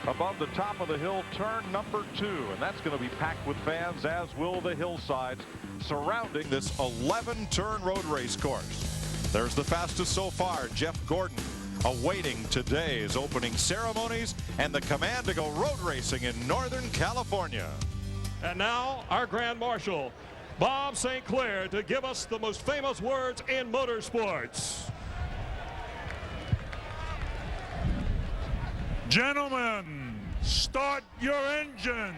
above the top of the hill, turn number 2, and that's going to be packed with fans, as will the hillsides surrounding this 11-turn road race course. There's the fastest so far, Jeff Gordon, awaiting today's opening ceremonies and the command to go road racing in Northern California. And now our Grand Marshal, Bob St. Clair, to give us the most famous words in motorsports. Gentlemen, start your engines.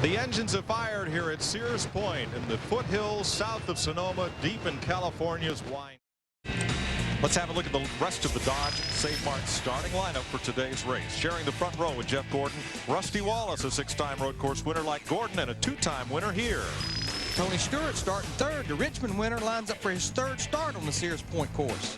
The engines have fired here at Sears Point in the foothills south of Sonoma, deep in California's wine. Let's have a look at the rest of the Dodge Savemart starting lineup for today's race. Sharing the front row with Jeff Gordon, Rusty Wallace, a 6-time road course winner like Gordon, and a 2-time winner here. Tony Stewart starting third. The Richmond winner lines up for his third start on the Sears Point course.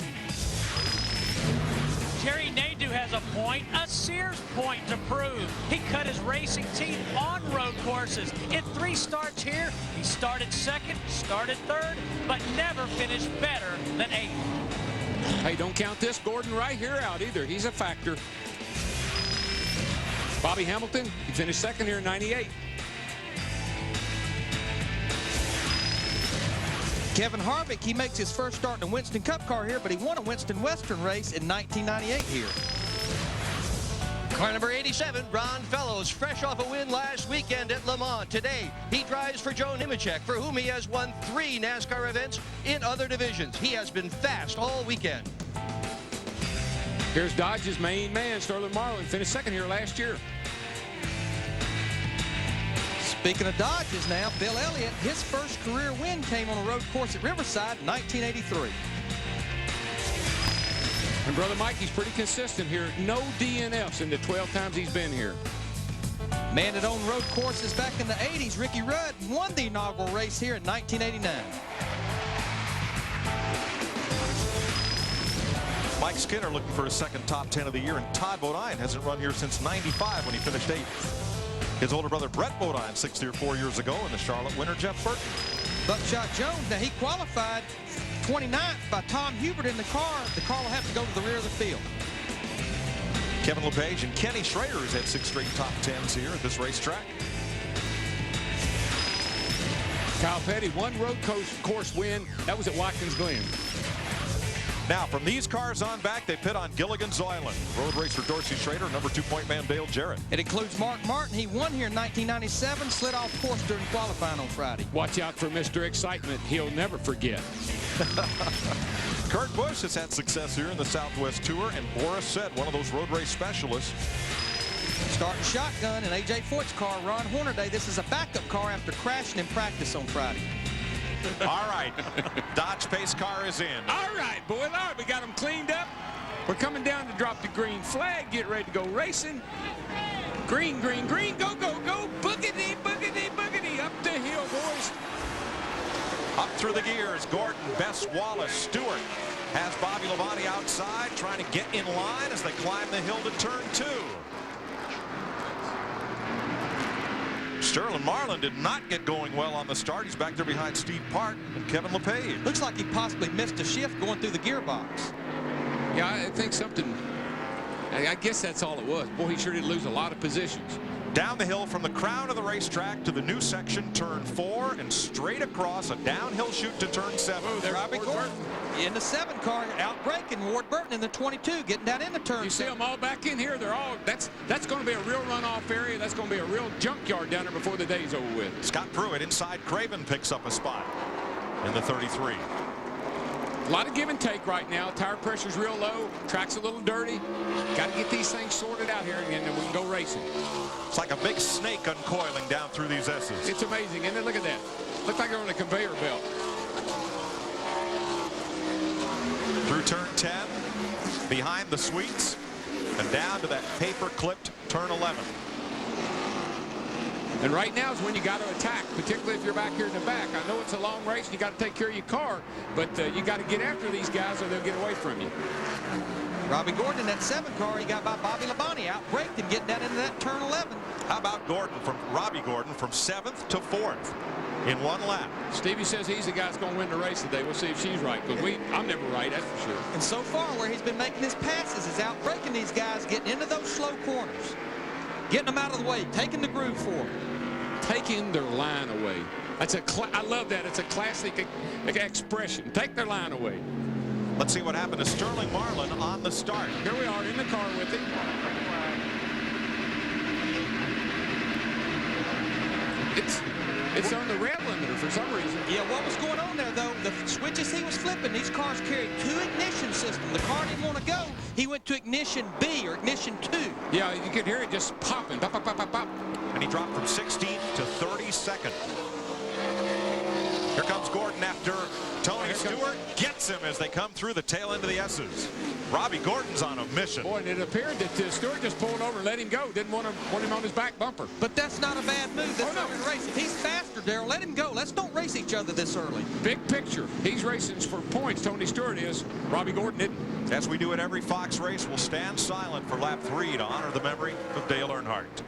Jerry Nadeau has a point, a Sears point to prove. He cut his racing teeth on road courses. In 3 starts here, he started second, started third, but never finished better than 8th. Hey, don't count this Gordon right here out either. He's a factor. Bobby Hamilton, he finished second here in 98. Kevin Harvick, he makes his first start in a Winston Cup car here, but he won a Winston Western race in 1998 here. Car number 87, Ron Fellows, fresh off a win last weekend at Le Mans. Today, he drives for Joe Nemechek, for whom he has won 3 NASCAR events in other divisions. He has been fast all weekend. Here's Dodge's main man, Sterling Marlin, finished second here last year. Speaking of Dodges now, Bill Elliott, his first career win came on a road course at Riverside in 1983. And Brother Mikey's pretty consistent here. No DNFs in the 12 times he's been here. Man that owned road courses back in the 80s, Ricky Rudd, won the inaugural race here in 1989. Mike Skinner looking for his second top 10 of the year, and Todd Bodine hasn't run here since 95 when he finished 8th. His older brother Brett Bodine, 6th here 4 years ago, and the Charlotte winner Jeff Burton. Buckshot Jones, now he qualified 29th by Tom Hubert in the car. The car will have to go to the rear of the field. Kevin LePage and Kenny Schrader has had 6 straight top 10s here at this racetrack. Kyle Petty, 1 road course win. That was at Watkins Glen. Now, from these cars on back, they pit on Gilligan's Island. Road race for Dorsey Schrader, number 2 point man Dale Jarrett. It includes Mark Martin. He won here in 1997, slid off course during qualifying on Friday. Watch out for Mr. Excitement. He'll never forget. Kurt Busch has had success here in the Southwest Tour, and Boris said, one of those road race specialists. Starting shotgun in A.J. Foyt's car, Ron Hornaday. This is a backup car after crashing in practice on Friday. All right, Dodge pace car is in. All right, boys. All right, we got them cleaned up. We're coming down to drop the green flag. Get ready to go racing. Green, green, green. Go, go, go. Boogity, boogity, boogity. Up the hill, boys. Up through the gears, Gordon, Bess, Wallace, Stewart has Bobby Labonte outside, trying to get in line as they climb the hill to turn 2. Sterling Marlin did not get going well on the start. He's back there behind Steve Park and Kevin LePage. Looks like he possibly missed a shift going through the gearbox. Yeah, I think something. I guess that's all it was. Boy, he sure did lose a lot of positions. Down the hill from the crown of the racetrack to the new section, turn 4, and straight across a downhill chute to turn 7. Oh, there's Robbie Gordon in the 7 car, outbraking Ward Burton in the 22, getting down in the turn. You see them all back in here. They're all. That's going to be a real runoff area. That's going to be a real junkyard down there before the day's over with. Scott Pruitt inside Craven picks up a spot in the 33. A lot of give and take right now. Tire pressure's real low. Track's a little dirty. Got to get these things sorted out here, and then we can go racing. It's like a big snake uncoiling down through these S's. It's amazing, and then look at that. Looks like they're on a conveyor belt. Through turn 10, behind the sweets, and down to that paper-clipped turn 11. And right now is when you got to attack, particularly if you're back here in the back. I know it's a long race and you got to take care of your car, but you got to get after these guys or they'll get away from you. Robbie Gordon in that 7 car, he got by Bobby Labonte, outbraked him, getting down into that turn 11. How about Robbie Gordon from 7th to 4th in 1 lap? Stevie says he's the guy that's going to win the race today. We'll see if she's right, because I'm never right, that's for sure. And so far, where he's been making his passes is out breaking these guys, getting into those slow corners, getting them out of the way, taking the groove for them. Taking their line away. I love that. It's a classic expression. Take their line away. Let's see what happened to Sterling Marlin on the start. Here we are in the car with him. It's on the rev limiter for some reason. Yeah, what was going on there, though, the switches he was flipping, these cars carried 2 ignition systems. The car didn't want to go. He went to ignition B or ignition 2. Yeah, you could hear it just popping. Pop, pop, pop, pop, pop. And he dropped from 16th to 32nd. Here comes Gordon after Tony Stewart gets him as they come through the tail end of the S's. Robbie Gordon's on a mission. Boy, and it appeared that Stewart just pulled over and let him go. Didn't want him on his back bumper. But that's not a bad move this early in the race. If he's faster, Darrell, let him go. Let's don't race each other this early. Big picture. He's racing for points. Tony Stewart is. Robbie Gordon didn't. As we do at every Fox race, we'll stand silent for lap 3 to honor the memory of Dale Earnhardt.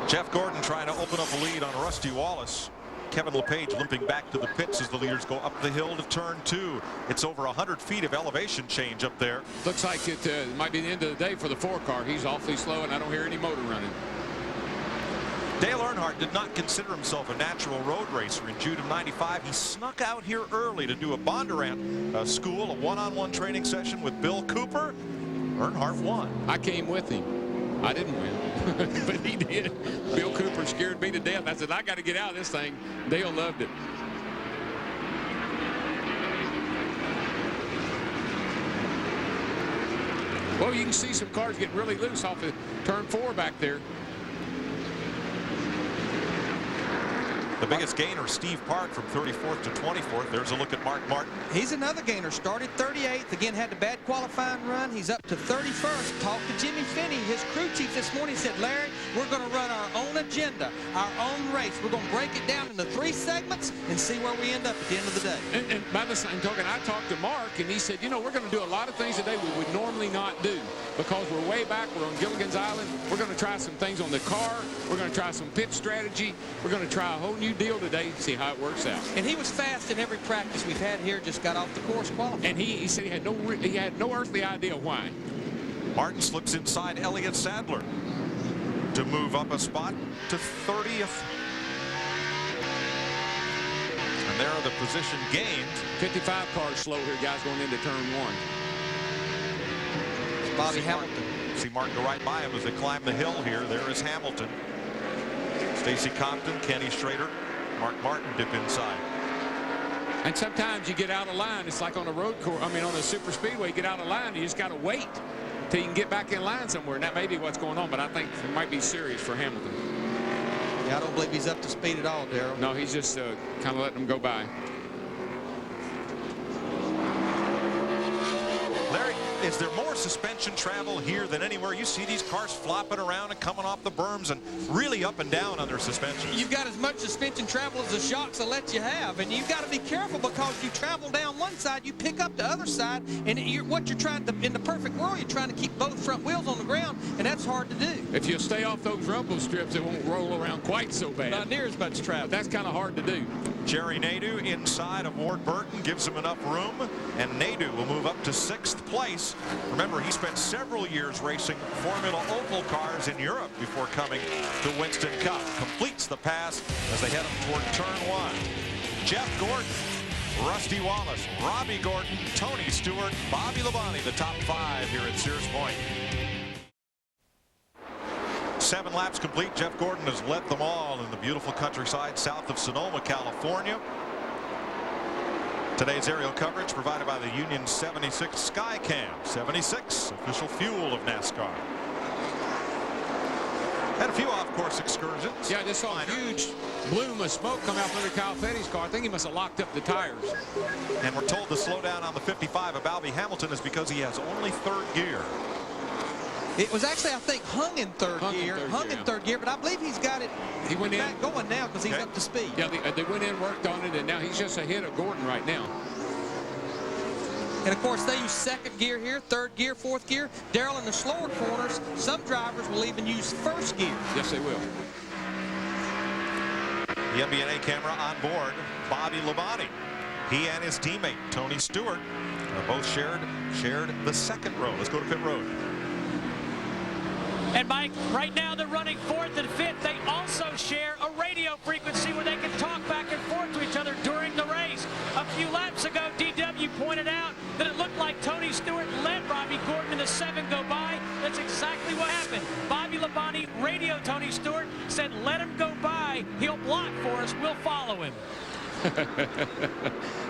Jeff Gordon trying to open up a lead on Rusty Wallace. Kevin LePage limping back to the pits as the leaders go up the hill to turn 2. It's over 100 feet of elevation change up there. Looks like it might be the end of the day for the 4 car. He's awfully slow, and I don't hear any motor running. Dale Earnhardt did not consider himself a natural road racer. In June of '95, he snuck out here early to do a Bondurant school, a one-on-one training session with Bill Cooper. Earnhardt won. I came with him. I didn't win, but he did. Bill Cooper scared me to death. I said, I got to get out of this thing. Dale loved it. Well, you can see some cars getting really loose off of turn 4 back there. The biggest gainer, Steve Park, from 34th to 24th. There's a look at Mark Martin. He's another gainer. Started 38th. Again, had the bad qualifying run. He's up to 31st. Talked to Jimmy Finney, his crew chief, this morning. Said, Larry, we're going to run our own agenda, our own race. We're going to break it down into 3 segments and see where we end up at the end of the day. And by the same token, I talked to Mark, and he said, you know, we're going to do a lot of things today we would normally not do because we're way back. We're on Gilligan's Island. We're going to try some things on the car. We're going to try some pit strategy. We're going to try a whole new deal today. See how it works out. And he was fast in every practice we've had here. Just got off the course qualifying. And he said he had no earthly idea why. Martin slips inside Elliott Sadler to move up a spot to 30th. And there are the position gains. 55 cars slow here, guys, going into turn 1. Bobby Hamilton. See Martin go right by him as they climb the hill here. There is Hamilton. Stacy Compton, Kenny Schrader, Mark Martin dip inside. And sometimes you get out of line. It's like on a road course. I mean, on a super speedway, you get out of line. You just got to wait till you can get back in line somewhere. And that may be what's going on, but I think it might be serious for Hamilton. Yeah, I don't believe he's up to speed at all, Darrell. No, he's just kind of letting them go by. Larry, is there more suspension travel here than anywhere? You see these cars flopping around and coming off the berms and really up and down on their suspension. You've got as much suspension travel as the shocks will let you have, and you've got to be careful because you travel down one side, you pick up the other side, and what you're trying to, in the perfect world, you're trying to keep both front wheels on the ground, and that's hard to do. If you stay off those rumble strips, it won't roll around quite so bad. Not near as much travel. But that's kind of hard to do. Jerry Nadeau inside of Ward Burton gives him enough room, and Nadeau will move up to 6th place. Remember, he spent several years racing Formula Oval cars in Europe before coming to Winston Cup. Completes the pass as they head up toward turn 1. Jeff Gordon, Rusty Wallace, Robbie Gordon, Tony Stewart, Bobby Labonte, the top 5 here at Sears Point. 7 laps complete. Jeff Gordon has led them all in the beautiful countryside south of Sonoma, California. Today's aerial coverage provided by the Union 76 Skycam. 76, official fuel of NASCAR. Had a few off-course excursions. Yeah, I just saw a huge bloom of smoke come out from under Kyle Petty's car. I think he must have locked up the tires. And we're told the slowdown on the 55 of Albie Hamilton is because he has only 3rd gear. It was actually, I think, hung in third gear, but I believe he's got it back going now because he's up to speed. Yeah, they went in, worked on it, and now he's just ahead of Gordon right now. And, of course, they use 2nd gear here, 3rd gear, 4th gear. Darrell, in the slower corners, some drivers will even use 1st gear. Yes, they will. The MBNA camera on board Bobby Labonte. He and his teammate, Tony Stewart, both shared the 2nd row. Let's go to pit road. And Mike, right now they're running 4th and 5th. They also share a radio frequency where they can talk back and forth to each other during the race. A few laps ago, DW pointed out that it looked like Tony Stewart let Robbie Gordon in the 7 go by. That's exactly what happened. Bobby Labonte radioed Tony Stewart, said, let him go by. He'll block for us. We'll follow him.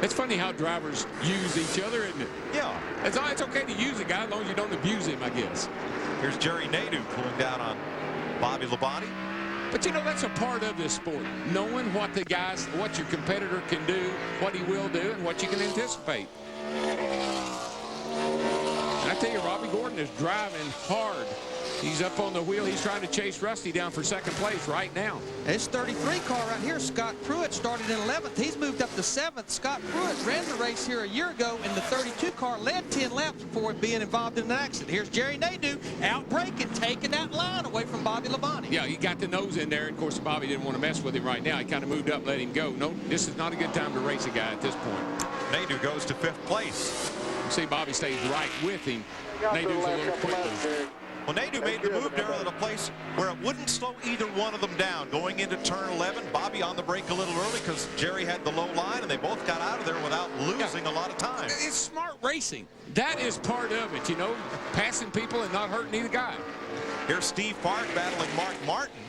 It's funny how drivers use each other, isn't it? Yeah. It's okay to use a guy as long as you don't abuse him, I guess. Here's Jerry Nadeau pulling down on Bobby Labonte. But, you know, that's a part of this sport. Knowing what your competitor can do, what he will do, and what you can anticipate. And I tell you, Robbie Gordon is driving hard. He's up on the wheel. He's trying to chase Rusty down for 2nd place right now. This 33 car right here, Scott Pruitt, started in 11th. He's moved up to 7th. Scott Pruitt ran the race here a year ago, and the 32 car led 10 laps before being involved in an accident. Here's Jerry Nadeau out braking, taking that line away from Bobby Labonte. Yeah, he got the nose in there. Of course, Bobby didn't want to mess with him right now. He kind of moved up, let him go. No, this is not a good time to race a guy at this point. Nadeau goes to 5th place. You see Bobby stays right with him. Nadeau's a little quicker. Well, Nadeau made the move, Darrell, at a place where it wouldn't slow either one of them down. Going into turn 11, Bobby on the brake a little early because Jerry had the low line, and they both got out of there without losing a lot of time. It's smart racing. That is part of it, you know, passing people and not hurting either guy. Here's Steve Park battling Mark Martin.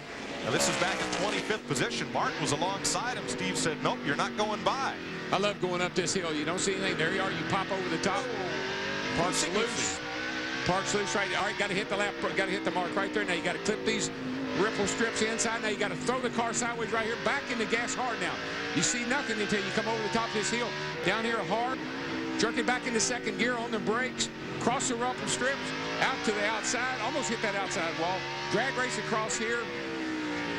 Now, this is back in 25th position. Martin was alongside him. Steve said, nope, you're not going by. I love going up this hill. You don't see anything. There you are. You pop over the top. Park's loose. Park's loose right there. All right, got to hit the lap. Got to hit the mark right there. Now you got to clip these ripple strips inside. Now you got to throw the car sideways right here. Back in the gas hard now. You see nothing until you come over the top of this hill. Down here hard. Jerk it back into 2nd gear on the brakes. Cross the ripple strips. Out to the outside. Almost hit that outside wall. Drag race across here.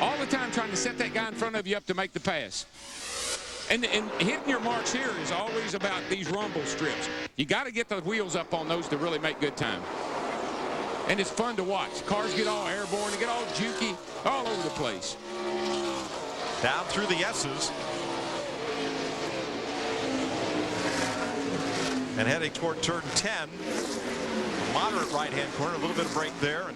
All the time trying to set that guy in front of you up to make the pass. And hitting your marks here is always about these rumble strips. You got to get the wheels up on those to really make good time. And it's fun to watch. Cars get all airborne, they get all jukey, all over the place. Down through the S's. And heading toward turn 10. Moderate right-hand corner, a little bit of brake there.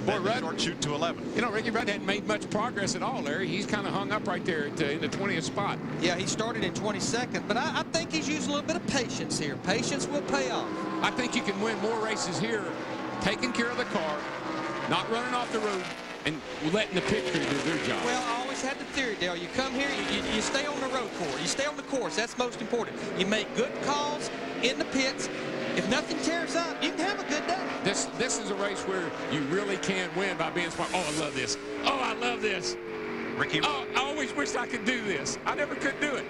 And then the short shoot to 11. You know, Ricky Rudd hadn't made much progress at all, Larry. He's kind of hung up right there in the 20th spot. Yeah, he started in 22nd, but I think he's using a little bit of patience here. Patience will pay off. I think you can win more races here, taking care of the car, not running off the road, and letting the pit crew do their job. Well, I always had the theory, Dale. You come here, you stay on the road course. You stay on the course. That's most important. You make good calls in the pits. If nothing tears up, you can have a good day. This is a race where you really can't win by being smart. Oh, I love this. Oh, I love this. Ricky. Oh, I always wished I could do this. I never could do it.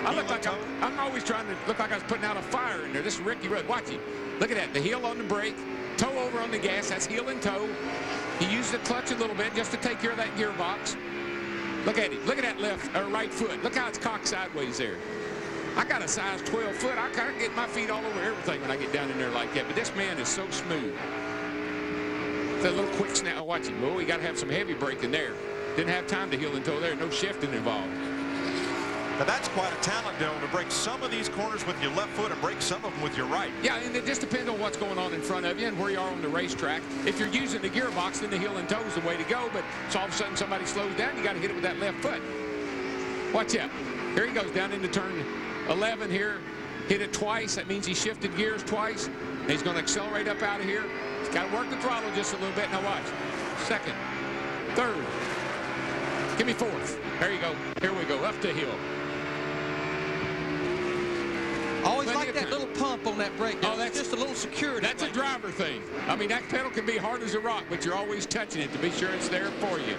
I look like I'm always trying to look like I was putting out a fire in there. This is Ricky Rudd. Watch him. Look at that. The heel on the brake, toe over on the gas. That's heel and toe. He used the clutch a little bit just to take care of that gearbox. Look at him. Look at that left or right foot. Look how it's cocked sideways there. I got a size 12 foot. I kind of get my feet all over everything when I get down in there like that. But this man is so smooth. That little quick snap. Oh, watch him. Oh, we got to have some heavy braking there. Didn't have time to heel and toe there. No shifting involved. Now that's quite a talent, Dylan, to break some of these corners with your left foot and break some of them with your right. Yeah, and it just depends on what's going on in front of you and where you are on the racetrack. If you're using the gearbox, then the heel and toe is the way to go. But so all of a sudden somebody slows down, you got to hit it with that left foot. Watch out. Here he goes down into turn 11 here. Hit it twice. That means he shifted gears twice. And he's going to accelerate up out of here. He's got to work the throttle just a little bit. Now watch. Second. Third. Give me fourth. There you go. Here we go. Up the hill. Always like that little pump on that brake. Oh, that's just a little security. That's a driver thing. I mean, that pedal can be hard as a rock, but you're always touching it to be sure it's there for you.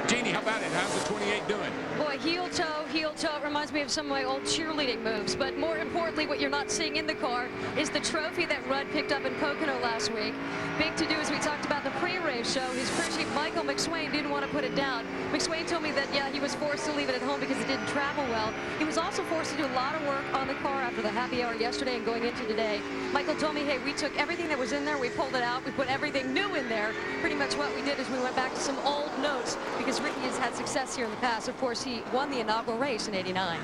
Jeannie, how about it? How's the 28 doing? Boy, heel toe. It reminds me of some of my old cheerleading moves. But more importantly, what you're not seeing in the car is the trophy that Rudd picked up in Pocono last week. Big to do, as we talked about the pre-race show. His crew chief, Michael McSwain, didn't want to put it down. McSwain told me that, yeah, he was forced to leave it at home because it didn't travel well. He was also forced to do a lot of work on the car after the happy hour yesterday and going into today. Michael told me, hey, we took everything that was in there, we pulled it out, we put everything new in there. Pretty much what we did is we went back to some old notes because Ricky has had success here in the past. Of course, he won the inaugural race in '89.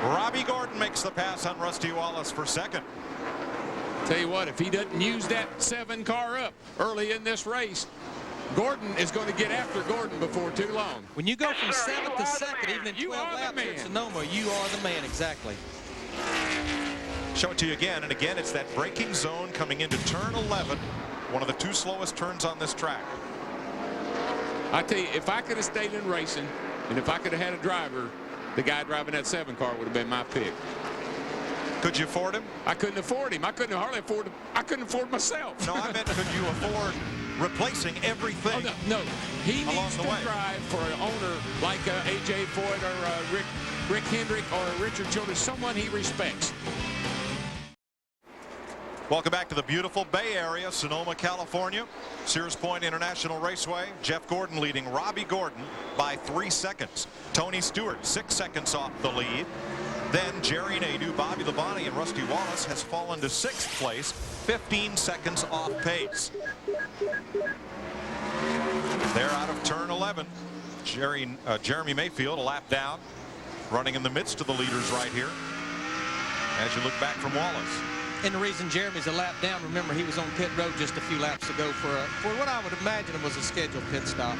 Robbie Gordon makes the pass on Rusty Wallace for second. Tell you what, if he doesn't use that 7 car up early in this race, Gordon is going to get after Gordon before too long. When you go from 7th to 2nd, even in 12 laps at Sonoma, you are the man, exactly. Show it to you again, and again, it's that braking zone coming into turn 11, one of the 2 slowest turns on this track. I tell you, if I could have stayed in racing, and if I could have had a driver, the guy driving that 7 car would have been my pick. Could you afford him? I couldn't afford him. I couldn't hardly afford him. I couldn't afford myself. No, I meant could you afford replacing everything? Oh, no. He needs to drive for an owner like A.J. Foyt or Rick Hendrick or Richard Childress, someone he respects. Welcome back to the beautiful Bay Area, Sonoma, California. Sears Point International Raceway. Jeff Gordon leading Robbie Gordon by 3 seconds. Tony Stewart 6 seconds off the lead. Then Jerry Nadeau, Bobby Labonte, and Rusty Wallace has fallen to 6th place, 15 seconds off pace. They're out of turn 11. Jeremy Mayfield a lap down, running in the midst of the leaders right here as you look back from Wallace. And the reason Jeremy's a lap down, remember, he was on pit road just a few laps ago for what I would imagine was a scheduled pit stop.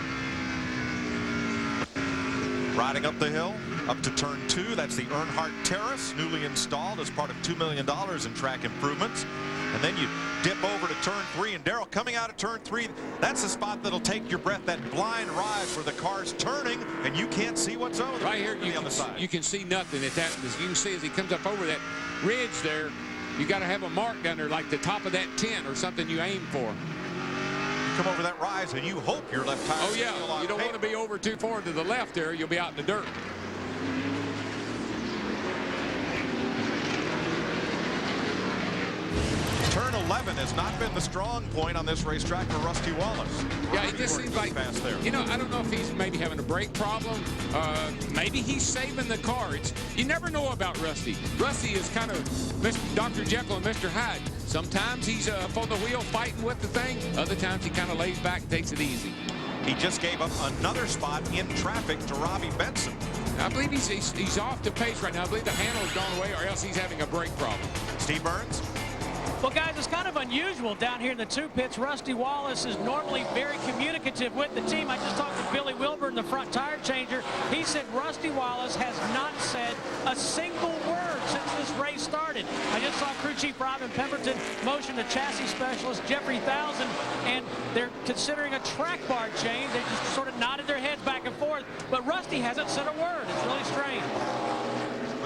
Riding up the hill, up to turn 2. That's the Earnhardt Terrace, newly installed as part of $2 million in track improvements. And then you dip over to turn 3. And Darrell, coming out of turn 3, that's the spot that'll take your breath, that blind rise where the car's turning and you can't see what's over right here. You can see nothing at that. As you can see as he comes up over that ridge there, you got to have a mark down there like the top of that tent or something you aim for. Come over that rise and you hope your left tire. Oh yeah, you don't want to be over too far to the left there. You'll be out in the dirt. Turn 11 has not been the strong point on this racetrack for Rusty Wallace. Yeah, it just seems like, fast there. You know, I don't know if he's maybe having a brake problem. Maybe he's saving the car. You never know about Rusty. Rusty is kind of Dr. Jekyll and Mr. Hyde. Sometimes he's up on the wheel fighting with the thing. Other times he kind of lays back and takes it easy. He just gave up another spot in traffic to Robbie Benson. I believe he's off the pace right now. I believe the handle's gone away or else he's having a brake problem. Steve Burns? Well, guys, it's kind of unusual down here in the 2 pits. Rusty Wallace is normally very communicative with the team. I just talked to Billy Wilburn, the front tire changer. He said Rusty Wallace has not said a single word since this race started. I just saw crew chief Robin Pemberton motion to chassis specialist Jeffrey Thousand, and they're considering a track bar change. They just sort of nodded their heads back and forth, but Rusty hasn't said a word. It's really strange.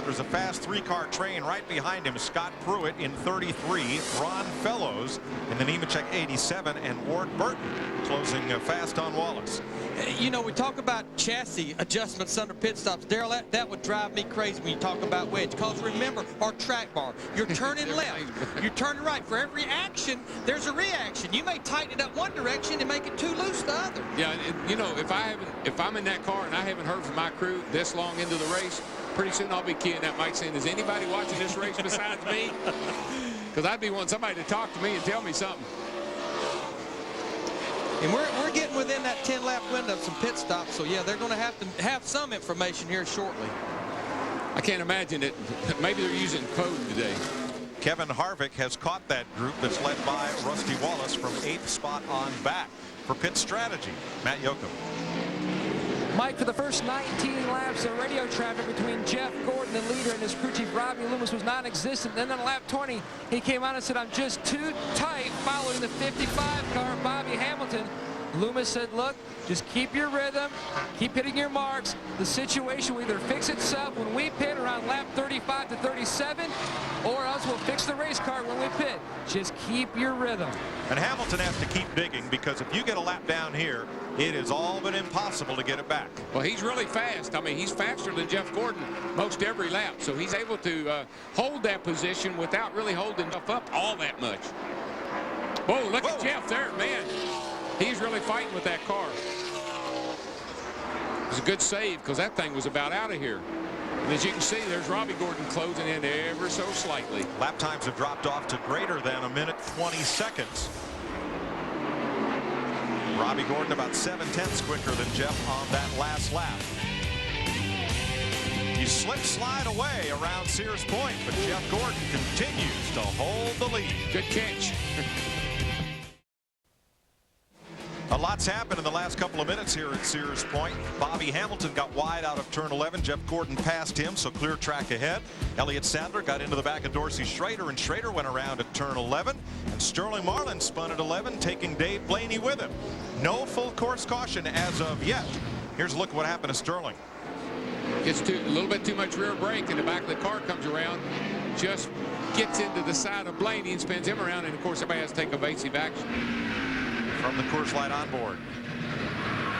There's a fast 3-car train right behind him. Scott Pruitt in 33, Ron Fellows in the Nemechek 87, and Ward Burton closing fast on Wallace. You know, we talk about chassis adjustments under pit stops. Darrell, that would drive me crazy when you talk about wedge. Because remember, our track bar, you're turning left, you're turning right. For every action, there's a reaction. You may tighten it up one direction and make it too loose the other. Yeah, and, you know, if I'm in that car and I haven't heard from my crew this long into the race, pretty soon I'll be keying that mic saying, is anybody watching this race besides me? Because I'd be wanting somebody to talk to me and tell me something. And we're getting within that 10-lap window of some pit stops, so yeah, they're going to have some information here shortly. I can't imagine it. Maybe they're using code today. Kevin Harvick has caught that group that's led by Rusty Wallace from 8th spot on back. For pit strategy, Matt Yoakum. Mike, for the first 19 laps, the radio traffic between Jeff Gordon, the leader, and his crew chief Robbie Loomis was non-existent. Then on lap 20, he came out and said, I'm just too tight following the 55 car of Bobby Hamilton. Loomis said, look, just keep your rhythm, keep hitting your marks. The situation will either fix itself when we pit around lap 35 to 37, or else we'll fix the race car when we pit. Just keep your rhythm. And Hamilton has to keep digging, because if you get a lap down here, it is all but impossible to get it back. Well, he's really fast. I mean, he's faster than Jeff Gordon most every lap, so he's able to hold that position without really holding himself up all that much. Whoa, look at Jeff there, man. He's really fighting with that car. It was a good save because that thing was about out of here. And as you can see, there's Robbie Gordon closing in ever so slightly. Lap times have dropped off to greater than a minute 20 seconds. Robbie Gordon about 7/10 quicker than Jeff on that last lap. You slide away around Sears Point, but Jeff Gordon continues to hold the lead. Good catch. A lot's happened in the last couple of minutes here at Sears Point. Bobby Hamilton got wide out of turn 11. Jeff Gordon passed him, so clear track ahead. Elliott Sadler got into the back of Dorsey Schrader, and Schrader went around at turn 11. And Sterling Marlin spun at 11, taking Dave Blaney with him. No full course caution as of yet. Here's a look at what happened to Sterling. Gets a little bit too much rear brake, and the back of the car comes around, just gets into the side of Blaney and spins him around, and of course everybody has to take evasive action. From the Coors Light on board.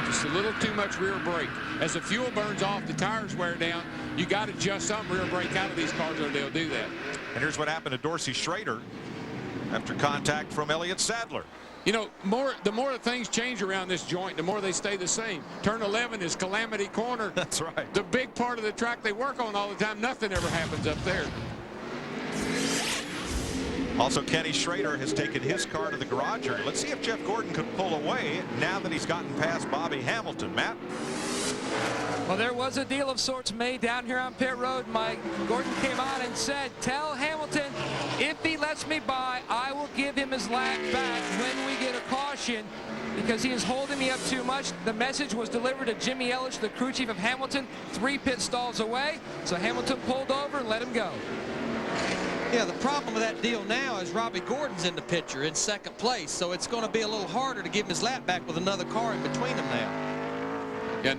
Just a little too much rear brake. As the fuel burns off, the tires wear down. You got to adjust some rear brake out of these cars or they'll do that. And here's what happened to Dorsey Schrader after contact from Elliott Sadler. You know, the more things change around this joint, the more they stay the same. Turn 11 is Calamity Corner. That's right. The big part of the track they work on all the time. Nothing ever happens up there. Also, Kenny Schrader has taken his car to the garage area. Let's see if Jeff Gordon could pull away now that he's gotten past Bobby Hamilton. Matt? Well, there was a deal of sorts made down here on pit road, Mike. Gordon came out and said, tell Hamilton, if he lets me by, I will give him his lap back when we get a caution, because he is holding me up too much. The message was delivered to Jimmy Ellis, the crew chief of Hamilton, 3 pit stalls away. So Hamilton pulled over and let him go. Yeah, the problem with that deal now is Robbie Gordon's in the picture in second place, so it's going to be a little harder to give him his lap back with another car in between them now. Yeah,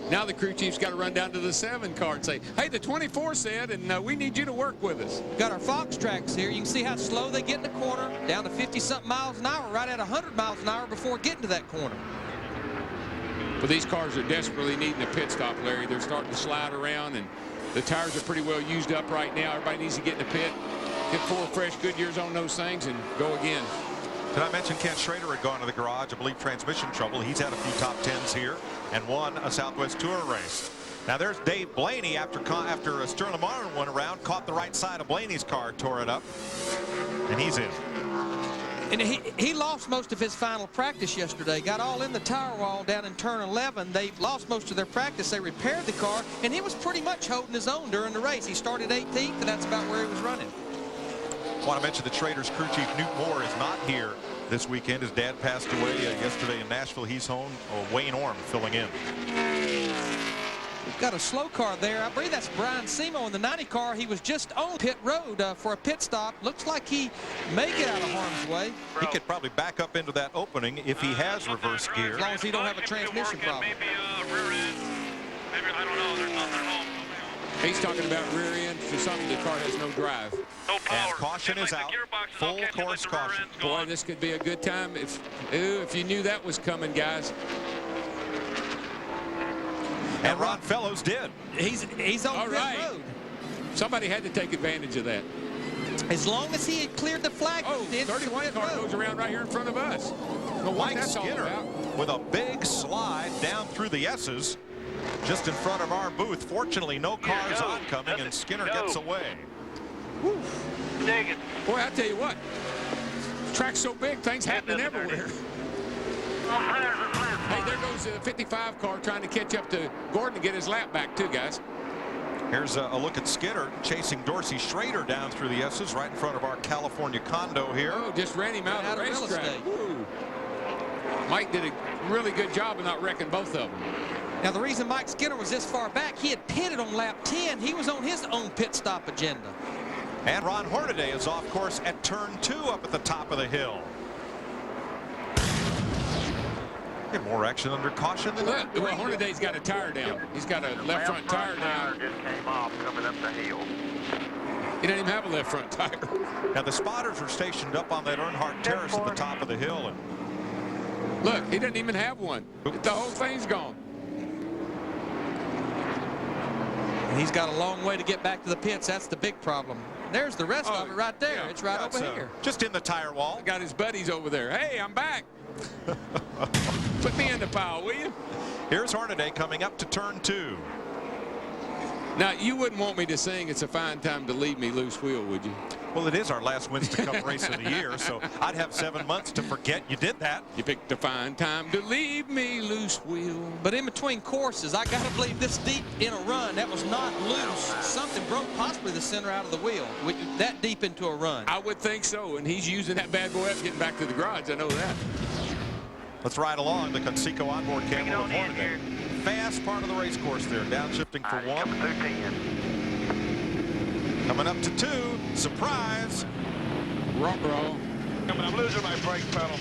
now the crew chief's got to run down to the 7 car and say, hey, the 24 said, and we need you to work with us. Got our Fox tracks here. You can see how slow they get in the corner, down to 50-something miles an hour, right at 100 miles an hour before getting to that corner. Well, these cars are desperately needing a pit stop, Larry. They're starting to slide around, and the tires are pretty well used up right now. Everybody needs to get in the pit, get 4 fresh Goodyears on those things, and go again. Did I mention Ken Schrader had gone to the garage? I believe transmission trouble. He's had a few top 10s here and won a Southwest Tour race. Now there's Dave Blaney after Sterling Marlin went around, caught the right side of Blaney's car, tore it up, and he's in. And he lost most of his final practice yesterday. Got all in the tire wall down in turn 11. They lost most of their practice. They repaired the car, and he was pretty much holding his own during the race. He started 18th, and that's about where he was running. I want to mention that Schrader's crew chief Newt Moore is not here this weekend. His dad passed away yesterday in Nashville. He's home. Wayne Orm filling in. We've got a slow car there. I believe that's Brian Semo in the 90 car. He was just on pit road for a pit stop. Looks like he may get out of harm's way. He could probably back up into that opening if he has reverse gear. As long as he don't have a transmission problem. Maybe rear end. Maybe, I don't know. There's nothing at home. He's talking about rear end for something the car has no drive. No power. And caution is out. Full course caution. Boy, this could be a good time if you knew that was coming, guys. And Ron Fellows did. He's on pit road. Somebody had to take advantage of that. As long as he had cleared the flag. Oh, 31 car goes around right here in front of us. Well, Mike Skinner with a big slide down through the S's just in front of our booth. Fortunately, no cars oncoming, and Skinner gets away. Dig it. Boy, I tell you what, the track's so big, things happening everywhere. Hey, there goes the 55 car trying to catch up to Gordon to get his lap back too, guys. Here's a look at Skinner chasing Dorsey Schrader down through the S's right in front of our California condo here. Oh, just ran him out of the racetrack. Mike did a really good job of not wrecking both of them. Now, the reason Mike Skinner was this far back, he had pitted on lap 10. He was on his own pit stop agenda. And Ron Hornaday is off course at turn 2 up at the top of the hill. Get more action under caution than that. Well, Hornaday's got a tire down. He's got a left front tire down. Just came off coming up the hill. He doesn't even have a left front tire. Now, the spotters are stationed up on that Earnhardt Terrace at the top of the hill. And look, he doesn't even have one. The whole thing's gone. And he's got a long way to get back to the pits. That's the big problem. There's the rest of it right there. Yeah, it's right over here. Just in the tire wall. Got his buddies over there. Hey, I'm back. Put me in the pile, will you? Here's Hornaday coming up to turn 2. Now, you wouldn't want me to sing "It's a Fine Time to Leave Me Loose Wheel," would you? Well, it is our last Winston Cup race of the year, so I'd have 7 months to forget you did that. You picked a fine time to leave me loose wheel. But in between courses, I got to believe this deep in a run, that was not loose. Something broke possibly the center out of the wheel that deep into a run. I would think so, and he's using that bad boy up getting back to the garage. I know that. Let's ride along the Conseco onboard camera with Hornaday. Fast part of the race course there, downshifting for 1. Coming up to 2, surprise. Ruh-roh. I'm losing my brake pedal.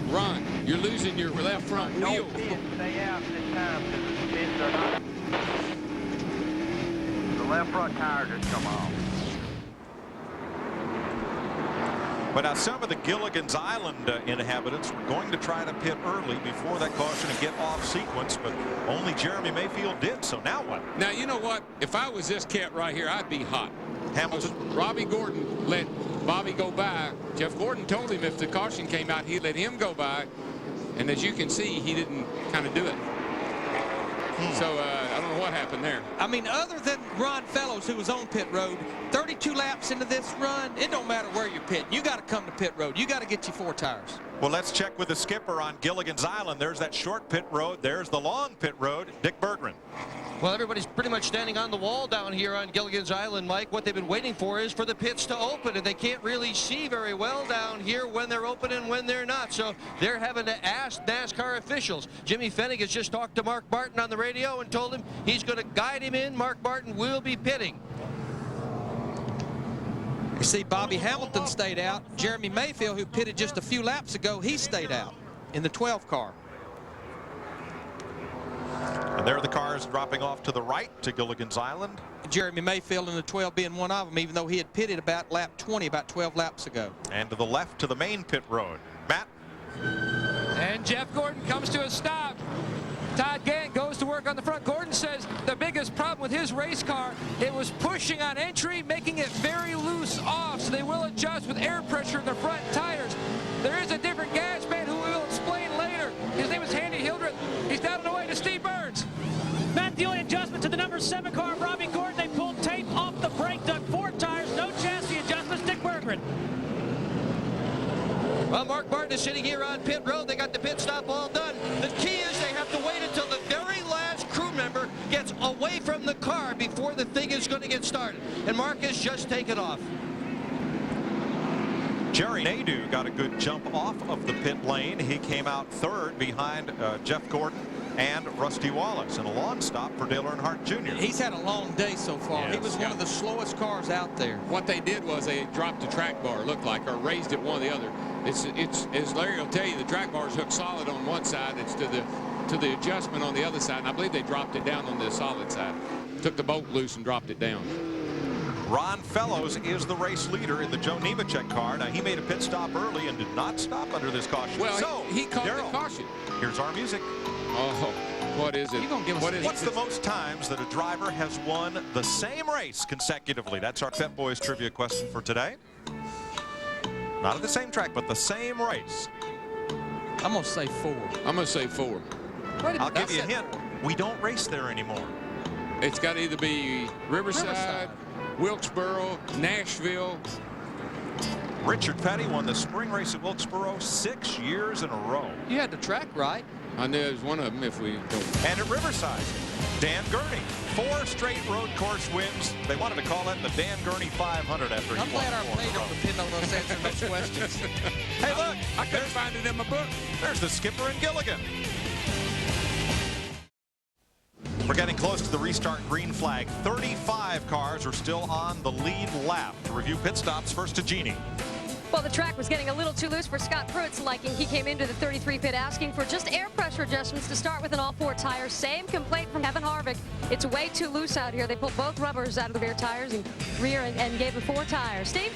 Ron, you're losing your left front wheel. Stay out this time. The left front tire just come off. But now some of the Gilligan's Island inhabitants were going to try to pit early before that caution and get off sequence, but only Jeremy Mayfield did. So now what? Now, you know what? If I was this cat right here, I'd be hot. Hamilton. Robbie Gordon let Bobby go by. Jeff Gordon told him if the caution came out, he'd let him go by. And as you can see, he didn't kind of do it. So I don't know what happened there. I mean, other than Ron Fellows, who was on pit road, 32 laps into this run, it don't matter where you're pitting. You got to come to pit road. You got to get your 4 tires. Well, let's check with the skipper on Gilligan's Island. There's that short pit road. There's the long pit road. Dick Berggren. Well, everybody's pretty much standing on the wall down here on Gilligan's Island, Mike. What they've been waiting for is for the pits to open, and they can't really see very well down here when they're open and when they're not. So they're having to ask NASCAR officials. Jimmy Fennig has just talked to Mark Martin on the radio and told him he's going to guide him in. Mark Martin will be pitting. You see, Bobby Hamilton stayed out. Jeremy Mayfield, who pitted just a few laps ago, he stayed out in the 12 car. And there are the cars dropping off to the right to Gilligan's Island. Jeremy Mayfield in the 12 being one of them, even though he had pitted about lap 20 about 12 laps ago. And to the left to the main pit road. Matt. And Jeff Gordon comes to a stop. Todd Gant goes to work on the front. Gordon says the biggest problem with his race car, it was pushing on entry, making it very loose off, so they will adjust with air pressure in the front tires. There is a different gas man who we will explain later. His name is Handy Hildreth. He's down on the way to Steve Burns. Matt, the only adjustment to the number 7 car of Robbie Gordon, they pulled tape off the brake duct, 4 tires, no chassis adjustments. Dick Berggren. Well, Mark Martin is sitting here on pit road. They got the pit stop all done. The key is they have to wait until the very last crew member gets away from the car before the thing is going to get started. And Mark has just taken off. Jerry Nadeau got a good jump off of the pit lane. He came out 3rd behind Jeff Gordon and Rusty Wallace, and a long stop for Dale Earnhardt Jr. He's had a long day so far. Yes, he was one of the slowest cars out there. What they did was they dropped the track bar, looked like, or raised it one or the other. It's as Larry will tell you, the track bar is hooked solid on one side. It's to the adjustment on the other side. And I believe they dropped it down on the solid side. Took the bolt loose and dropped it down. Ron Fellows is the race leader in the Joe Nemechek car. Now, he made a pit stop early and did not stop under this caution. Well, so, he called Darryl, the caution. Here's our music. Oh, what is it? What's the most times that a driver has won the same race consecutively? That's our Pep Boys trivia question for today. Not at the same track, but the same race. I'm going to say 4. I'm going to say 4. I'll give you a hint. We don't race there anymore. It's got to either be Riverside, Wilkesboro, Nashville. Richard Petty won the spring race at Wilkesboro 6 years in a row. You had the track right. I knew it was one of them if we don't. And at Riverside, Dan Gurney, 4 straight road course wins. They wanted to call it the Dan Gurney 500 after I'm he won glad our 4 pay in a row. don't depend on us answering those questions. Hey, look, I couldn't find it in my book. there's the skipper and Gilligan. We're getting close to the restart green flag. 35 cars are still on the lead lap. To review pit stops, first to Jeannie. Well, the track was getting a little too loose for Scott Pruitt's liking. He came into the 33 pit asking for just air pressure adjustments to start with an all-4 tires. Same complaint from Kevin Harvick. It's way too loose out here. They pulled both rubbers out of the rear tires and gave him 4 tires. Steve?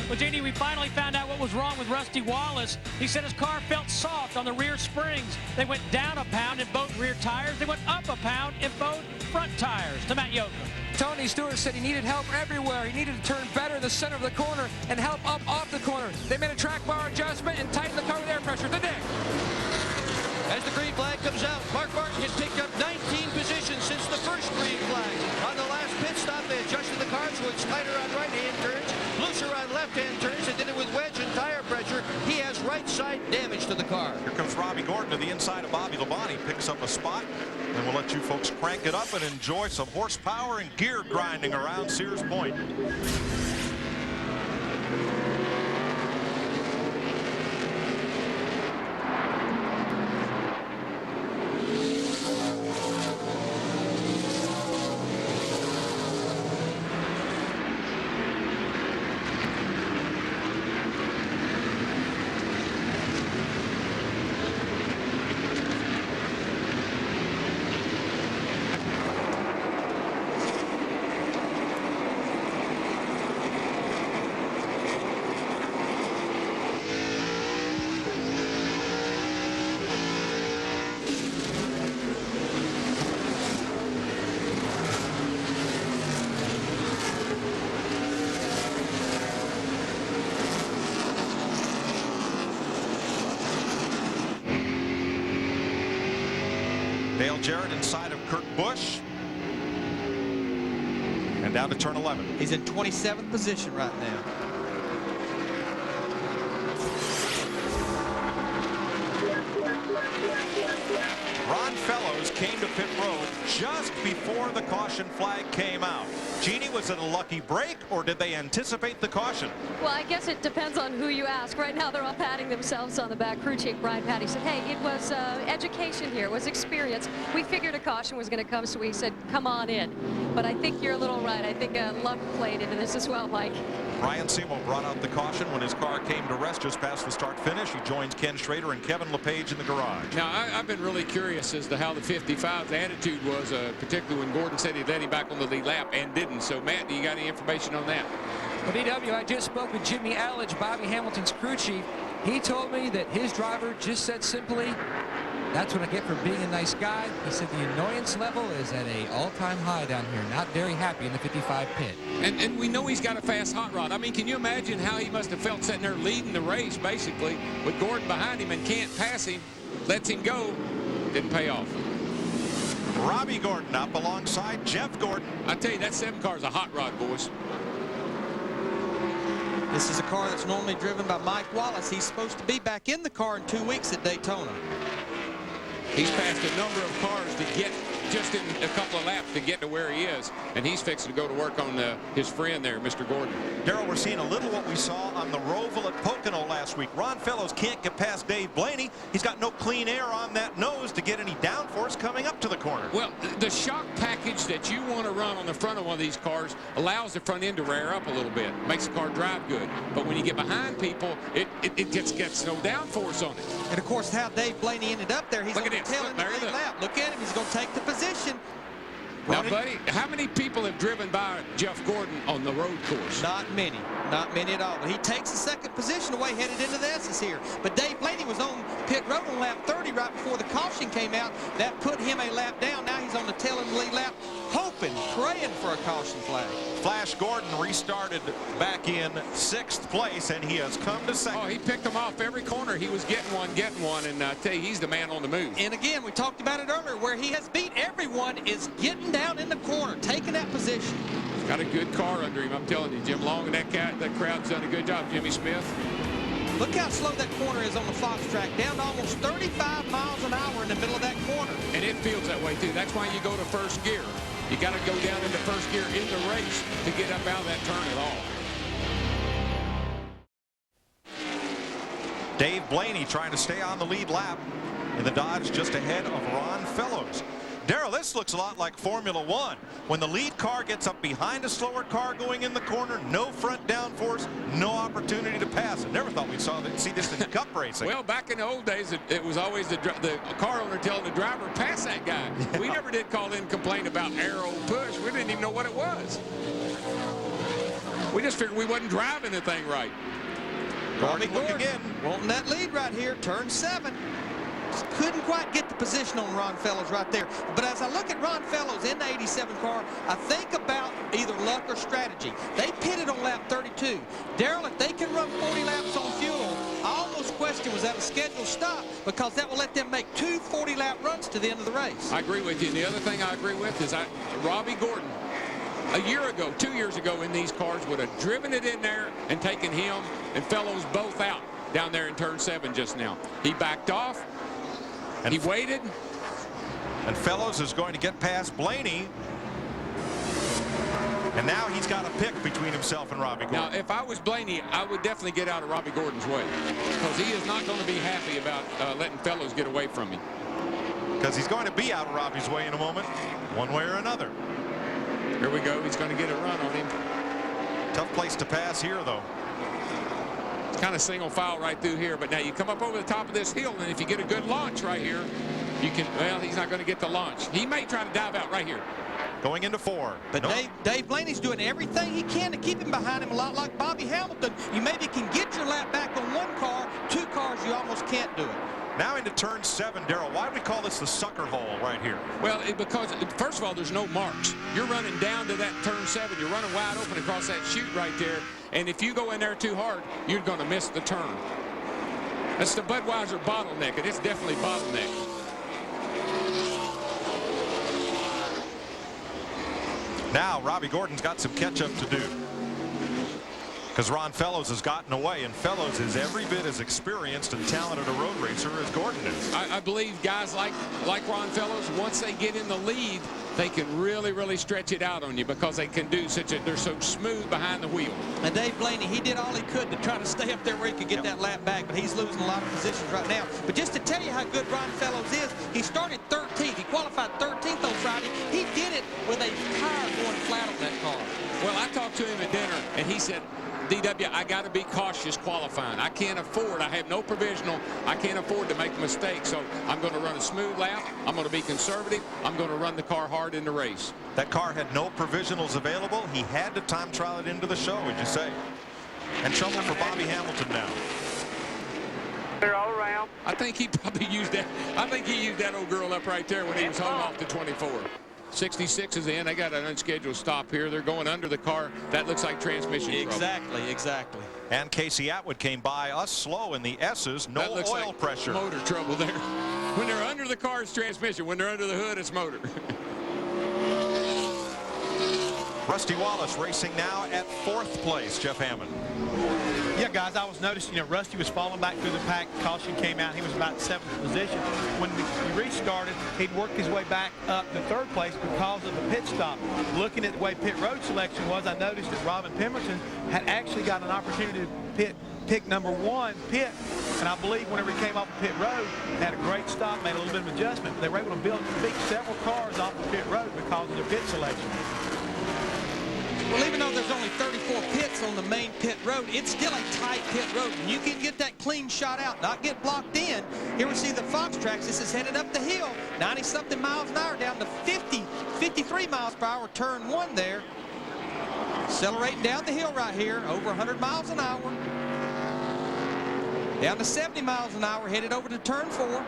Well, Jeannie, we finally found out what was wrong with Rusty Wallace. He said his car felt soft on the rear springs. They went down a pound in both rear tires. They went up a pound in both front tires. To Matt Yoakum. Tony Stewart said he needed help everywhere. He needed to turn better in the center of the corner and help up off the corner. They made a track bar adjustment and tightened the car with air pressure. The Nick. As the green flag comes out, Mark Martin has picked up 19 positions since the first green flag. On the last pit stop, they adjusted the car so it's tighter on right-hand turns, looser on left-hand turns, and did it with wedge and tire pressure. He has right-side damage to the car. Here comes Robbie Gordon to the inside of Bobby Labonte. Picks up a spot, and we'll let you folks crank it up and enjoy some horsepower and gear grinding around Sears Point. Dale Jarrett inside of Kurt Busch. And down to turn 11. He's in 27th position right now. Ron Fellows came to pit road just before the caution flag came out. Jeannie, was it a lucky break, or did they anticipate the caution? Well, I guess it depends on who you ask. Right now, they're all patting themselves on the back. Crew chief Brian Patty said, hey, it was education here. It was experience. We figured a caution was going to come, so we said, come on in. But I think you're a little right. I think luck played into this as well, Mike. Ryan Semo brought out the caution when his car came to rest just past the start finish. He joins Ken Schrader and Kevin LePage in the garage. Now, I've been really curious as to how the 55's attitude was, particularly when Gordon said he'd let him back on the lead lap and didn't. So, Matt, do you got any information on that? Well, DW, I just spoke with Jimmy Allage, Bobby Hamilton's crew chief. He told me that his driver just said simply, that's what I get for being a nice guy. He said the annoyance level is at an all-time high down here. Not very happy in the 55 pit. And we know he's got a fast hot rod. I mean, can you imagine how he must have felt sitting there leading the race, basically, with Gordon behind him and can't pass him, lets him go, didn't pay off. Robbie Gordon up alongside Jeff Gordon. I tell you, that 7 car is a hot rod, boys. This is a car that's normally driven by Mike Wallace. He's supposed to be back in the car in 2 weeks at Daytona. He's passed a number of cars to get just in a couple of laps to get to where he is, and he's fixing to go to work on his friend there, Mr. Gordon. Darryl, we're seeing a little what we saw on the Roval at Pocono last week. Ron Fellows can't get past Dave Blaney. He's got no clean air on that nose to get any downforce coming up to the corner. Well, the shock package that you want to run on the front of one of these cars allows the front end to rear up a little bit, makes the car drive good. But when you get behind people, it gets no downforce on it. And of course, how Dave Blaney ended up there, he's on the tail end of the lead lap. Look at him, he's going to take the position. Now, buddy, how many people have driven by Jeff Gordon on the road course? Not many. Not many at all. But he takes the second position away headed into the S's here. But Dave Blaney was on pit road on lap 30 right before the caution came out. That put him a lap down. Now he's on the tail of the lead lap, hoping, praying for a caution flag. Flash Gordon restarted back in 6th place, and he has come to second. Oh, he picked them off every corner. He was getting one, and I tell you, he's the man on the move. And again, we talked about it earlier, where he has beat everyone is getting down in the corner, taking that position. He's got a good car under him, I'm telling you. Jim Long and that crowd's done a good job. Jimmy Smith. Look how slow that corner is on the Fox track, down to almost 35 miles an hour in the middle of that corner. And it feels that way, too. That's why you go to first gear. You got to go down into first gear in the race to get up out of that turn at all. Dave Blaney trying to stay on the lead lap in the Dodge just ahead of Ron Fellows. Darrell, this looks a lot like Formula One. When the lead car gets up behind a slower car going in the corner, no front downforce, no opportunity to pass. I never thought we'd see this in cup racing. Well, back in the old days, it was always the car owner telling the driver, pass that guy. Yeah. We never did call in and complain about arrow push. We didn't even know what it was. We just figured we wasn't driving the thing right. Gordon again, wanting that lead right here, turn 7. Couldn't quite get the position on Ron Fellows right there. But as I look at Ron Fellows in the 87 car, I think about either luck or strategy. They pitted on lap 32. Darrell, if they can run 40 laps on fuel, I almost question, was that a scheduled stop? Because that will let them make 2 40-lap runs to the end of the race. I agree with you. And the other thing I agree with is Robbie Gordon, a year ago, 2 years ago in these cars, would have driven it in there and taken him and Fellows both out down there in turn 7 just now. He backed off. And he waited. And Fellows is going to get past Blaney. And now he's got a pick between himself and Robbie Gordon. Now, if I was Blaney, I would definitely get out of Robbie Gordon's way. Because he is not going to be happy about letting Fellows get away from him. Because he's going to be out of Robbie's way in a moment, one way or another. Here we go. He's going to get a run on him. Tough place to pass here, though. Kind of single file right through here, but now you come up over the top of this hill, and if you get a good launch right here, you can, well, he's not going to get the launch. He may try to dive out right here. Going into 4. But nope. Dave Blaney's doing everything he can to keep him behind him, a lot like Bobby Hamilton. You maybe can get your lap back on 1 car, 2 cars you almost can't do it. Now into turn 7, Darrell. Why do we call this the sucker hole right here? Well, because, first of all, there's no marks. You're running down to that turn 7. You're running wide open across that chute right there. And if you go in there too hard, you're going to miss the turn. That's the Budweiser bottleneck, and it's definitely bottleneck. Now, Robbie Gordon's got some catch-up to do. Because Ron Fellows has gotten away, and Fellows is every bit as experienced and talented a road racer as Gordon is. I believe guys like Ron Fellows, once they get in the lead, they can really stretch it out on you because they can do they're so smooth behind the wheel. And Dave Blaney, he did all he could to try to stay up there where he could get that lap back, but he's losing a lot of positions right now. But just to tell you how good Ron Fellows is, he started 13th. He qualified 13th on Friday. He did it with a tire going flat on that car. Well, I talked to him at dinner, and he said, DW, I got to be cautious qualifying. I can't afford, I have no provisional. I can't afford to make a mistake. So I'm going to run a smooth lap. I'm going to be conservative. I'm going to run the car hard in the race. That car had no provisionals available. He had to time trial it into the show, would you say? And trouble for Bobby Hamilton now. They're all around. I think he probably used that. I think he used that old girl up right there when he was hung off the 24. 66 is in. They got an unscheduled stop here. They're going under the car. That looks like transmission trouble. Exactly. And Casey Atwood came by us slow in the S's. No oil like pressure. Motor trouble there. When they're under the car, it's transmission. When they're under the hood, it's motor. Rusty Wallace racing now at 4th place. Jeff Hammond. Yeah, guys, I was noticing, Rusty was falling back through the pack. Caution came out. He was about 7th position. When he restarted, he'd worked his way back up to 3rd place because of the pit stop. Looking at the way pit road selection was, I noticed that Robin Pemberton had actually got an opportunity to pick number 1 pit, and I believe whenever he came off of pit road, had a great stop, made a little bit of adjustment. They were able to beat several cars off the pit road because of their pit selection. Well, even though there's only 34 pits on the main pit road, it's still a tight pit road. And you can get that clean shot out, not get blocked in. Here we see the Fox tracks. This is headed up the hill, 90-something miles an hour down to 53 miles per hour, turn 1 there. Accelerating down the hill right here, over 100 miles an hour. Down to 70 miles an hour, headed over to turn 4.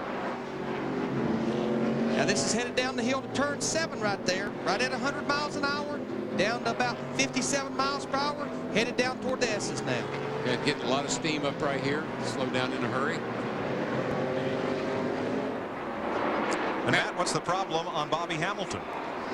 Now this is headed down the hill to turn 7 right there, right at 100 miles an hour, down to about 57 miles per hour, headed down toward the S's now. Yeah, getting a lot of steam up right here. Slow down in a hurry. And Matt, what's the problem on Bobby Hamilton?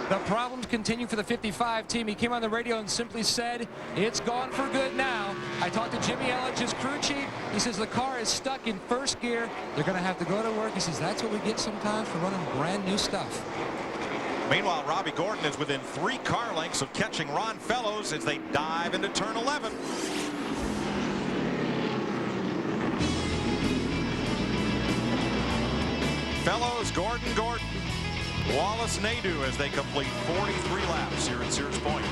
The problems continue for the 55 team. He came on the radio and simply said, it's gone for good now. I talked to Jimmy Elledge, his crew chief. He says the car is stuck in first gear. They're going to have to go to work. He says that's what we get sometimes for running brand new stuff. Meanwhile, Robbie Gordon is within 3 car lengths of catching Ron Fellows as they dive into turn 11. Fellows, Gordon, Wallace, Nadeau as they complete 43 laps here at Sears Point.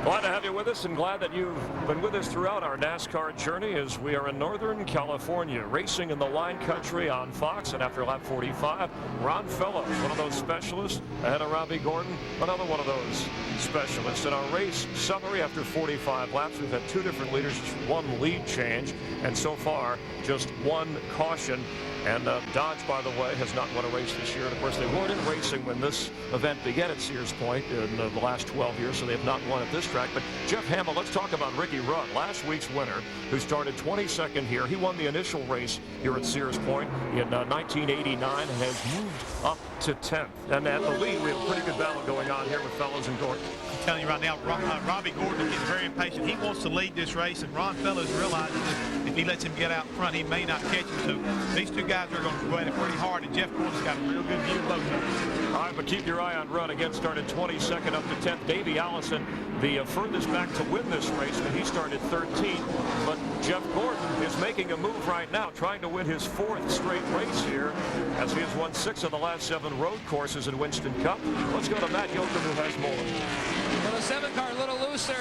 Glad to have you with us and glad that you've been with us throughout our NASCAR journey as we are in Northern California, racing in the wine country on Fox. And after lap 45, Ron Fellows, one of those specialists, ahead of Robbie Gordon, another one of those specialists. In our race summary, after 45 laps, we've had 2 different leaders, just 1 lead change, and so far just 1 caution. And Dodge, by the way, has not won a race this year. And, of course, they weren't in racing when this event began at Sears Point in the last 12 years, so they have not won at this track. But Jeff Hamill, let's talk about Ricky Rudd, last week's winner, who started 22nd here. He won the initial race here at Sears Point in 1989 and has moved up to 10th. And at the lead, we have a pretty good battle going on here with Fellows and Gordon. I'm telling you right now, Robbie Gordon is getting very impatient. He wants to lead this race, and Ron Fellows realizes that if he lets him get out front, he may not catch him. So these 2 guys are going to go at it pretty hard, and Jeff Gordon's got a real good view of both of them. All right, but keep your eye on Rudd. Again, started 22nd up to 10th. Davey Allison, the furthest back to win this race, when he started 13th. But Jeff Gordon is making a move right now, trying to win his 4th straight race here, as he has won 6 of the last 7 road courses in Winston Cup. Let's go to Matt Yoakum, who has more. Well, the 7 car a little looser.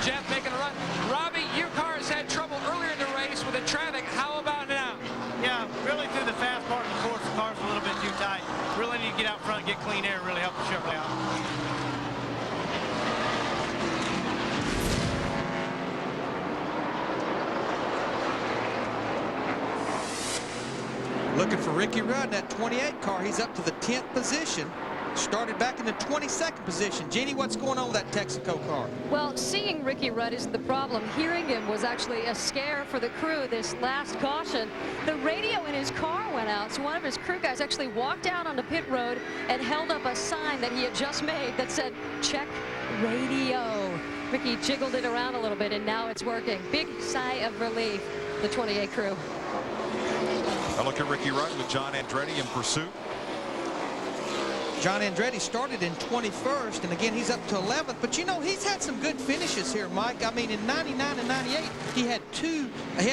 Jeff making a run. Robbie, your car has had trouble earlier in the race with the traffic. How about now? Yeah, really through the fast part of the course, the car's a little bit too tight. Really need to get out front and get clean air and really help the Chevrolet out. Looking for Ricky Rudd in that 28 car. He's up to the 10th position. Started back in the 22nd position. Jeannie, what's going on with that Texaco car? Well, seeing Ricky Rudd isn't the problem. Hearing him was actually a scare for the crew this last caution. The radio in his car went out, so one of his crew guys actually walked out onto pit road and held up a sign that he had just made that said, check radio. Ricky jiggled it around a little bit, and now it's working. Big sigh of relief, the 28 crew. A look at Ricky Rudd with John Andretti in pursuit. John Andretti started in 21st, and again, he's up to 11th. But, you know, he's had some good finishes here, Mike. I mean, in 99 and 98, he had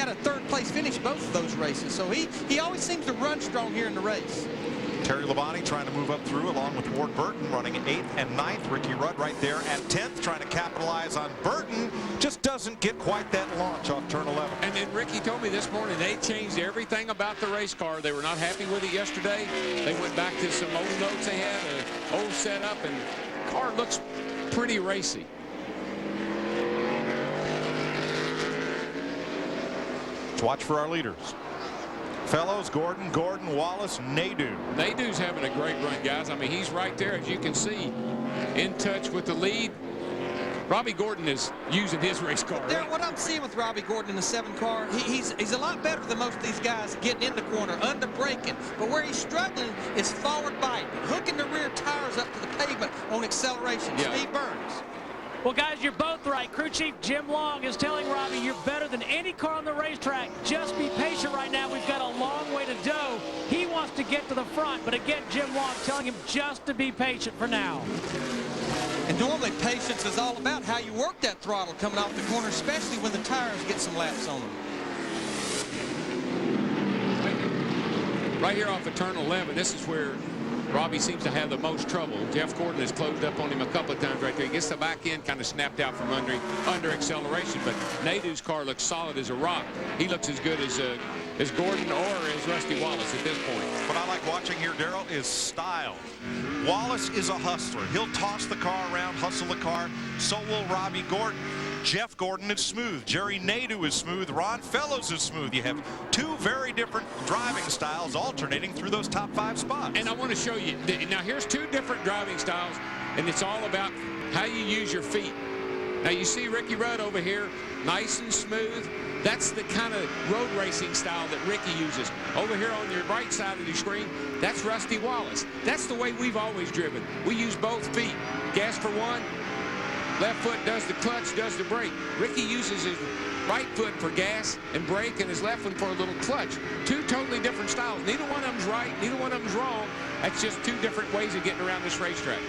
a 3rd-place finish both of those races. So he always seems to run strong here in the race. Terry Labonte trying to move up through along with Ward Burton running 8th and 9th. Ricky Rudd right there at 10th trying to capitalize on Burton. Just doesn't get quite that launch off turn 11. And then Ricky told me this morning they changed everything about the race car. They were not happy with it yesterday. They went back to some old notes they had, an old setup, and the car looks pretty racy. Let's watch for our leaders. Fellows, Gordon, Wallace, Nadeau. Nadeau's having a great run, guys. I mean, he's right there, as you can see, in touch with the lead. Robbie Gordon is using his race car. Darren, what I'm seeing with Robbie Gordon in the 7 car, he's a lot better than most of these guys getting in the corner, under braking. But where he's struggling is forward bite, hooking the rear tires up to the pavement on acceleration. Yeah. Steve Burns. Well, guys, you're both right. Crew Chief Jim Long is telling Robbie you're better than any car on the racetrack. Just be patient right now. We've got a long way to go. He wants to get to the front, but again, Jim Long telling him just to be patient for now. And normally patience is all about how you work that throttle coming off the corner, especially when the tires get some laps on them. Right here off of turn 11, this is where Robbie seems to have the most trouble. Jeff Gordon has closed up on him a couple of times right there. He gets the back end kind of snapped out from under acceleration, but Nadu's car looks solid as a rock. He looks as good as Gordon or as Rusty Wallace at this point. What I like watching here, Darrell, is style. Wallace is a hustler. He'll toss the car around, hustle the car. So will Robbie Gordon. Jeff Gordon is smooth. Jerry Nadu is smooth. Ron Fellows is smooth. You have two very different driving styles alternating through those top 5 spots. And I want to show you. Now, here's 2 different driving styles, and it's all about how you use your feet. Now, you see Ricky Rudd over here, nice and smooth. That's the kind of road racing style that Ricky uses. Over here on your right side of the screen, that's Rusty Wallace. That's the way we've always driven. We use both feet. Gas for one, left foot does the clutch, does the brake. Ricky uses his right foot for gas and brake and his left one for a little clutch. 2 totally different styles. Neither one of them's right, neither one of them's wrong. That's just 2 different ways of getting around this racetrack.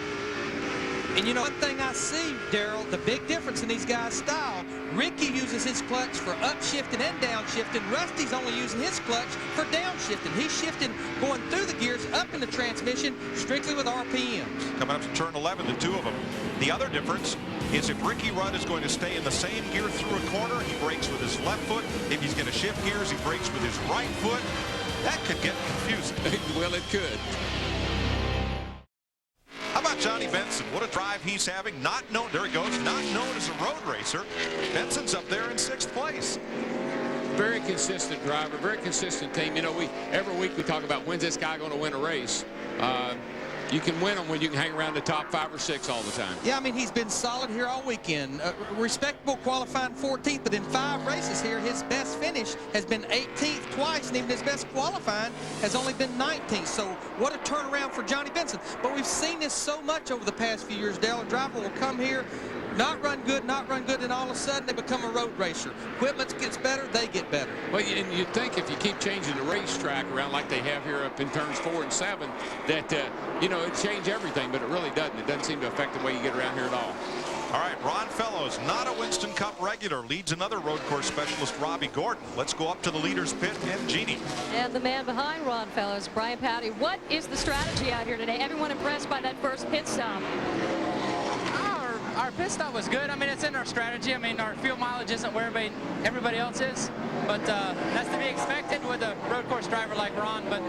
And you know, one thing I see, Darrell, the big difference in these guys' style, Ricky uses his clutch for upshifting and downshifting. Rusty's only using his clutch for downshifting. He's shifting, going through the gears, up in the transmission, strictly with RPMs. Coming up to turn 11, the 2 of them. The other difference is if Ricky Rudd is going to stay in the same gear through a corner, he brakes with his left foot. If he's going to shift gears, he brakes with his right foot. That could get confusing. Well, it could. How about Johnny Benson? What a drive he's having. Not known, there he goes, not known as a road racer. Benson's up there in 6th place. Very consistent driver, very consistent team. You know, every week we talk about when's this guy going to win a race. You can win them when you can hang around the top 5 or 6 all the time. Yeah, I mean, he's been solid here all weekend. Respectable qualifying 14th, but in 5 races here, his best finish has been 18th twice, and even his best qualifying has only been 19th. So what a turnaround for Johnny Benson. But we've seen this so much over the past few years, Dale. A driver will come here, not run good, and all of a sudden they become a road racer. Equipment gets better, they get better. Well, and you'd think if you keep changing the racetrack around like they have here up in turns 4 and 7, that, you know, it'd change everything, but it really doesn't. It doesn't seem to affect the way you get around here at all. All right, Ron Fellows, not a Winston Cup regular, leads another road course specialist, Robbie Gordon. Let's go up to the leader's pit and Jeannie. And the man behind Ron Fellows, Brian Patty. What is the strategy out here today? Everyone impressed by that first pit stop. Our pit stop was good. I mean, it's in our strategy. I mean, our fuel mileage isn't where everybody else is, but that's to be expected with a road course driver like Ron. But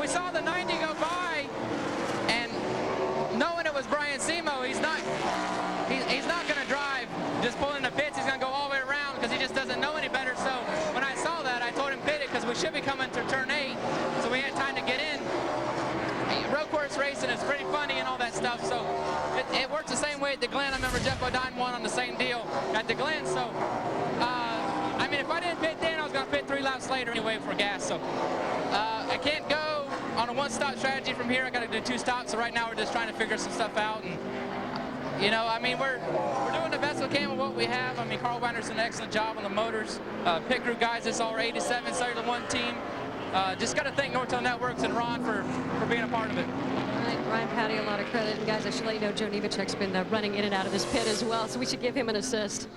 we saw the 90 go by, and knowing it was Brian Simo, he's not going to drive just pulling the pits. He's going to go all the way around because he just doesn't know any better. So when I saw that, I told him pit it because we should be coming to turn 8, so we had time to get in. Road course racing is pretty funny and all that stuff, so it works the same way at the Glen. I remember Jeff Bodine won on the same deal at the Glen, so I mean, if I didn't pit then, I was going to pit 3 laps later anyway for gas, so I can't go on a one-stop strategy from here. I got to do 2 stops, so right now we're just trying to figure some stuff out, and you know, I mean, we're doing the best we can with what we have. I mean, Carl Weiner's done an excellent job on the motors. Pit crew guys, it's all 87 Cellular 1 team. Just got to thank Nortel Networks and Ron for being a part of it. All right, Brian Patty, a lot of credit. And guys, I should let you know Joe Nemechek's been running in and out of this pit as well, so we should give him an assist.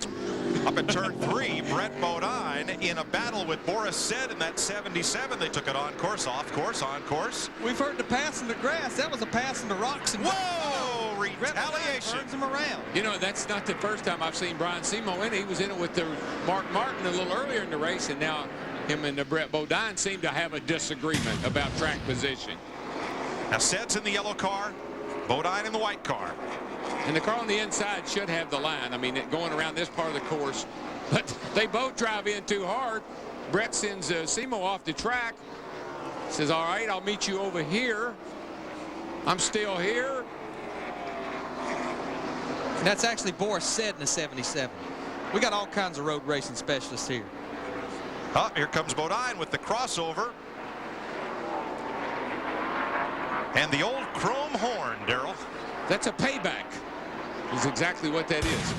Up at turn 3, Brett Bodine in a battle with Boris Said in that 77. They took it on course, off course, on course. We've heard the pass in the grass. That was a pass in the rocks. And whoa! Retaliation. Turns him around. You know, that's not the first time I've seen Brian Simo in it. He was in it with the Mark Martin a little earlier in the race, and now him and Brett Bodine seem to have a disagreement about track position. Now, Sed's in the yellow car, Bodine in the white car. And the car on the inside should have the line. I mean, going around this part of the course. But they both drive in too hard. Brett sends Simo off the track. Says, all right, I'll meet you over here. I'm still here. And that's actually Boris Said in the 77. We got all kinds of road racing specialists here. Oh, here comes Bodine with the crossover. And the old chrome horn, Darrell. That's a payback. Is exactly what that is.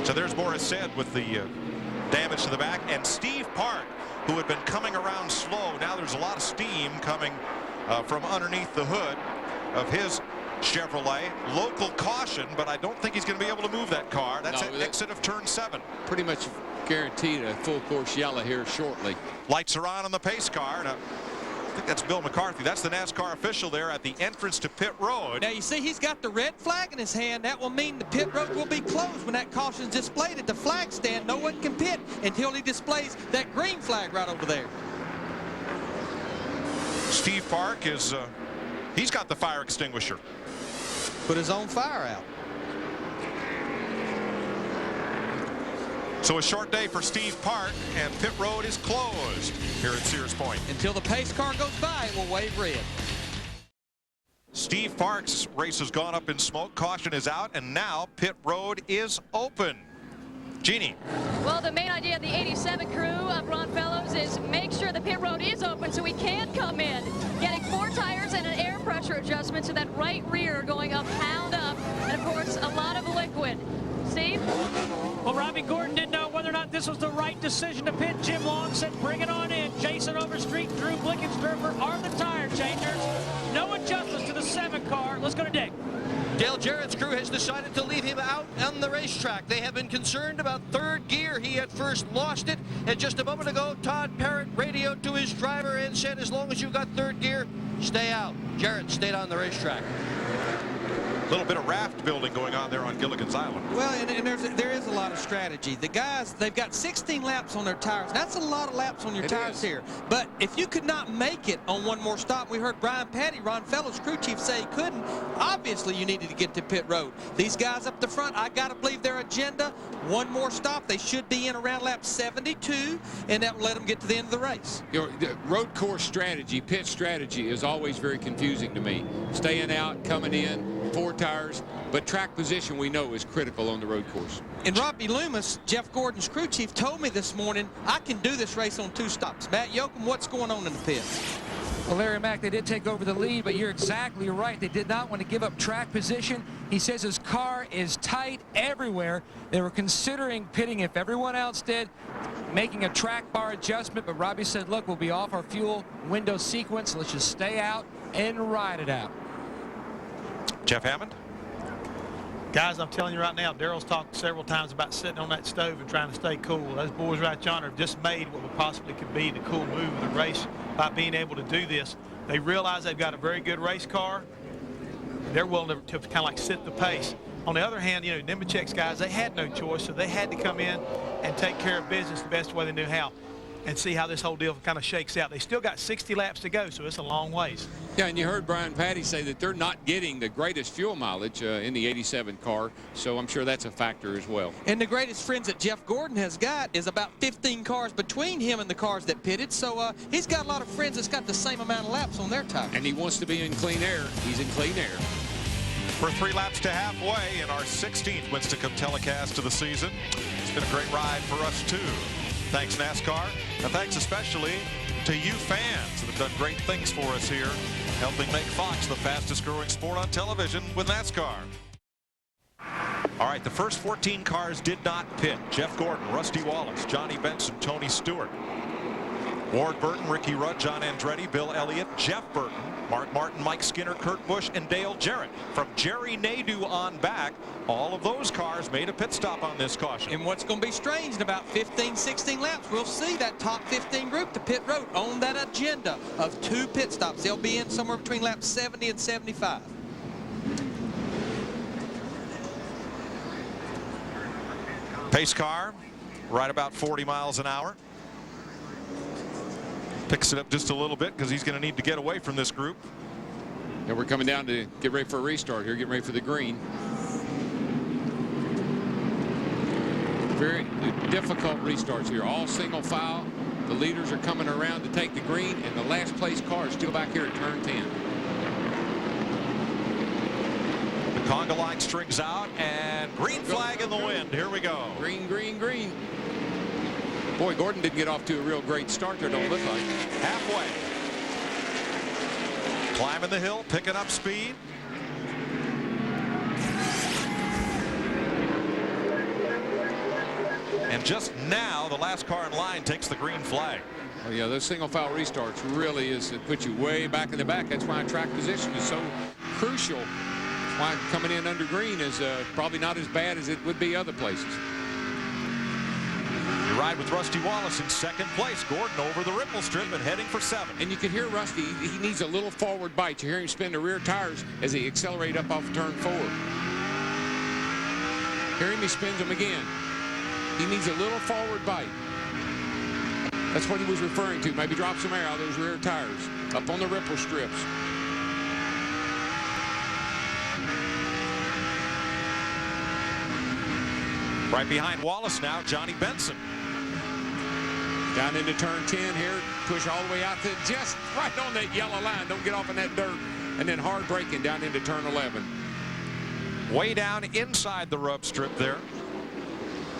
So there's Boris Said with the damage to the back. And Steve Park, who had been coming around slow. Now there's a lot of steam coming from underneath the hood of his Chevrolet. Local caution, but I don't think he's going to be able to move that car. That's an exit of turn 7. Pretty much guaranteed a full course yellow here shortly. Lights are on the pace car. Now, I think that's Bill McCarthy. That's the NASCAR official there at the entrance to pit road. Now you see he's got the red flag in his hand. That will mean the pit road will be closed when that caution is displayed at the flag stand. No one can pit until he displays that green flag right over there. Steve Park is, he's got the fire extinguisher. Put his own fire out. So a short day for Steve Park, and pit road is closed here at Sears Point. Until the pace car goes by, it will wave red. Steve Park's race has gone up in smoke. Caution is out, and now pit road is open. Jeannie. Well, the main idea of the 87 crew of Ron Fellows is make sure the pit road is open so we can come in. Getting 4 tires and an air pressure adjustment to that right rear going a pound up. And, of course, a lot of liquid. Steve? Well, Robbie Gordon didn't know whether or not this was the right decision to pit. Jim Long said, bring it on in. Jason Overstreet, Drew Blickensderfer are the tire changers. No adjustments to the 7 car. Let's go to Dick. Dale Jarrett's crew has decided to leave him out on the racetrack. They have been concerned about third gear. He had first lost it, and just a moment ago, Todd Parrott radioed to his driver and said, as long as you got third gear, stay out. Jarrett stayed on the racetrack. A little bit of raft building going on there on Gilligan's Island. Well, and there is a lot of strategy. The guys, they've got 16 laps on their tires. That's a lot of laps on your tires here. But if you could not make it on one more stop, we heard Brian Patty, Ron Fellows' crew chief, say he couldn't. Obviously, you needed to get to pit road. These guys up the front, I got to believe their agenda, one more stop. They should be in around lap 72, and that will let them get to the end of the race. You know, the road course strategy, pit strategy is always very confusing to me. Staying out, coming in, 4 tires, but track position we know is critical on the road course. And Robbie Loomis, Jeff Gordon's crew chief, told me this morning, I can do this race on 2 stops. Matt Yoakum, what's going on in the pit? Well, Larry Mack, they did take over the lead, but you're exactly right. They did not want to give up track position. He says his car is tight everywhere. They were considering pitting if everyone else did, making a track bar adjustment, but Robbie said, look, we'll be off our fuel window sequence. Let's just stay out and ride it out. Jeff Hammond. Guys, I'm telling you right now, Darrell's talked several times about sitting on that stove and trying to stay cool. Those boys right yonder have just made what possibly could be the cool move of the race by being able to do this. They realize they've got a very good race car. They're willing to kind of like sit the pace. On the other hand, you know, Nemechek's guys, they had no choice, so they had to come in and take care of business the best way they knew how and see how this whole deal kind of shakes out. They still got 60 laps to go, so it's a long ways. Yeah, and you heard Brian Patty say that they're not getting the greatest fuel mileage in the 87 car, so I'm sure that's a factor as well. And the greatest friends that Jeff Gordon has got is about 15 cars between him and the cars that pitted, so he's got a lot of friends that's got the same amount of laps on their tires. And he wants to be in clean air. He's in clean air. We're 3 laps to halfway in our 16th Winston Cup telecast of the season. It's been a great ride for us, too. Thanks, NASCAR, and thanks especially to you fans that have done great things for us here, helping make Fox the fastest growing sport on television with NASCAR. All right, the first 14 cars did not pit. Jeff Gordon, Rusty Wallace, Johnny Benson, Tony Stewart, Ward Burton, Ricky Rudd, John Andretti, Bill Elliott, Jeff Burton, Mark Martin, Mike Skinner, Kurt Busch, and Dale Jarrett. From Jerry Nadeau on back, all of those cars made a pit stop on this caution. And what's going to be strange, in about 15, 16 laps, we'll see that top 15 group, the pit road, on that agenda of 2 pit stops. They'll be in somewhere between laps 70 and 75. Pace car, right about 40 miles an hour. Picks it up just a little bit because he's going to need to get away from this group. And we're coming down to get ready for a restart here, getting ready for the green. Very difficult restarts here, all single file. The leaders are coming around to take the green, and the last place car is still back here at turn 10. The conga line strings out, and green flag in the wind. Here we go. Green, green, green. Boy, Gordon didn't get off to a real great start there, don't look like. Halfway. Climbing the hill, picking up speed. And just now, the last car in line takes the green flag. Oh, yeah, those single file restarts really is it put you way back in the back. That's why track position is so crucial. That's why coming in under green is probably not as bad as it would be other places. Tied with Rusty Wallace in second place. Gordon over the ripple strip and heading for 7. And you can hear Rusty, he needs a little forward bite. You hear him spin the rear tires as he accelerates up off turn 4. Hear him, he spins them again. He needs a little forward bite. That's what he was referring to. Maybe drop some air out of those rear tires up on the ripple strips. Right behind Wallace now, Johnny Benson. Down into turn 10 here. Push all the way out to just right on that yellow line. Don't get off in that dirt. And then hard braking down into turn 11. Way down inside the rub strip there.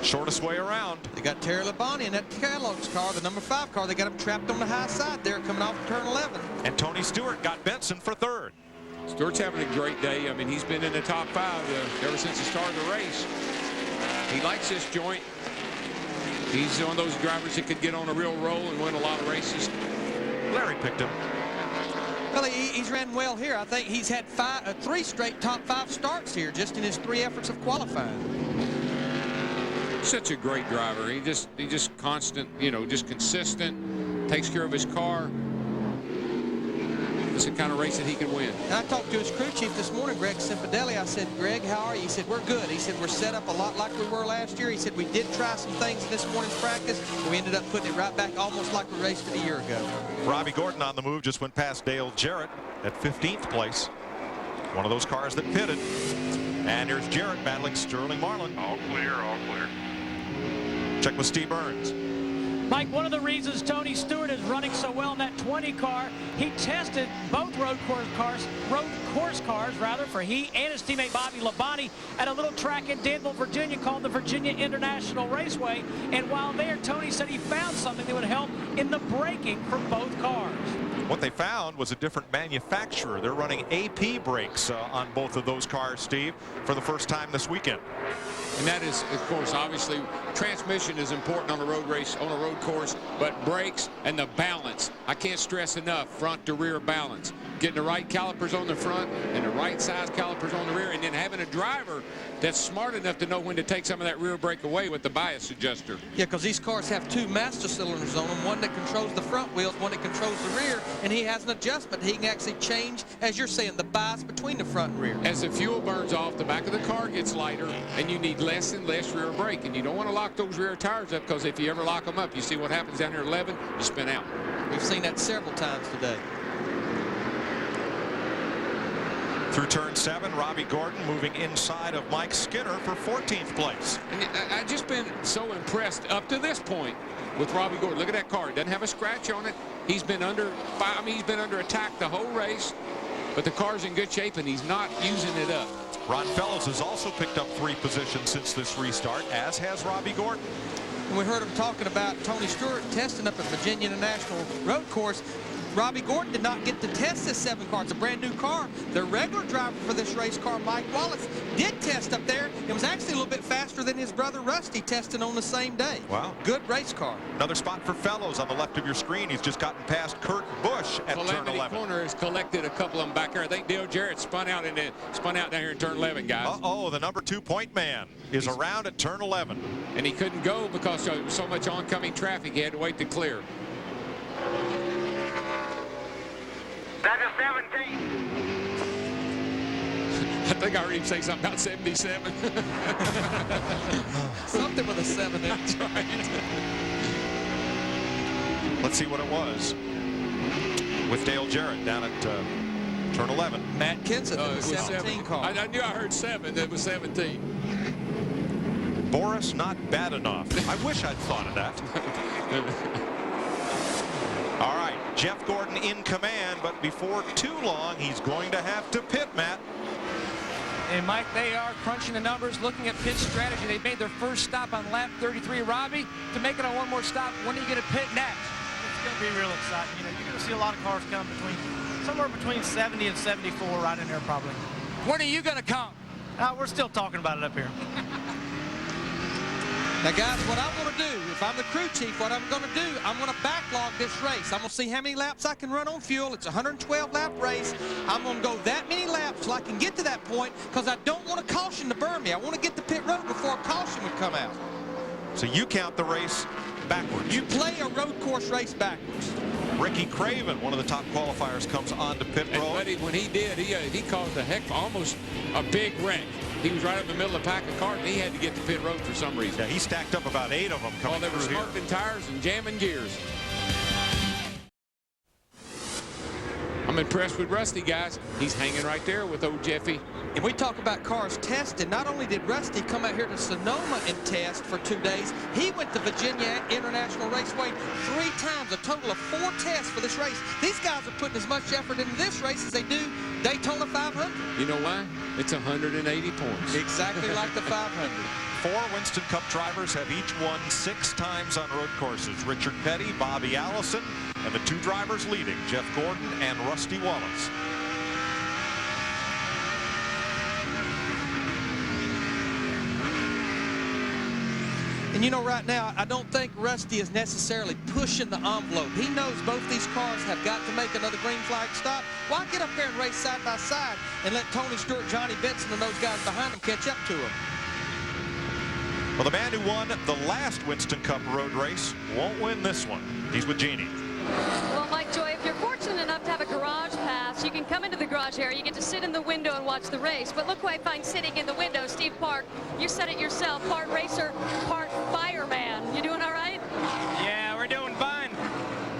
Shortest way around. They got Terry Labonte in that Kellogg's car, the number 5 car. They got him trapped on the high side there coming off turn 11. And Tony Stewart got Benson for 3rd. Stewart's having a great day. I mean, he's been in the top 5 ever since the start of the race. He likes this joint. He's one of those drivers that could get on a real roll and win a lot of races. Larry picked him. Well, he's ran well here. I think he's had 3 straight top 5 starts here just in his 3 efforts of qualifying. Such a great driver. He just constant, you know, just consistent, takes care of his car. It's the kind of race that he can win. And I talked to his crew chief this morning, Greg Simpedelli. I said, Greg, how are you? He said, we're good. He said, we're set up a lot like we were last year. He said, we did try some things in this morning's practice, but we ended up putting it right back almost like we raced it a year ago. Robbie Gordon on the move, just went past Dale Jarrett at 15th place. One of those cars that pitted. And here's Jarrett battling Sterling Marlin. All clear, all clear. Check with Steve Burns. Mike, one of the reasons Tony Stewart is running so well in that 20 car, he tested both road course cars for he and his teammate Bobby Labonte at a little track in Danville, Virginia called the Virginia International Raceway. And while there, Tony said he found something that would help in the braking for both cars. What they found was a different manufacturer. They're running AP brakes on both of those cars, Steve, for the first time this weekend. And that is, of course, obviously, transmission is important on a road race, on a road course, but brakes and the balance. I can't stress enough, front to rear balance. Getting the right calipers on the front and the right size calipers on the rear, and then having a driver that's smart enough to know when to take some of that rear brake away with the bias adjuster. Yeah, because these cars have 2 master cylinders on them, one that controls the front wheels, one that controls the rear, and he has an adjustment. He can actually change, as you're saying, the bias between the front and rear. As the fuel burns off, the back of the car gets lighter, and you need less and less rear brake, and you don't want to lock those rear tires up, because if you ever lock them up, you see what happens down here at 11, you spin out. We've seen that several times today. Through turn 7, Robbie Gordon moving inside of Mike Skinner for 14th place. And I've just been so impressed up to this point with Robbie Gordon. Look at that car. It doesn't have a scratch on it. He's been under he's been under attack the whole race, but the car's in good shape and he's not using it up. Ron Fellows has also picked up 3 positions since this restart, as has Robbie Gordon. And we heard him talking about Tony Stewart testing up at Virginia International Road Course. Robbie Gordon did not get to test this 7 car. It's a brand new car. The regular driver for this race car, Mike Wallace, did test up there. It was actually a little bit faster than his brother Rusty testing on the same day. Wow. Good race car. Another spot for Fellows on the left of your screen. He's just gotten past Kurt Busch at turn 11. Corner has collected a couple of them back there. I think Dale Jarrett spun out down here in turn 11, guys. Uh-oh, the number 2 point man is around at turn 11. And he couldn't go because there was so much oncoming traffic. He had to wait to clear. That is 17. I think I heard him say something about 77. Something with a 7 in it. That's right. Let's see what it was with Dale Jarrett down at turn 11. Matt Kenseth in the 17 car. I knew I heard 7. It was 17. Boris, not bad enough. I wish I'd thought of that. All right, Jeff Gordon in command, but before too long, he's going to have to pit, Matt. And Mike, they are crunching the numbers, looking at pit strategy. They made their first stop on lap 33. Robbie, to make it on one more stop, when are you going to pit next? It's going to be real exciting. You know, you're going to see a lot of cars come somewhere between 70 and 74 right in there probably. When are you going to come? We're still talking about it up here. Now, guys, what I'm going to do, if I'm the crew chief, what I'm going to do, I'm going to backlog this race. I'm going to see how many laps I can run on fuel. It's a 112-lap race. I'm going to go that many laps till I can get to that point because I don't want a caution to burn me. I want to get to pit road before a caution would come out. So you count the race backwards. You play a road course race backwards. Ricky Craven, one of the top qualifiers, comes onto pit road. Buddy, when he did, he caused almost a big wreck. He was right up in the middle of the pack of cars, and he had to get to pit road for some reason. Yeah, he stacked up about 8 of them coming they were through here. smoking tires and jamming gears. I'm impressed with Rusty, guys. He's hanging right there with old Jeffy. And we talk about cars tested. Not only did Rusty come out here to Sonoma and test for 2 days, he went to Virginia International Raceway 3 times, a total of 4 tests for this race. These guys are putting as much effort into this race as they do Daytona 500. You know why? It's 180 points. Exactly like the 500. 4 Winston Cup drivers have each won 6 times on road courses. Richard Petty, Bobby Allison, and the 2 drivers leading, Jeff Gordon and Rusty Wallace. And you know, right now, I don't think Rusty is necessarily pushing the envelope. He knows both these cars have got to make another green flag stop. Why get up there and race side by side and let Tony Stewart, Johnny Benson, and those guys behind him catch up to him? Well, the man who won the last Winston Cup road race won't win this one. He's with Jeannie. Well, Mike Joy, if you're fortunate enough to have a garage pass, you can come into the garage area. You get to sit in the window and watch the race. But look who I find sitting in the window, Steve Park. You said it yourself, part racer, part fireman. You doing all right? Yeah, we're doing fine.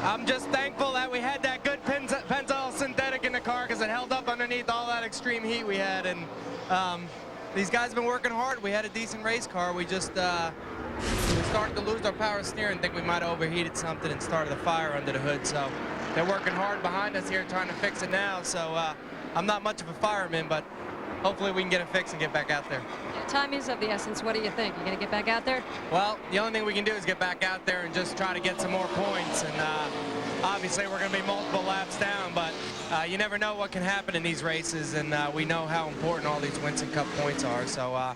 I'm just thankful that we had that good Pennzoil synthetic in the car because it held up underneath all that extreme heat we had. And these guys have been working hard. We had a decent race car. We just we started to lose our power steering. Think we might have overheated something and started a fire under the hood. So they're working hard behind us here trying to fix it now. So I'm not much of a fireman, but hopefully we can get it fixed and get back out there. Yeah, time is of the essence. What do you think? You going to get back out there? Well, the only thing we can do is get back out there and just try to get some more points. And obviously we're going to be multiple laps down, but you never know what can happen in these races. And we know how important all these Winston Cup points are. So I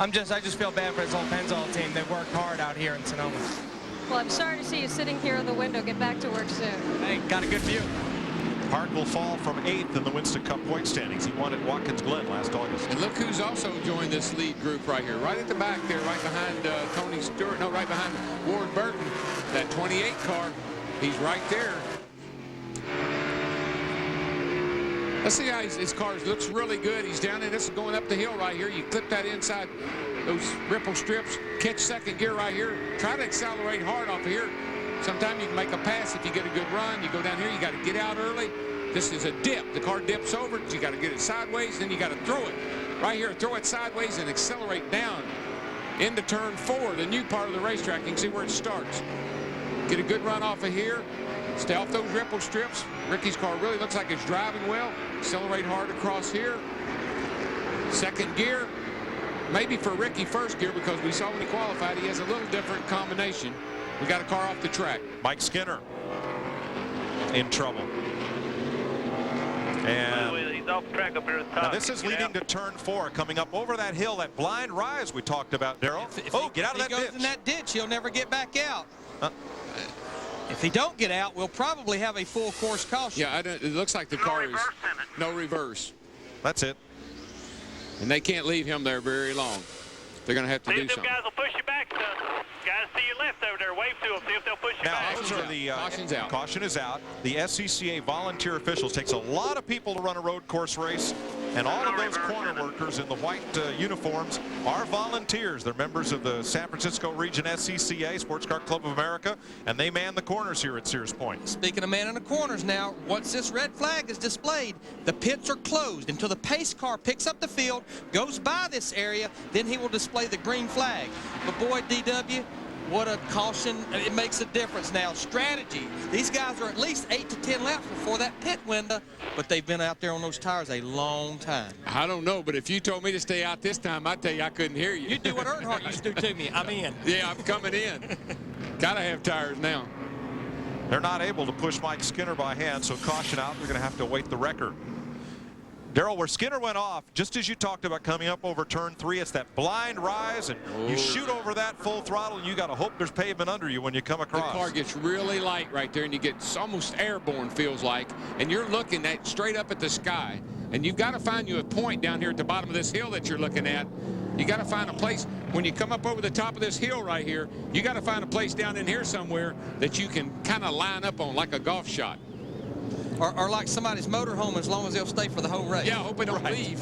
just feel bad for this whole Pennzoil team. They've worked hard out here in Sonoma. Well, I'm sorry to see you sitting here in the window. Get back to work soon. Hey, got a good view. Park will fall from 8th in the Winston Cup point standings. He won at Watkins Glen last August. And look who's also joined this lead group right here, right at the back there, right behind Tony Stewart, no, right behind Ward Burton. That 28 car, he's right there. Let's see how his car looks really good. He's down there. This is going up the hill right here. You clip that inside those ripple strips, catch second gear right here. Try to accelerate hard off of here. Sometimes you can make a pass if you get a good run. You go down here, you got to get out early. This is a dip. The car dips over. You got to get it sideways, then you got to throw it. Right here, throw it sideways and accelerate down into turn 4, the new part of the racetrack. You can see where it starts. Get a good run off of here. Stay off those ripple strips. Ricky's car really looks like it's driving well. Accelerate hard across here. Second gear. Maybe for Ricky first gear, because we saw when he qualified, he has a little different combination. We got a car off the track. Mike Skinner in trouble. And he's off track up here at the top. now this is leading to turn 4, coming up over that hill, that blind rise we talked about, Darrell. Get out of that ditch. If he goes in that ditch, he'll never get back out. If he don't get out, we'll probably have a full course caution. Yeah, it looks like the car is no reverse. That's it. And they can't leave him there very long. They're going to have to do something. Guys will push you back. Guys see you left over there. Wave to them. See if they'll push you back. Those are the Caution's out. Caution is out. The SCCA volunteer officials. Takes a lot of people to run a road course race, and all of those corner workers in the white uniforms are volunteers. They're members of the San Francisco Region SCCA, Sports Car Club of America, and they man the corners here at Sears Point. Speaking of manning the corners now, once this red flag is displayed, the pits are closed until the pace car picks up the field, goes by this area, then he will display the green flag. But boy, DW, what a caution. It makes a difference now. Strategy. These guys are at least 8 to 10 laps before that pit window, but they've been out there on those tires a long time. I don't know, but if you told me to stay out this time, I'd tell you I couldn't hear you. You do what Earnhardt used to do to me. I'm in. Yeah, I'm coming in. Gotta have tires now. They're not able to push Mike Skinner by hand, so caution out. They're going to have to await the record. Darrell, where Skinner went off, just as you talked about coming up over turn 3, it's that blind rise, and you shoot over that full throttle, and you got to hope there's pavement under you when you come across. The car gets really light right there, and you get almost airborne, feels like, and you're looking at straight up at the sky, and you've got to find you a point down here at the bottom of this hill that you're looking at. You got to find a place. When you come up over the top of this hill right here, you got to find a place down in here somewhere that you can kind of line up on like a golf shot. Or like somebody's motorhome, as long as they'll stay for the whole race. Yeah, I hope they don't leave.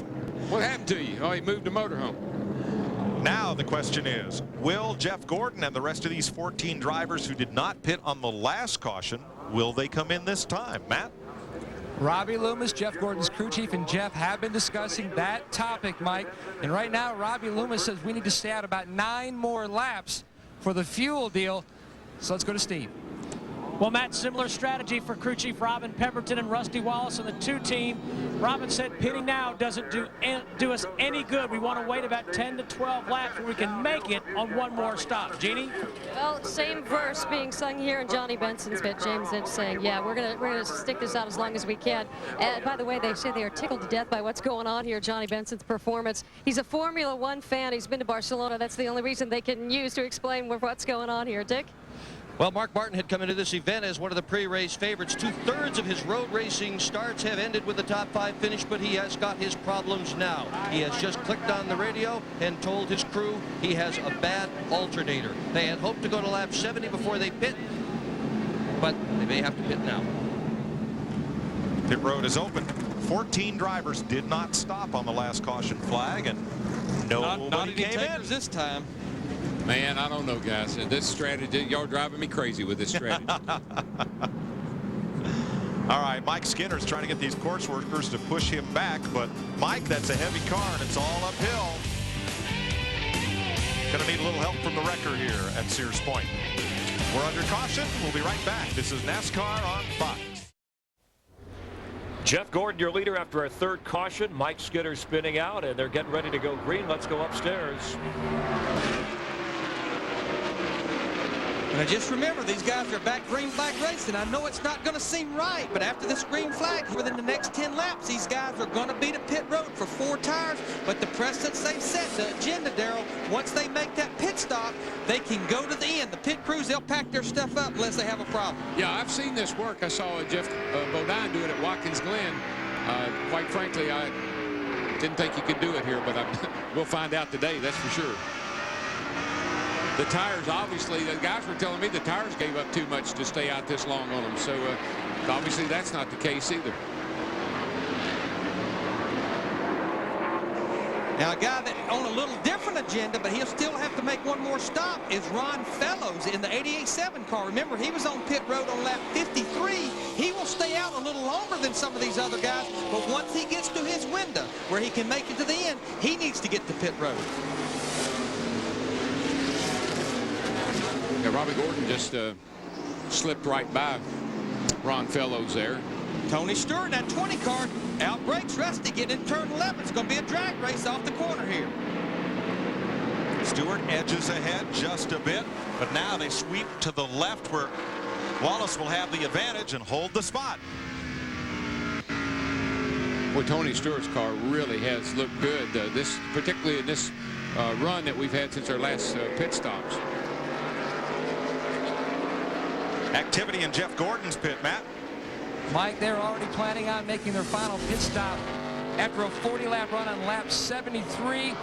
What happened to you? Oh, he moved to motorhome. Now the question is, will Jeff Gordon and the rest of these 14 drivers who did not pit on the last caution, will they come in this time? Matt? Robbie Loomis, Jeff Gordon's crew chief, and Jeff have been discussing that topic, Mike. And right now, Robbie Loomis says we need to stay out about 9 more laps for the fuel deal. So let's go to Steve. Well, Matt, similar strategy for crew chief Robin Pemberton and Rusty Wallace on the 2 team. Robin said pitting now doesn't do us any good. We want to wait about 10 to 12 laps where we can make it on 1 more stop. Jeannie? Well, same verse being sung here in Johnny Benson's pit. James Inch saying, yeah, we're gonna stick this out as long as we can. And by the way, they say they are tickled to death by what's going on here, Johnny Benson's performance. He's a Formula One fan. He's been to Barcelona. That's the only reason they can use to explain what's going on here. Dick? Well, Mark Martin had come into this event as one of the pre-race favorites. 2/3 of his road racing starts have ended with the top 5 finish, but he has got his problems now. He has just clicked on the radio and told his crew he has a bad alternator. They had hoped to go to lap 70 before they pit, but they may have to pit now. Pit road is open. 14 drivers did not stop on the last caution flag, and nobody came in this time. Man, I don't know, guys. This strategy, y'all driving me crazy with this strategy. All right, Mike Skinner's trying to get these course workers to push him back, but Mike, that's a heavy car, and it's all uphill. Gonna need a little help from the wrecker here at Sears Point. We're under caution. We'll be right back. This is NASCAR on Fox. Jeff Gordon, your leader after our 3rd caution. Mike Skinner spinning out, and they're getting ready to go green. Let's go upstairs. And just remember, these guys are back green flag racing. I know it's not going to seem right, but after this green flag, within the next 10 laps, these guys are going to be to pit road for 4 tires. But the precedence they've set, the agenda, Darrell, once they make that pit stop, they can go to the end. The pit crews, they'll pack their stuff up unless they have a problem. Yeah, I've seen this work. I saw Jeff Bodine do it at Watkins Glen. Quite frankly, I didn't think he could do it here, but we'll find out today, that's for sure. The tires, obviously, the guys were telling me the tires gave up too much to stay out this long on them. So obviously that's not the case either. Now, a guy that on a little different agenda, but he'll still have to make 1 more stop, is Ron Fellows in the 88-7 car. Remember, he was on pit road on lap 53. He will stay out a little longer than some of these other guys, but once he gets to his window where he can make it to the end, he needs to get to pit road. Yeah, Robbie Gordon just slipped right by Ron Fellows there. Tony Stewart, that 20 car, outbreaks Rusty getting in turn 11. It's going to be a drag race off the corner here. Stewart edges ahead just a bit, but now they sweep to the left where Wallace will have the advantage and hold the spot. Boy, Tony Stewart's car really has looked good, particularly in this run that we've had since our last pit stops. Activity in Jeff Gordon's pit, Matt. Mike, they're already planning on making their final pit stop after a 40-lap run on lap 73.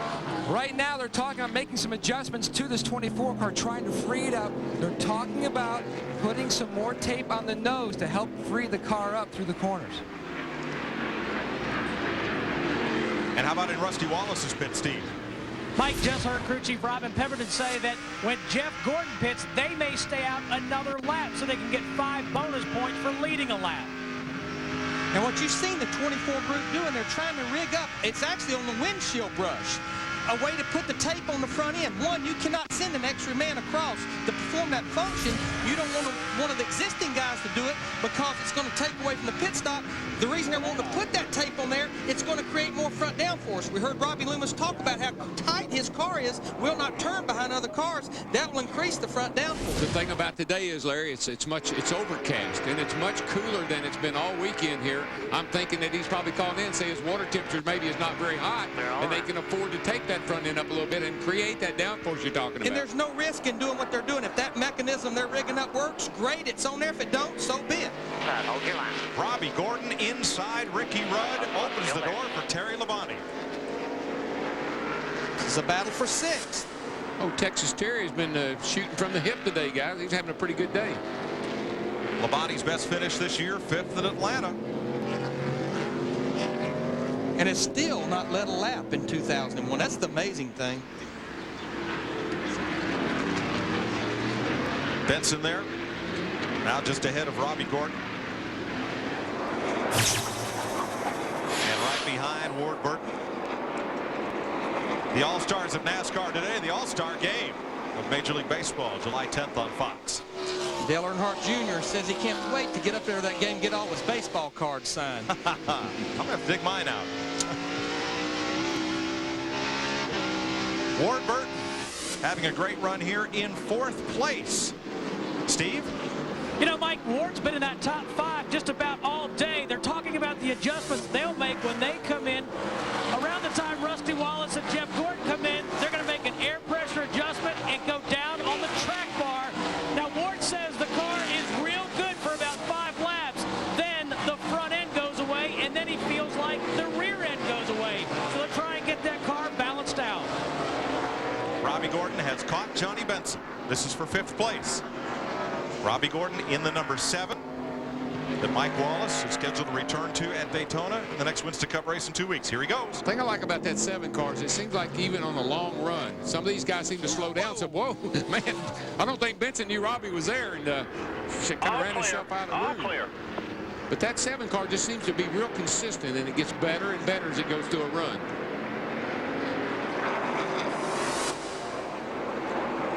Right now, they're talking about making some adjustments to this 24 car, trying to free it up. They're talking about putting some more tape on the nose to help free the car up through the corners. And how about in Rusty Wallace's pit, Steve? Mike just heard crew chief Robin Pemberton say that when Jeff Gordon pits, they may stay out another lap so they can get 5 bonus points for leading a lap. And what you've seen the 24 group doing, they're trying to rig up, it's actually on the windshield brush, a way to put the tape on the front end. One, you cannot send an extra man across to perform that function. You don't want one of the existing guys to do it because it's going to take away from the pit stop. The reason they're wanting to put that tape on there, it's going to create more front downforce. We heard Robbie Loomis talk about how tight his car is, will not turn behind other cars. That will increase the front downforce. The thing about today is, Larry, it's overcast and it's much cooler than it's been all weekend here. I'm thinking that he's probably calling in and saying his water temperature maybe is not very hot, and they can afford to take that front end up a little bit and create that downforce you're talking about. And there's no risk in doing what they're doing. If that mechanism they're rigging up works, great, it's on there. If it don't, so be it. Hold your line. Robbie Gordon inside Ricky Rudd opens the door for Terry Labonte. This is a battle for 6th. Oh, Texas Terry's been shooting from the hip today, guys. He's having a pretty good day. Labonte's best finish this year, 5th at Atlanta. And has still not led a lap in 2001. That's the amazing thing. Benson there, now just ahead of Robbie Gordon. And right behind Ward Burton. The All-Stars of NASCAR today, the All-Star Game of Major League Baseball, July 10th on Fox. Dale Earnhardt Jr. says he can't wait to get up there to that game, get all his baseball cards signed. I'm going to have to dig mine out. Ward Burton having a great run here in 4th place. Steve? You know, Mike, Ward's been in that top 5 just about all day. They're talking about the adjustments they'll make when they come in. Around the time Rusty Wallace and Jeff Gordon come in, they're going to make an air pressure adjustment and go down on the track bar. Now, Ward says the car is real good for about 5 laps. Then the front end goes away, and then he feels like the rear end goes away. So they'll try and get that car balanced out. Robbie Gordon has caught Johnny Benson. This is for 5th place. Robbie Gordon in the number 7 that Mike Wallace is scheduled to return to at Daytona in the next Winston Cup race in 2 weeks. Here he goes. The thing I like about that 7 car is it seems like even on the long run, some of these guys seem to slow down. So, whoa, man, I don't think Benson knew Robbie was there, and kind of ran himself out of the room. But that 7 car just seems to be real consistent, and it gets better and better as it goes through a run.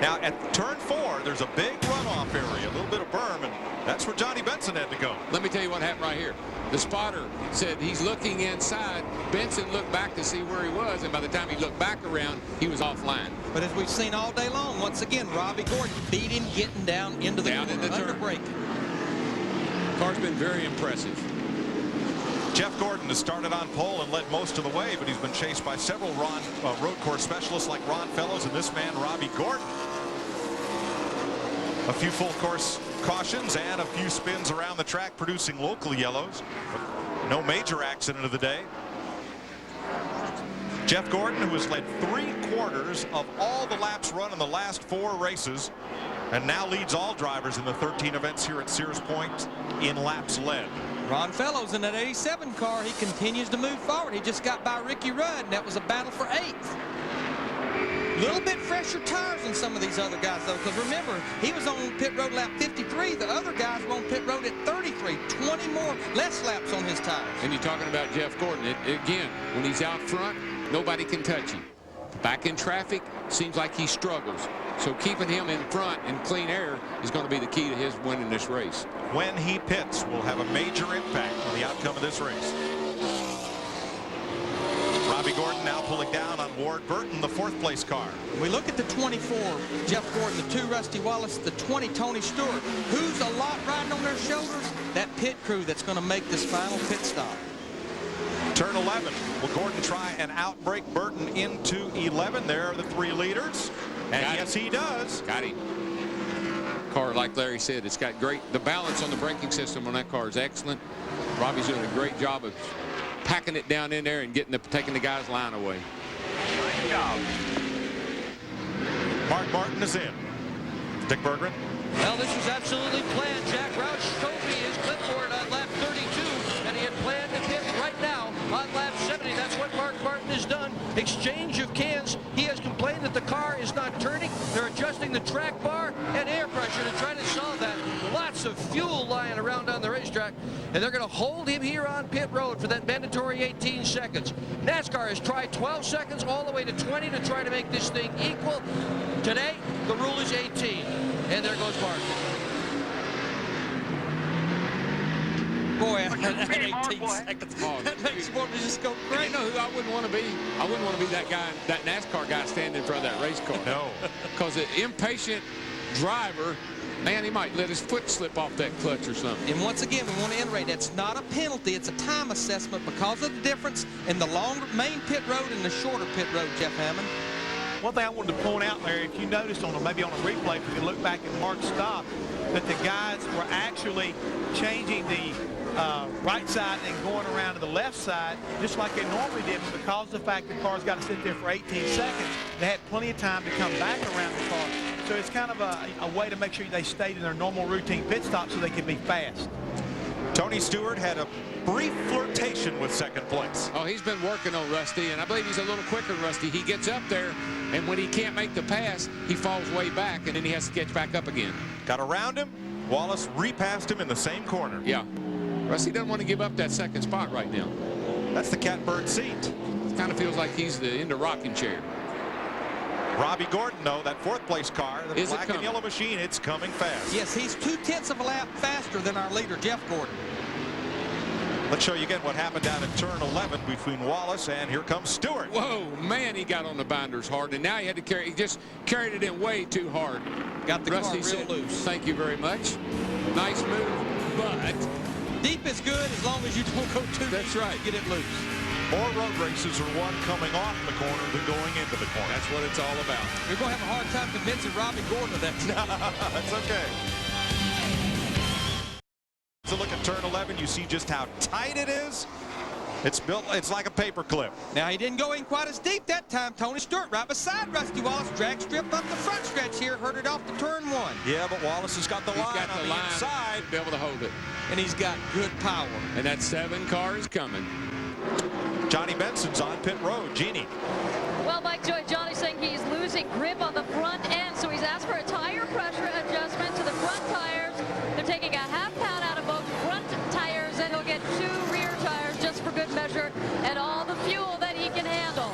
Now at turn 4, there's a big runoff area, a little bit of berm, and that's where Johnny Benson had to go. Let me tell you what happened right here. The spotter said he's looking inside. Benson looked back to see where he was, and by the time he looked back around, he was offline. But as we've seen all day long, once again, Robbie Gordon beat him getting down into the under braking. Car's been very impressive. Jeff Gordon has started on pole and led most of the way, but he's been chased by several road course specialists like Ron Fellows and this man, Robbie Gordon. A few full course cautions and a few spins around the track producing local yellows. No major accident of the day. Jeff Gordon, who has led 3/4 of all the laps run in the last 4 races and now leads all drivers in the 13 events here at Sears Point in laps led. Ron Fellows in that 87 car, he continues to move forward. He just got by Ricky Rudd, and that was a battle for 8th. Little bit fresher tires than some of these other guys, though, because remember, he was on pit road lap 53. The other guys were on pit road at 33. 20 more, less laps on his tires. And you're talking about Jeff Gordon. Again, when he's out front, nobody can touch him. Back in traffic, seems like he struggles. So keeping him in front in clean air is going to be the key to his winning this race. When he pits will have a major impact on the outcome of this race. Robbie Gordon now pulling down on Ward Burton, the 4th place car. We look at the 24, Jeff Gordon, the 2, Rusty Wallace, the 20, Tony Stewart. Who's a lot riding on their shoulders? That pit crew that's going to make this final pit stop. Turn 11. Will Gordon try and outbrake Burton into 11? There are the 3 leaders. And yes, he does. Got him. Car, like Larry said, it's got great. The balance on the braking system on that car is excellent. Robbie's doing a great job of packing it down in there and taking the guy's line away. Nice job. Mark Martin is in. Dick Berggren. Well, this was absolutely planned. Jack Roush showed me his clipboard on lap 32, and he had planned to pit right now on lap 70. That's what Mark Martin has done. Exchange of cans. He has complained that the car is not turning. They're adjusting the track bar and air pressure to try to solve that. Lots of fuel lying around on the racetrack, and they're going to hold him here on pit road for that mandatory 18 seconds. NASCAR has tried 12 seconds all the way to 20 to try to make this thing equal. Today, the rule is 18, and there goes Mark. Boy, at 18 seconds, that makes you want to just go crazy. You know who I wouldn't want to be? I wouldn't want to be that guy, that NASCAR guy standing in front of that race car. No. Because an impatient driver, man, he might let his foot slip off that clutch or something. And once again, we want to iterate, that's not a penalty. It's a time assessment because of the difference in the longer main pit road and the shorter pit road, Jeff Hammond. One thing I wanted to point out there, if you noticed maybe on a replay, if you look back at Mark's stop, that the guys were actually changing the right side and going around to the left side just like they normally did, but because of the fact the car's got to sit there for 18 seconds, they had plenty of time to come back around the car. So it's kind of a way to make sure they stayed in their normal routine pit stop so they could be fast. Tony Stewart had a brief flirtation with second place. Oh, he's been working on Rusty, and I believe he's a little quicker than Rusty. He gets up there, and when he can't make the pass, he falls way back, and then he has to catch back up again. Got around him. Wallace repassed him in the same corner. Yeah. Rusty doesn't want to give up that second spot right now. That's the catbird seat. It kind of feels like he's in the rocking chair. Robbie Gordon, though, that fourth place car, the black and yellow machine, it's coming fast. Yes, he's 0.2 of a lap faster than our leader, Jeff Gordon. Let's show you again what happened down at turn 11 between Wallace and here comes Stewart. Whoa, man, he got on the binders hard, and now he had to carry. He just carried it in way too hard. Got the Rusty car real loose. Thank you very much. Nice move, but deep is good as long as you don't go too. That's right. Get it loose. More road races are won coming off the corner than going into the corner. That's what it's all about. You're going to have a hard time convincing Robbie Gordon of that. That's okay. So look at turn 11. You see just how tight it is. It's built. It's like a paper clip. Now he didn't go in quite as deep that time. Tony Stewart right beside Rusty Wallace. Drag strip up the front stretch here. Heard it off to turn 1. Yeah, but Wallace has got the line on the inside. To be able to hold it. And he's got good power. And that 7 car is coming. Johnny Benson's on pit road. Jeannie. Well, Mike Johnny's saying he's losing grip on the front end, so he's asked for a tire pressure adjustment to the front tires. They're taking a ½ pound out of both front tires, and he'll get 2 rear tires just for good measure and all the fuel that he can handle.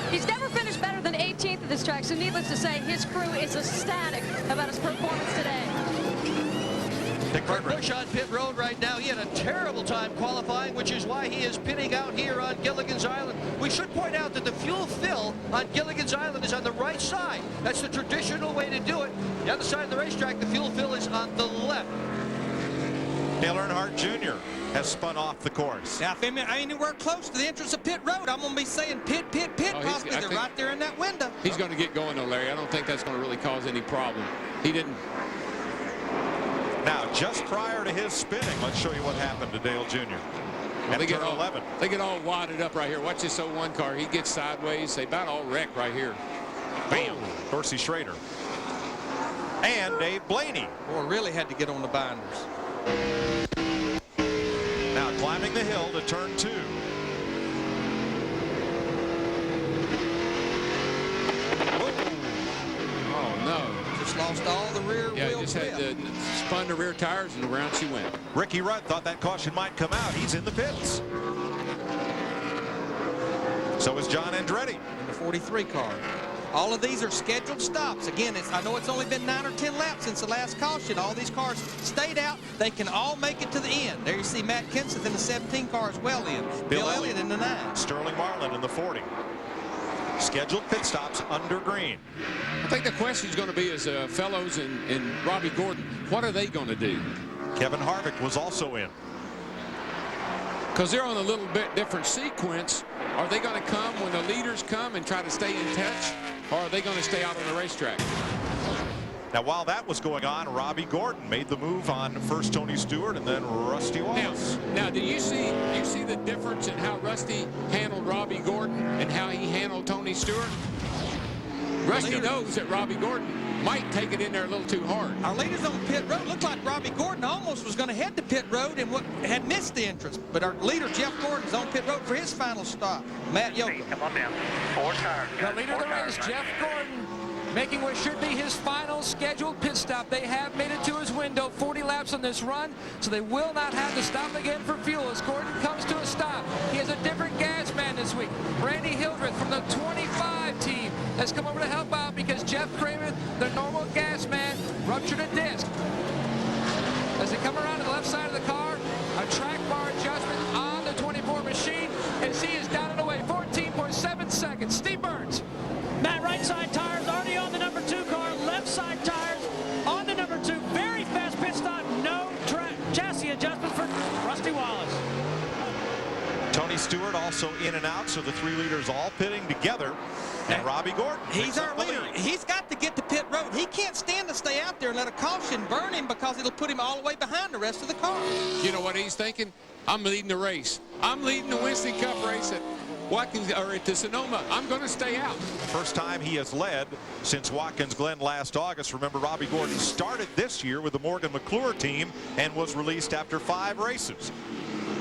He's never finished better than 18th at this track, so needless to say, his crew is ecstatic about his performance today. Kurt Busch on pit road right now. He had a terrible time qualifying, which is why he is pitting out here on Gilligan's Island. We should point out that the fuel fill on Gilligan's Island is on the right side. That's the traditional way to do it. The other side of the racetrack, the fuel fill is on the left. Dale Earnhardt Jr. has spun off the course. Now, if I'm anywhere close to the entrance of pit road, I'm going to be saying pit, pit, pit. Possibly they're right there in that window. He's going to get going, though, Larry. I don't think that's going to really cause any problem. He didn't. Now, just prior to his spinning, let's show you what happened to Dale Jr. Well, they get all 11. They get all wadded up right here. Watch this 01 car. He gets sideways. They about all wreck right here. Bam. Dorsey Schrader. And Dave Blaney. Boy, really had to get on the binders. Now climbing the hill to turn 2. Oh, no. Just lost all the rear wheel. Yeah, just had to spun the rear tires, and around she went. Ricky Rudd thought that caution might come out. He's in the pits. So is John Andretti. In the 43 car. All of these are scheduled stops. Again, I know it's only been 9 or 10 laps since the last caution. All these cars stayed out. They can all make it to the end. There you see Matt Kenseth in the 17 car as well in. Bill Elliott in the 9. Sterling Marlin in the 40. Scheduled pit stops under green. I think the question is going to be is Fellows and Robbie Gordon, what are they going to do? Kevin Harvick was also in. Because they're on a little bit different sequence. Are they going to come when the leaders come and try to stay in touch, or are they going to stay out on the racetrack? Now, while that was going on, Robbie Gordon made the move on first Tony Stewart and then Rusty Wallace. Now, do you see the difference in how Rusty handled Robbie Gordon and how he handled Tony Stewart? Rusty knows that Robbie Gordon might take it in there a little too hard. Our leaders on pit road looked like Robbie Gordon almost was going to head to pit road and had missed the entrance. But our leader, Jeff Gordon, is on pit road for his final stop. Matt Yoakum. Come on down. 4 tires. The leader of the race, Jeff Gordon, making what should be his final scheduled pit stop. They have made it to his window, 40 laps on this run, so they will not have to stop again for fuel as Gordon comes to a stop. He has a different gas man this week. Randy Hildreth from the 25 team has come over to help out because Jeff Kramer, the normal gas man, ruptured a disc. As they come around to the left side of the car, a track bar adjustment on the 24 machine, as he is down and away, 14.7 seconds. Steve Burns. Matt, right side tires already on the number 2 car, left side tires on the number 2. Very fast pit stop, no chassis adjustment for Rusty Wallace. Tony Stewart also in and out, so the 3 leaders all pitting together. And Robbie Gordon. He's our leader. He's got to get to pit road. He can't stand to stay out there and let a caution burn him because it'll put him all the way behind the rest of the car. You know what he's thinking? I'm leading the race. I'm leading the Winston Cup race at Watkins or at Sonoma. I'm going to stay out. First time he has led since Watkins Glen last August. Remember, Robbie Gordon started this year with the Morgan McClure team and was released after 5 races.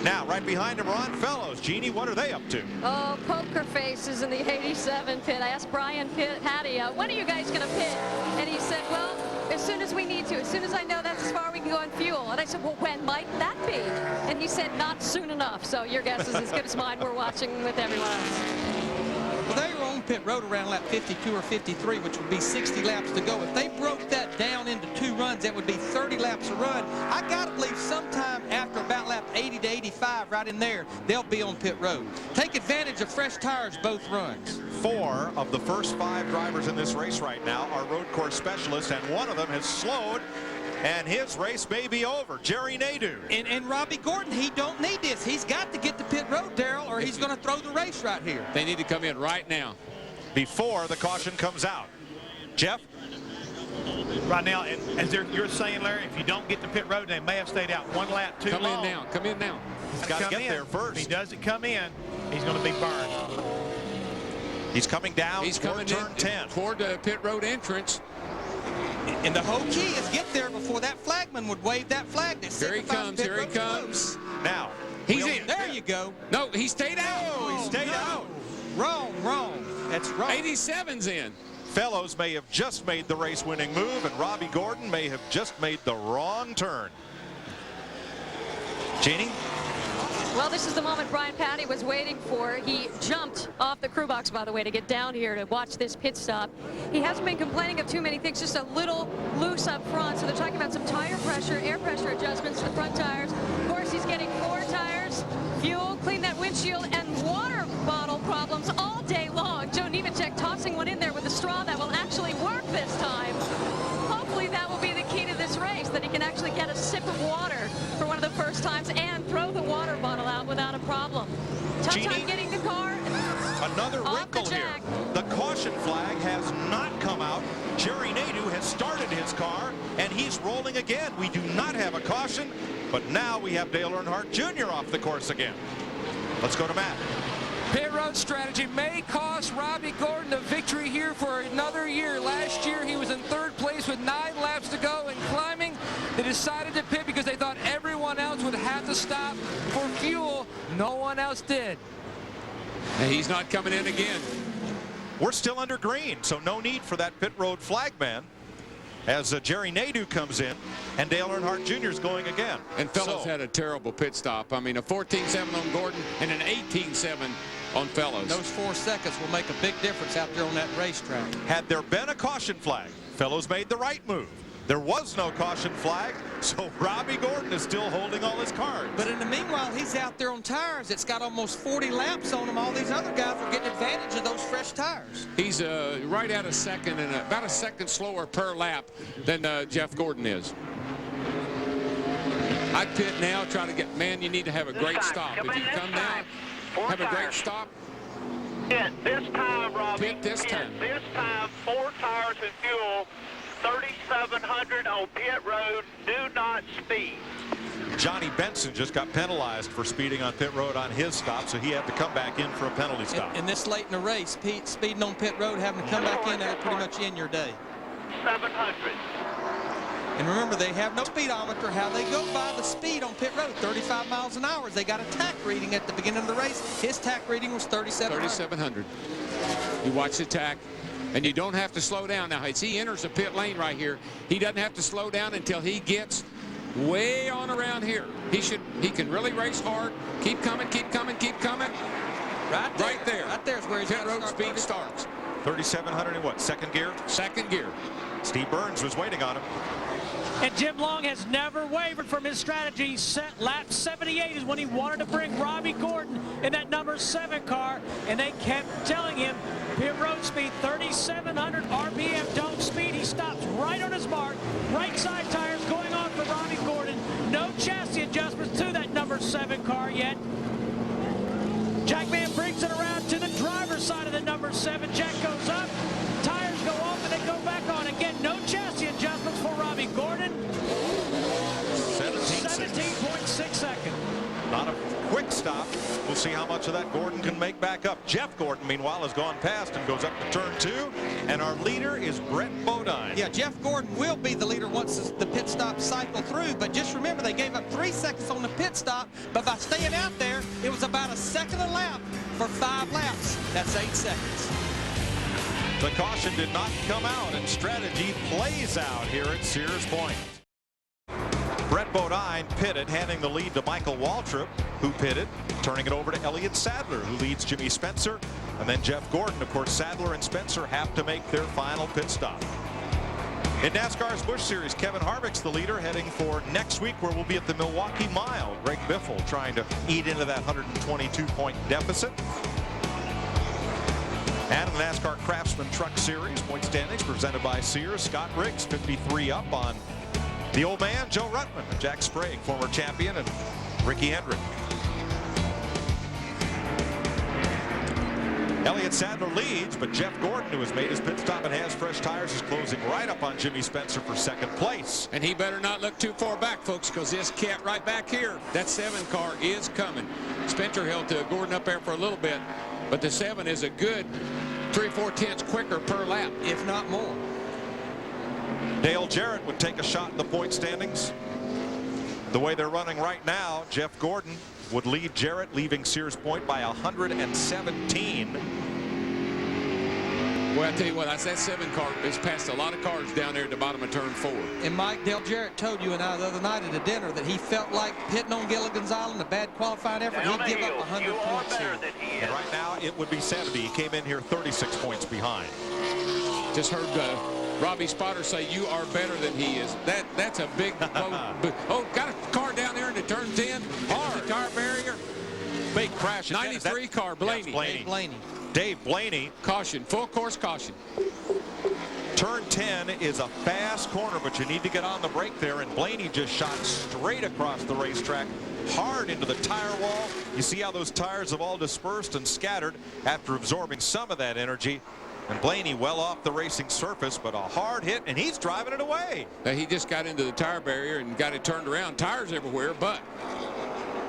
Now, right behind him, Ron Fellows. Jeannie, what are they up to? Oh, poker faces in the 87 pit. I asked Brian Patty, when are you guys going to pit? And he said, well, as soon as we need to. As soon as I know that's as far we can go on fuel. And I said, well, when might that be? And he said, not soon enough. So your guess is as good as mine. We're watching with everyone else. Well, they were on pit road around lap 52 or 53, which would be 60 laps to go. If they broke that down into 2 runs, that would be 30 laps a run. I got to believe sometime after about lap 80 to 85, right in there, they'll be on pit road. Take advantage of fresh tires both runs. 4 of the first 5 drivers in this race right now are road course specialists, and one of them has slowed, and his race may be over. Jerry Nadeau. And Robbie Gordon, he don't need this. He's got to get to pit road, Darrell, or he's going to throw the race right here. They need to come in right now. Before the caution comes out. Jeff? Right now, as you're saying, Larry, if you don't get to pit road, they may have stayed out 1 lap too long. Come in now. Come in now. He's got to get there first. If he doesn't come in, he's going to be burned. He's coming down. He's coming turn 10 toward the pit road entrance. And the whole key is get there before that flagman would wave that flag. Here he comes. Here he comes. Now. He's in. There you go. No, he stayed out. Oh, he stayed out. Wrong. That's wrong. 87's in. Fellows may have just made the race-winning move, and Robbie Gordon may have just made the wrong turn. Jeannie? Well, this is the moment Brian Patty was waiting for. He jumped off the crew box, by the way, to get down here to watch this pit stop. He hasn't been complaining of too many things, just a little loose up front. So they're talking about some tire pressure, air pressure adjustments to the front tires. Of course, he's getting 4 tires, fuel, clean that windshield, and water bottle problems all day long. Joe Nemechek tossing one in there with a straw that will actually work this time. Hopefully that will be the key to this race, that he can actually get a sip of water for one of the first times and throw the water bottle out without a problem. Tough time getting the car. Another off wrinkle the here. The caution flag has not come out. Jerry Nadeau has started his car, and he's rolling again. We do not have a caution, but now we have Dale Earnhardt Jr. off the course again. Let's go to Matt. Pit road strategy may cost Robbie Gordon a victory here for another year. Last year he was in 3rd place with 9 laps to go and climbing. They decided to pit because they thought everyone else would have to stop for fuel. No one else did. And he's not coming in again. We're still under green, so no need for that pit road flagman as Jerry Nadeau comes in, and Dale Earnhardt Jr. is going again. And Fellows had a terrible pit stop. I mean, a 14.7 on Gordon and an 18.7 on Fellows. Those 4 seconds will make a big difference out there on that racetrack. Had there been a caution flag, Fellows made the right move. There was no caution flag, so Robbie Gordon is still holding all his cards. But in the meanwhile, he's out there on tires. It's got almost 40 laps on him. All these other guys are getting advantage of those fresh tires. He's right at a second and about a second slower per lap than Jeff Gordon is. I'd pit now, try to get, man, you need to have a great stop. If you come now, have a great stop. Pit this time, Robbie. Pit this time. This time, 4 tires and fuel. 3,700 on pit road. Do not speed. Johnny Benson just got penalized for speeding on pit road on his stop, so he had to come back in for a penalty stop. And this late in the race, speeding on pit road, having to come back in there, pretty much in your day. 700. And remember, they have no speedometer. How they go by the speed on pit road, 35 miles an hour. They got a tack reading at the beginning of the race. His tack reading was 3,700. 3,700. You watch the tack. And you don't have to slow down. Now, as he enters the pit lane right here, he doesn't have to slow down until he gets way on around here. He can really race hard. Keep coming, keep coming, keep coming. Right there. Right there's where he's pit road speed starts. 3,700 in what, second gear? Second gear. Steve Burns was waiting on him. And Jim Long has never wavered from his strategy. Lap 78 is when he wanted to bring Robbie Gordon in that number 7 car, and they kept telling him pit road speed 3,700 RPM, don't speed. He stops right on his mark. Right side tires going on for Robbie Gordon. No chassis adjustments to that number 7 car yet. Jackman brings it around to the driver's side of the number 7. Jack goes up, tires go off, and they go back on again. 1.6 seconds. Not a quick stop. We'll see how much of that Gordon can make back up. Jeff Gordon, meanwhile, has gone past and goes up to turn 2. And our leader is Brett Bodine. Yeah, Jeff Gordon will be the leader once the pit stop cycle through. But just remember, they gave up 3 seconds on the pit stop. But by staying out there, it was about a second a lap for 5 laps. That's 8 seconds. The caution did not come out, and strategy plays out here at Sears Point. Brett Bodine pitted, handing the lead to Michael Waltrip, who pitted, turning it over to Elliott Sadler, who leads Jimmy Spencer. And then Jeff Gordon. Of course, Sadler and Spencer have to make their final pit stop. In NASCAR's Busch Series, Kevin Harvick's the leader, heading for next week, where we'll be at the Milwaukee Mile. Greg Biffle trying to eat into that 122-point deficit. And in the NASCAR Craftsman Truck Series, point standings presented by Sears. Scott Riggs, 53 up on the old man, Joe Ruttman, and Jack Sprague, former champion, and Ricky Hendrick. Elliott Sadler leads, but Jeff Gordon, who has made his pit stop and has fresh tires, is closing right up on Jimmy Spencer for 2nd place. And he better not look too far back, folks, because this cat right back here, that 7 car is coming. Spencer held to Gordon up there for a little bit, but the 7 is a good 3/4 tenths quicker per lap, if not more. Dale Jarrett would take a shot in the point standings. The way they're running right now, Jeff Gordon would lead Jarrett, leaving Sears Point by 117. Well, I tell you what, that 7 car has passed a lot of cars down there at the bottom of turn 4. And Mike, Dale Jarrett told you and I the other night at a dinner that he felt like hitting on Gilligan's Island, a bad qualifying effort. He'd give up 100 points here. And right now, it would be 70. He came in here 36 points behind. Just heard Robbie Spotter say you are better than he is. That's a big oh, got a car down there in the turn 10. Hard. The tire barrier. Big crash. 93 car, Blaney. Yes, Blaney. Dave Blaney. Caution, full course caution. Turn 10 is a fast corner, but you need to get on the brake there, and Blaney just shot straight across the racetrack, hard into the tire wall. You see how those tires have all dispersed and scattered after absorbing some of that energy. And Blaney well off the racing surface, but a hard hit, and he's driving it away. He just got into the tire barrier and got it turned around. Tires everywhere, but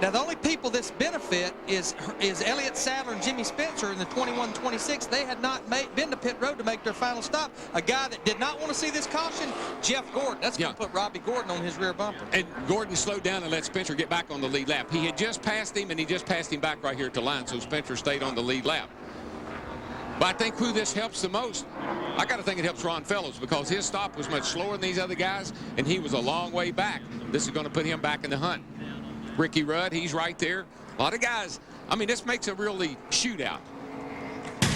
now the only people this benefit is Elliott Sadler and Jimmy Spencer in the 21-26. They had not been to pit road to make their final stop. A guy that did not want to see this caution, Jeff Gordon. That's going to put Robbie Gordon on his rear bumper. And Gordon slowed down and let Spencer get back on the lead lap. He had just passed him, and he just passed him back right here at the line, so Spencer stayed on the lead lap. But I think who this helps the most, I got to think it helps Ron Fellows, because his stop was much slower than these other guys, and he was a long way back. This is going to put him back in the hunt. Ricky Rudd, he's right there. A lot of guys. I mean, this makes a really shootout.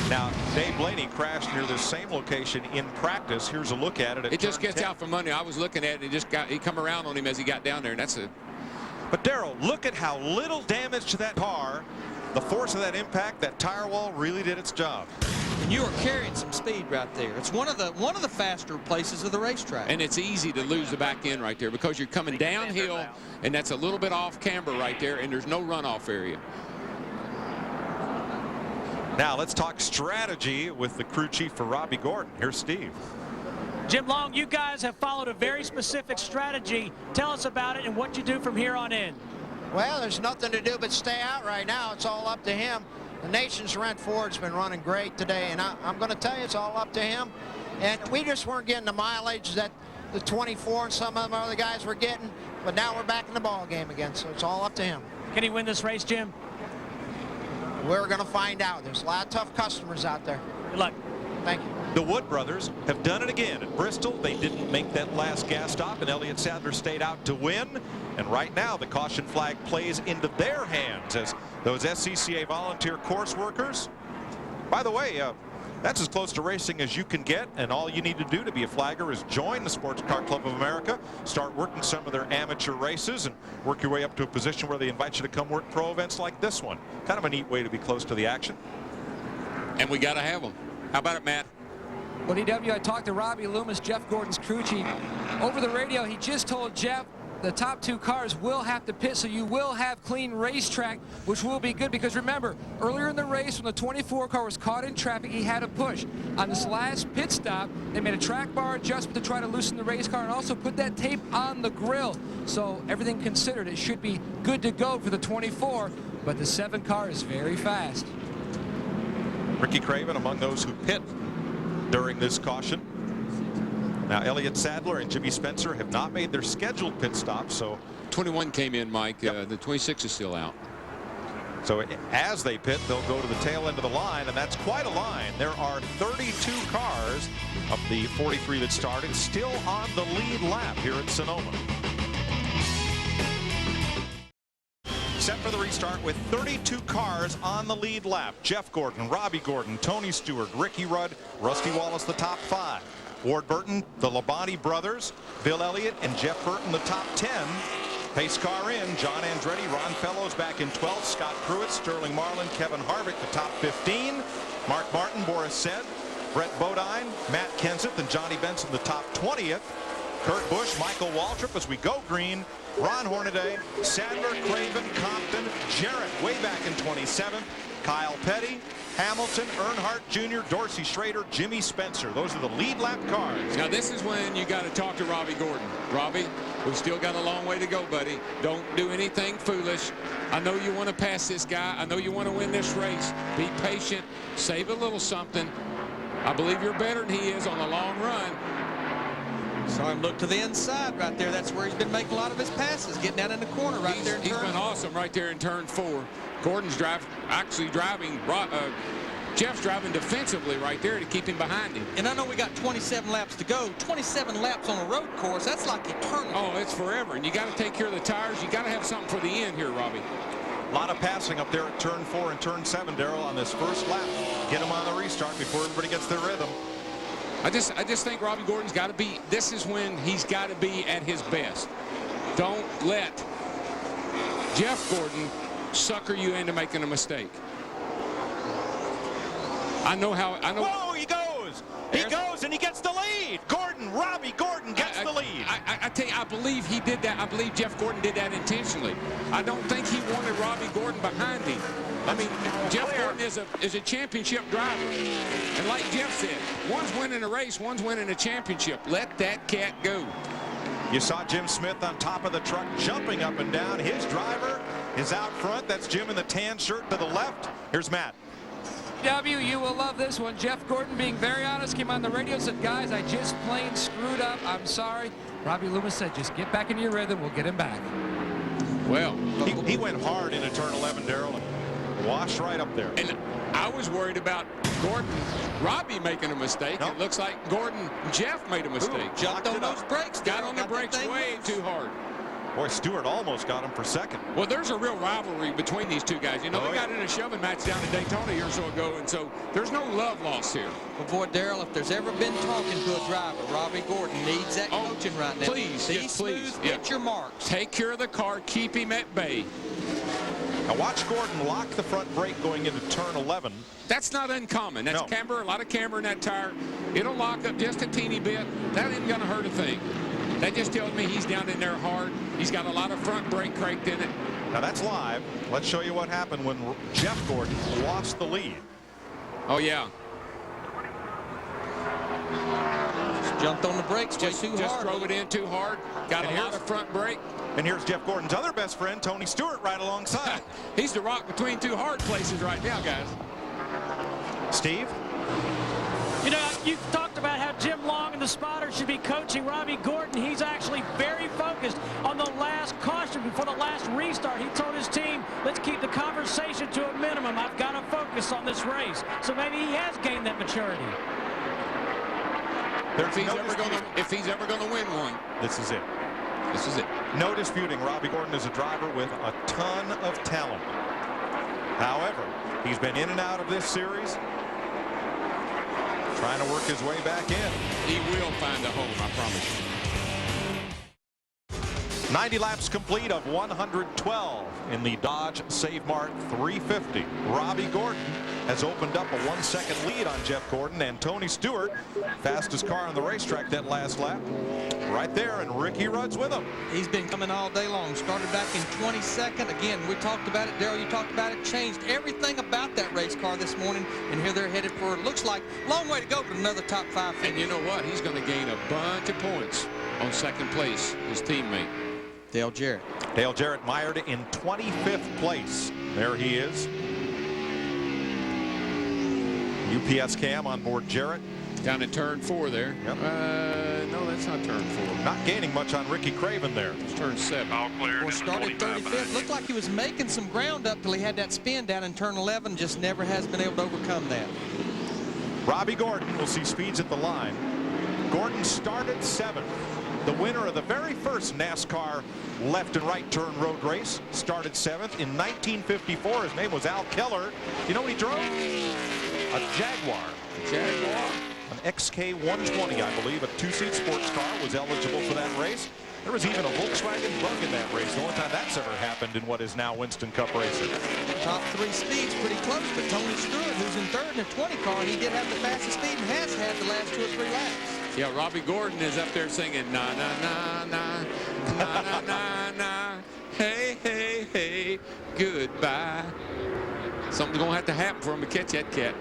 Now, Dave Blaney crashed near this same location in practice. Here's a look at it. It just gets out from under. I was looking at it. He come around on him as he got down there, and that's a. But Darrell, look at how little damage to that car. The force of that impact, that tire wall really did its job. And you are carrying some speed right there. It's one of the faster places of the racetrack. And it's easy to lose the back end right there, because you're coming downhill, and that's a little bit off camber right there, and there's no runoff area. Now let's talk strategy with the crew chief for Robbie Gordon. Here's Steve. Jim Long, you guys have followed a very specific strategy. Tell us about it and what you do from here on in. Well, there's nothing to do but stay out right now. It's all up to him. The Nation's Rent Ford's been running great today, and I'm going to tell you, it's all up to him. And we just weren't getting the mileage that the 24 and some of the other guys were getting, but now we're back in the ball game again, so it's all up to him. Can he win this race, Jim? We're going to find out. There's a lot of tough customers out there. Good luck. Thank you. The Wood brothers have done it again at Bristol. They didn't make that last gas stop, and Elliott Sadler stayed out to win. And right now, the caution flag plays into their hands as those SCCA volunteer course workers. By the way, that's as close to racing as you can get, and all you need to do to be a flagger is join the Sports Car Club of America, start working some of their amateur races, and work your way up to a position where they invite you to come work pro events like this one. Kind of a neat way to be close to the action. And we got to have them. How about it, Matt? Well, DW, I talked to Robbie Loomis, Jeff Gordon's crew chief. Over the radio, he just told Jeff the top 2 cars will have to pit, so you will have clean racetrack, which will be good because remember, earlier in the race when the 24 car was caught in traffic, he had a push. On this last pit stop, they made a track bar adjustment to try to loosen the race car and also put that tape on the grill. So everything considered, it should be good to go for the 24, but the 7 car is very fast. Ricky Craven among those who pit during this caution. Now Elliott Sadler and Jimmy Spencer have not made their scheduled pit stops, so 21 came in, Mike. The 26 is still out. So as they pit, they'll go to the tail end of the line, and that's quite a line. There are 32 cars of the 43 that started still on the lead lap here at Sonoma. Set for the restart with 32 cars on the lead lap. Jeff Gordon, Robbie Gordon, Tony Stewart, Ricky Rudd, Rusty Wallace, the top 5. Ward Burton, the Labonte brothers, Bill Elliott, and Jeff Burton, the top 10. Pace car in, John Andretti, Ron Fellows back in 12th, Scott Pruitt, Sterling Marlin, Kevin Harvick, the top 15. Mark Martin, Boris Said, Brett Bodine, Matt Kenseth, and Johnny Benson, the top 20th. Kurt Busch, Michael Waltrip as we go green. Ron Hornaday, Sadler, Craven, Compton, Jarrett way back in 27th. Kyle Petty, Hamilton, Earnhardt Jr., Dorsey Schrader, Jimmy Spencer. Those are the lead lap cars. Now this is when you got to talk to Robbie Gordon. Robbie, we've still got a long way to go, buddy. Don't do anything foolish. I know you want to pass this guy. I know you want to win this race. Be patient. Save a little something. I believe you're better than he is on the long run. Saw him look to the inside right there. That's where he's been making a lot of his passes, getting down in the corner right there in He's turn. been awesome right there in turn 4. Gordon's actually driving, Jeff's driving defensively right there to keep him behind him. And I know we got 27 laps to go. 27 laps on a road course, that's like eternal. Oh, it's forever. And you got to take care of the tires. You got to have something for the end here, Robbie. A lot of passing up there at turn 4 and turn 7, Darrell, on this first lap. Get him on the restart before everybody gets their rhythm. I just think Robbie Gordon's got to be, this is when he's got to be at his best. Don't let Jeff Gordon sucker you into making a mistake. Whoa, he goes! He goes and he gets the lead! Robbie Gordon gets the lead. I tell you, I believe he did that. I believe Jeff Gordon did that intentionally. I don't think he wanted Robbie Gordon behind him. I mean, Jeff Gordon is a championship driver. And like Jeff said, one's winning a race, one's winning a championship. Let that cat go. You saw Jim Smith on top of the truck jumping up and down. His driver is out front. That's Jim in the tan shirt to the left. Here's Matt. W, you will love this one. Jeff Gordon, being very honest, came on the radio and said, guys, I just plain screwed up. I'm sorry. Robbie Loomis said, just get back into your rhythm. We'll get him back. Well, he went hard into turn 11, Darrell, and washed right up there. And I was worried about Robbie making a mistake. Nope. It looks like Jeff made a mistake. Jumped on those brakes. Got on the brakes way too hard. Boy, Stewart almost got him for second. Well, there's a real rivalry between these two guys. You know, they got in a shoving match down in Daytona a year or so ago, and so there's no love lost here. Well, boy, Darrell, if there's ever been talking to a driver, Robbie Gordon needs that coaching right now. Please, Be smooth, hit your marks. Take care of the car, keep him at bay. Now watch Gordon lock the front brake going into turn 11. That's not uncommon. That's camber, a lot of camber in that tire. It'll lock up just a teeny bit. That ain't going to hurt a thing. That just tells me he's down in there hard. He's got a lot of front brake cranked in it. Now that's live. Let's show you what happened when Jeff Gordon lost the lead. Oh, yeah. Just jumped on the brakes just drove it in too hard. Got a lot of front brake. And here's Jeff Gordon's other best friend, Tony Stewart, right alongside. He's the rock between two hard places right now, guys. Steve? You know, you talked about how Jim Long and the spotter should be coaching Robbie Gordon. He's actually very focused on the last caution before the last restart. He told his team, let's keep the conversation to a minimum. I've got to focus on this race. So maybe he has gained that maturity. If he's ever going to win one. This is it. This is it. No disputing Robbie Gordon is a driver with a ton of talent. However, he's been in and out of this series, trying to work his way back in. He will find a home, I promise you. 90 laps complete of 112 in the Dodge Savemart 350. Robbie Gordon has opened up a 1-second lead on Jeff Gordon, and Tony Stewart, fastest car on the racetrack that last lap, right there, and Ricky Rudd's with him. He's been coming all day long. Started back in 22nd. Again, we talked about it. Darrell, you talked about it. Changed everything about that race car this morning, and here they're headed for, it looks like, a long way to go, but another top 5 finish. And you know what? He's going to gain a bunch of points on second place, his teammate. Dale Jarrett. Dale Jarrett mired in 25th place. There he is. UPS cam on board Jarrett. Down in turn 4 there. Yep. No, that's not turn 4. Not gaining much on Ricky Craven there. It's turn 7. All clear. Well, started 35th. Looked like he was making some ground up till he had that spin down in turn 11. Just never has been able to overcome that. Robbie Gordon will see speeds at the line. Gordon started 7th. The winner of the very first NASCAR left and right turn road race started 7th in 1954. His name was Al Keller. You know what he drove? A Jaguar. Jaguar. An XK120, I believe, a 2-seat sports car, was eligible for that race. There was even a Volkswagen Bug in that race. The only time that's ever happened in what is now Winston Cup racing. Top 3 speeds pretty close, but Tony Stewart, who's in 3rd in a 20 car, he did have the fastest speed and has had the last 2 or 3 laps. Yeah, Robbie Gordon is up there singing na na na na na na na na, hey hey hey, goodbye. Something's gonna have to happen for him to catch that cat.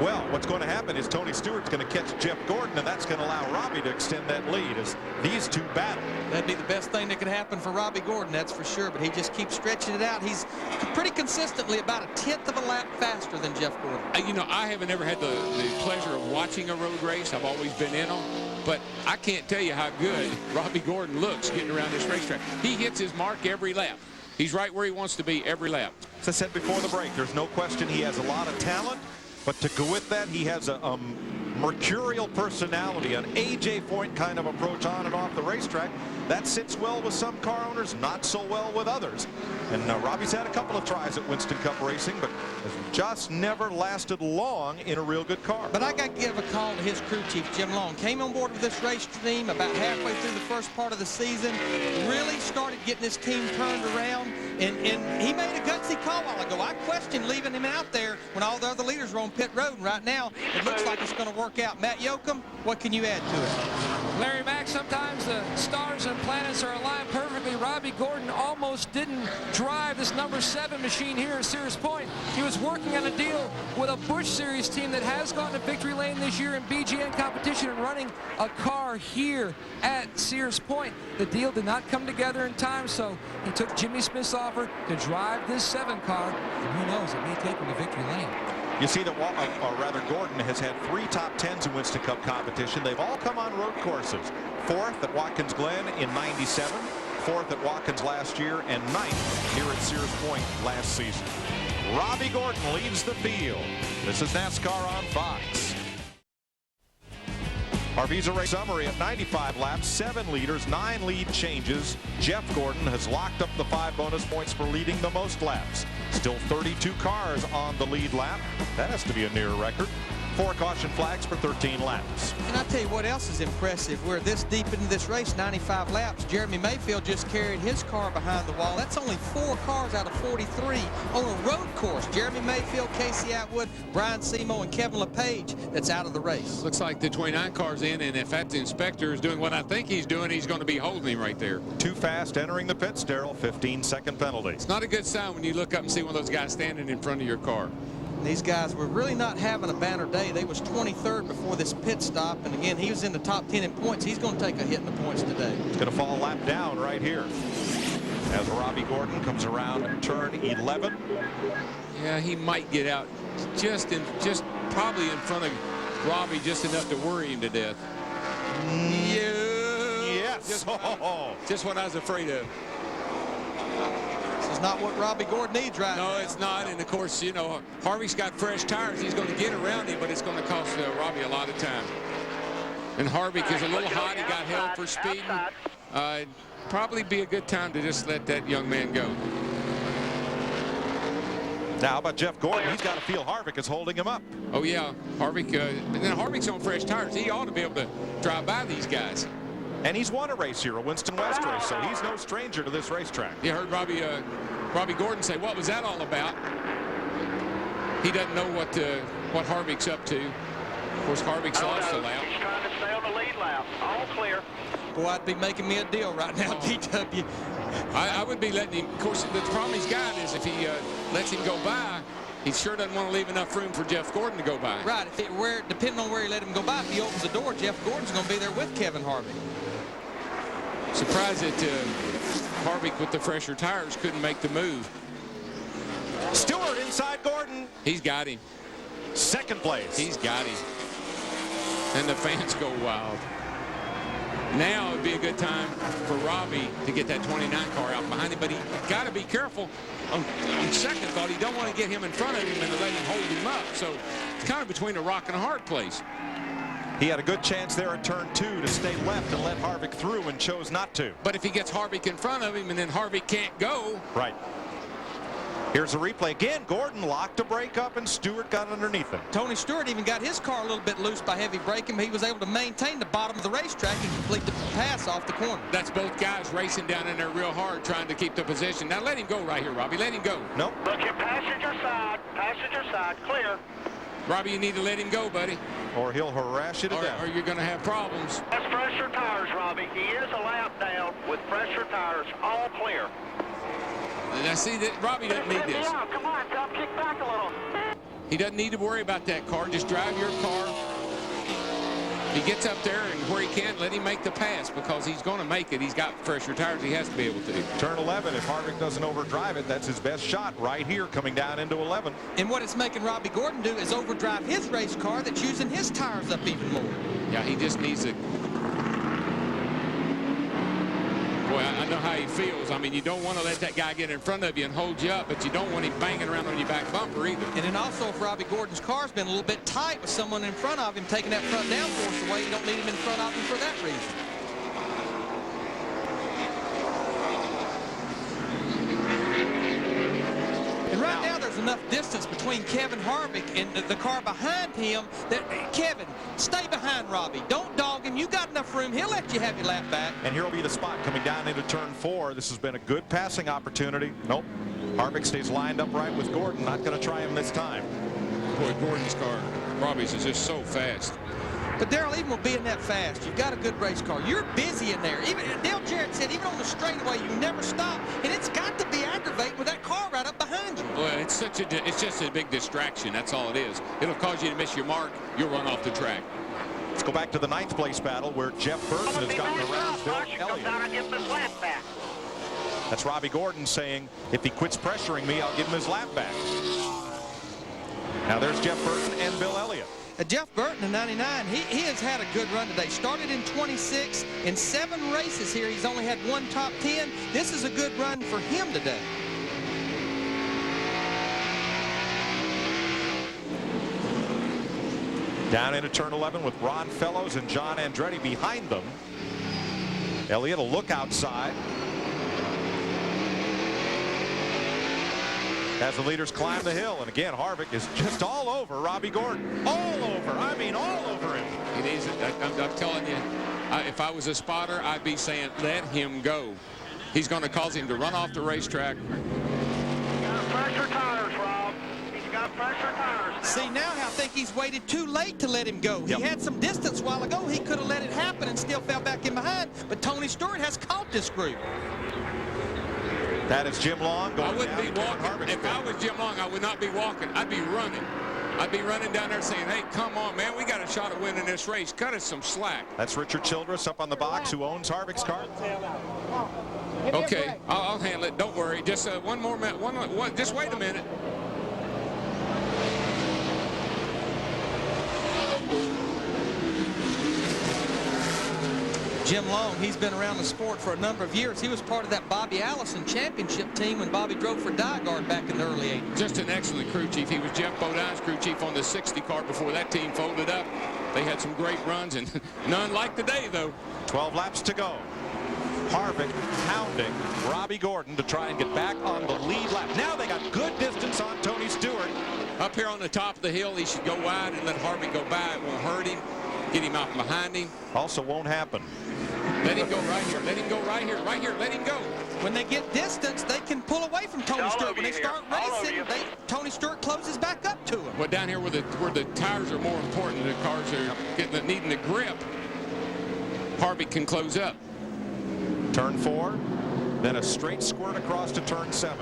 Well, what's going to happen is Tony Stewart's going to catch Jeff Gordon, and that's going to allow Robbie to extend that lead as these two battle. That'd be the best thing that could happen for Robbie Gordon, that's for sure, but he just keeps stretching it out. He's pretty consistently about a 1/10 of a lap faster than Jeff Gordon. You know, I haven't ever had the pleasure of watching a road race. I've always been in them, but I can't tell you how good Robbie Gordon looks getting around this racetrack. He hits his mark every lap. He's right where he wants to be every lap. As I said before the break, there's no question he has a lot of talent. But to go with that, he has a mercurial personality, an A.J. Foyt kind of approach on and off the racetrack. That sits well with some car owners, not so well with others. And Robbie's had a couple of tries at Winston Cup racing, but has just never lasted long in a real good car. But I got to give a call to his crew chief, Jim Long. Came on board with this race team about halfway through the first part of the season. Really started getting this team turned around. And he made a gutsy call a while ago. I questioned leaving him out there when all the other leaders were on pit road. And right now, it looks like it's going to work out. Matt Yoakum, what can you add to it? Larry Mack, sometimes the stars and planets are aligned perfectly. Robbie Gordon almost didn't drive this number 7 machine here at Sears Point. He was working on a deal with a Busch Series team that has gone to victory lane this year in BGN competition and running a car here at Sears Point. The deal did not come together in time, so he took Jimmy Smith's offer to drive this 7 car, and who knows, it may take him to victory lane. You see that, or rather, Gordon has had 3 top 10s in Winston Cup competition. They've all come on road courses. 4th at Watkins Glen in '97, 4th at Watkins last year, and 9th here at Sears Point last season. Robbie Gordon leads the field. This is NASCAR on Fox. Our Visa race summary at 95 laps, 7 leaders, 9 lead changes. Jeff Gordon has locked up the 5 bonus points for leading the most laps. Still 32 cars on the lead lap. That has to be a near record. 4 caution flags for 13 laps. And I'll tell you what else is impressive. We're this deep into this race, 95 laps. Jeremy Mayfield just carried his car behind the wall. That's only 4 cars out of 43 on a road course. Jeremy Mayfield, Casey Atwood, Brian Semo, and Kevin LePage that's out of the race. Looks like the 29 car's in, and if that inspector is doing what I think he's doing, he's going to be holding him right there. Too fast entering the pits, Darrell. 15-second penalty. It's not a good sign when you look up and see one of those guys standing in front of your car. These guys were really not having a banner day. They was 23rd before this pit stop, and again, he was in the top 10 in points. He's going to take a hit in the points today. It's going to fall a lap down right here as Robbie Gordon comes around turn 11. Yeah, he might get out just probably in front of Robbie, just enough to worry him to death. Yes. Just what I was afraid of. It's not what Robbie Gordon needs right now. No, it's not. And of course, you know, Harvey's got fresh tires. He's going to get around him, but it's going to cost Robbie a lot of time. And Harvey is a little hot. He got held for speeding. Probably be a good time to just let that young man go. Now, how about Jeff Gordon? He's got to feel Harvick is holding him up. Oh, yeah. Harvick, and then Harvick's on fresh tires. He ought to be able to drive by these guys. And he's won a race here, a Winston West race, so he's no stranger to this racetrack. You heard Robbie Gordon say, what was that all about? He doesn't know what Harvick's up to. Of course, Harvick's lost a lap. He's trying to stay on the lead lap. All clear. Boy, I'd be making me a deal right now, DW. I would be letting him. Of course, the problem he's got is if he lets him go by, he sure doesn't want to leave enough room for Jeff Gordon to go by. Right. Depending on where he let him go by, if he opens the door, Jeff Gordon's going to be there with Kevin Harvick. Surprised that Harvick with the fresher tires couldn't make the move. Stewart inside Gordon. He's got him. Second place. He's got him. And the fans go wild. Now would be a good time for Robbie to get that 29 car out behind him, but he got to be careful. On second thought, he don't want to get him in front of him and let him hold him up. So it's kind of between a rock and a hard place. He had a good chance there at turn 2 to stay left and let Harvick through and chose not to. But if he gets Harvick in front of him and then Harvick can't go. Right. Here's a replay again. Gordon locked a brake up and Stewart got underneath him. Tony Stewart even got his car a little bit loose by heavy braking, but he was able to maintain the bottom of the racetrack and complete the pass off the corner. That's both guys racing down in there real hard trying to keep the position. Now let him go right here, Robbie. Let him go. Nope. Look at passenger side, clear. Robbie, you need to let him go, buddy. Or he'll harass you to death. Or you're going to have problems. That's fresher tires, Robbie. He is a lap down with fresher tires, all clear. And I see that Robbie doesn't need this. Come on, Tom, kick back a little. He doesn't need to worry about that car. Just drive your car. He gets up there and where he can, let him make the pass because he's going to make it. He's got fresher tires. He has to be able to. Turn 11, if Harvick doesn't overdrive it, that's his best shot right here coming down into 11. And what it's making Robbie Gordon do is overdrive his race car that's using his tires up even more. Yeah, he just needs to. Boy, I know how he feels. I mean, you don't want to let that guy get in front of you and hold you up, but you don't want him banging around on your back bumper either. And then also, if Robbie Gordon's car's been a little bit tight with someone in front of him taking that front downforce away, you don't need him in front of him for that reason. And right now, there's enough distance between Kevin Harvick and the car behind him that, Kevin, stay behind Robbie. Don't dog him. You got enough room. He'll let you have your lap back. And here will be the spot coming down into turn 4. This has been a good passing opportunity. Nope. Harvick stays lined up right with Gordon. Not going to try him this time. Boy, Gordon's car, Robbie's, is just so fast. But Darrell, even with being that fast, you've got a good race car. You're busy in there. Even Dale Jarrett said, even on the straightaway, you never stop. And it's got to be aggravating with that car right up behind you. Well, it's just a big distraction. That's all it is. It'll cause you to miss your mark. You'll run off the track. Let's go back to the 9th place battle where Jeff Burton has gotten around Bill Elliott. That's Robbie Gordon saying, if he quits pressuring me, I'll give him his lap back. Now there's Jeff Burton and Bill Elliott. Jeff Burton in 99, he has had a good run today. Started in 26. In 7 races here, he's only had 1 top 10. This is a good run for him today. Down into turn 11 with Ron Fellows and John Andretti behind them. Elliott will look outside as the leaders climb the hill. And again, Harvick is just all over Robbie Gordon. All over. I mean, all over him. He needs it. I'm telling you, if I was a spotter, I'd be saying, let him go. He's going to cause him to run off the racetrack. Fresher tires, Rob. He's got fresher tires. See, now I think he's waited too late to let him go. Yep. He had some distance a while ago. He could have let it happen and still fell back in behind. But Tony Stewart has caught this group. That is Jim Long going I wouldn't down be walking. If I was Jim Long, I would not be walking. I'd be running. I'd be running down there saying, hey, come on, man. We got a shot at winning this race. Cut us some slack. That's Richard Childress up on the box, who owns Harvick's car. Okay, I'll handle it. Don't worry. Just one more minute. Just wait a minute. Jim Long, he's been around the sport for a number of years. He was part of that Bobby Allison championship team when Bobby drove for Diegard back in the early 80s. Just an excellent crew chief. He was Jeff Bodine's crew chief on the 60 car before that team folded up. They had some great runs, and none like today, though. 12 laps to go. Harvick pounding Robbie Gordon to try and get back on the lead lap. Now they got good distance on Tony Stewart. Up here on the top of the hill, he should go wide and let Harvick go by. It won't hurt him. Get him out behind him. Also won't happen. Let him go right here. Let him go right here. Right here. Let him go. When they get distance, they can pull away from Tony Stewart. When they start racing, Tony Stewart closes back up to Well, down here where the tires are more important, the cars are needing the grip, Harvick can close up. Turn 4, then a straight squirt across to turn 7.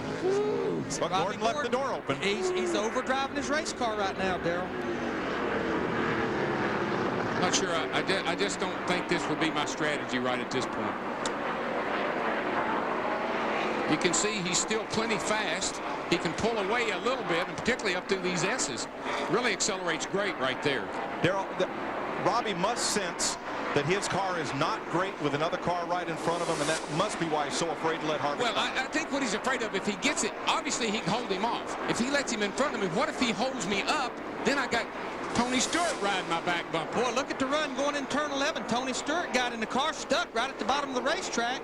But Gordon left the door open. He's overdriving his race car right now, Darrell. Not sure. I just don't think this would be my strategy right at this point. You can see he's still plenty fast. He can pull away a little bit, and particularly up through these S's. Really accelerates great right there. Darrell, Robbie must sense that his car is not great with another car right in front of him, and that must be why he's so afraid to let Harvick. Well, I think what he's afraid of, if he gets it, obviously he can hold him off. If he lets him in front of me, what if he holds me up? Then I got Tony Stewart riding my back bumper. Boy, look at the run going in turn 11. Tony Stewart got in the car, stuck right at the bottom of the racetrack.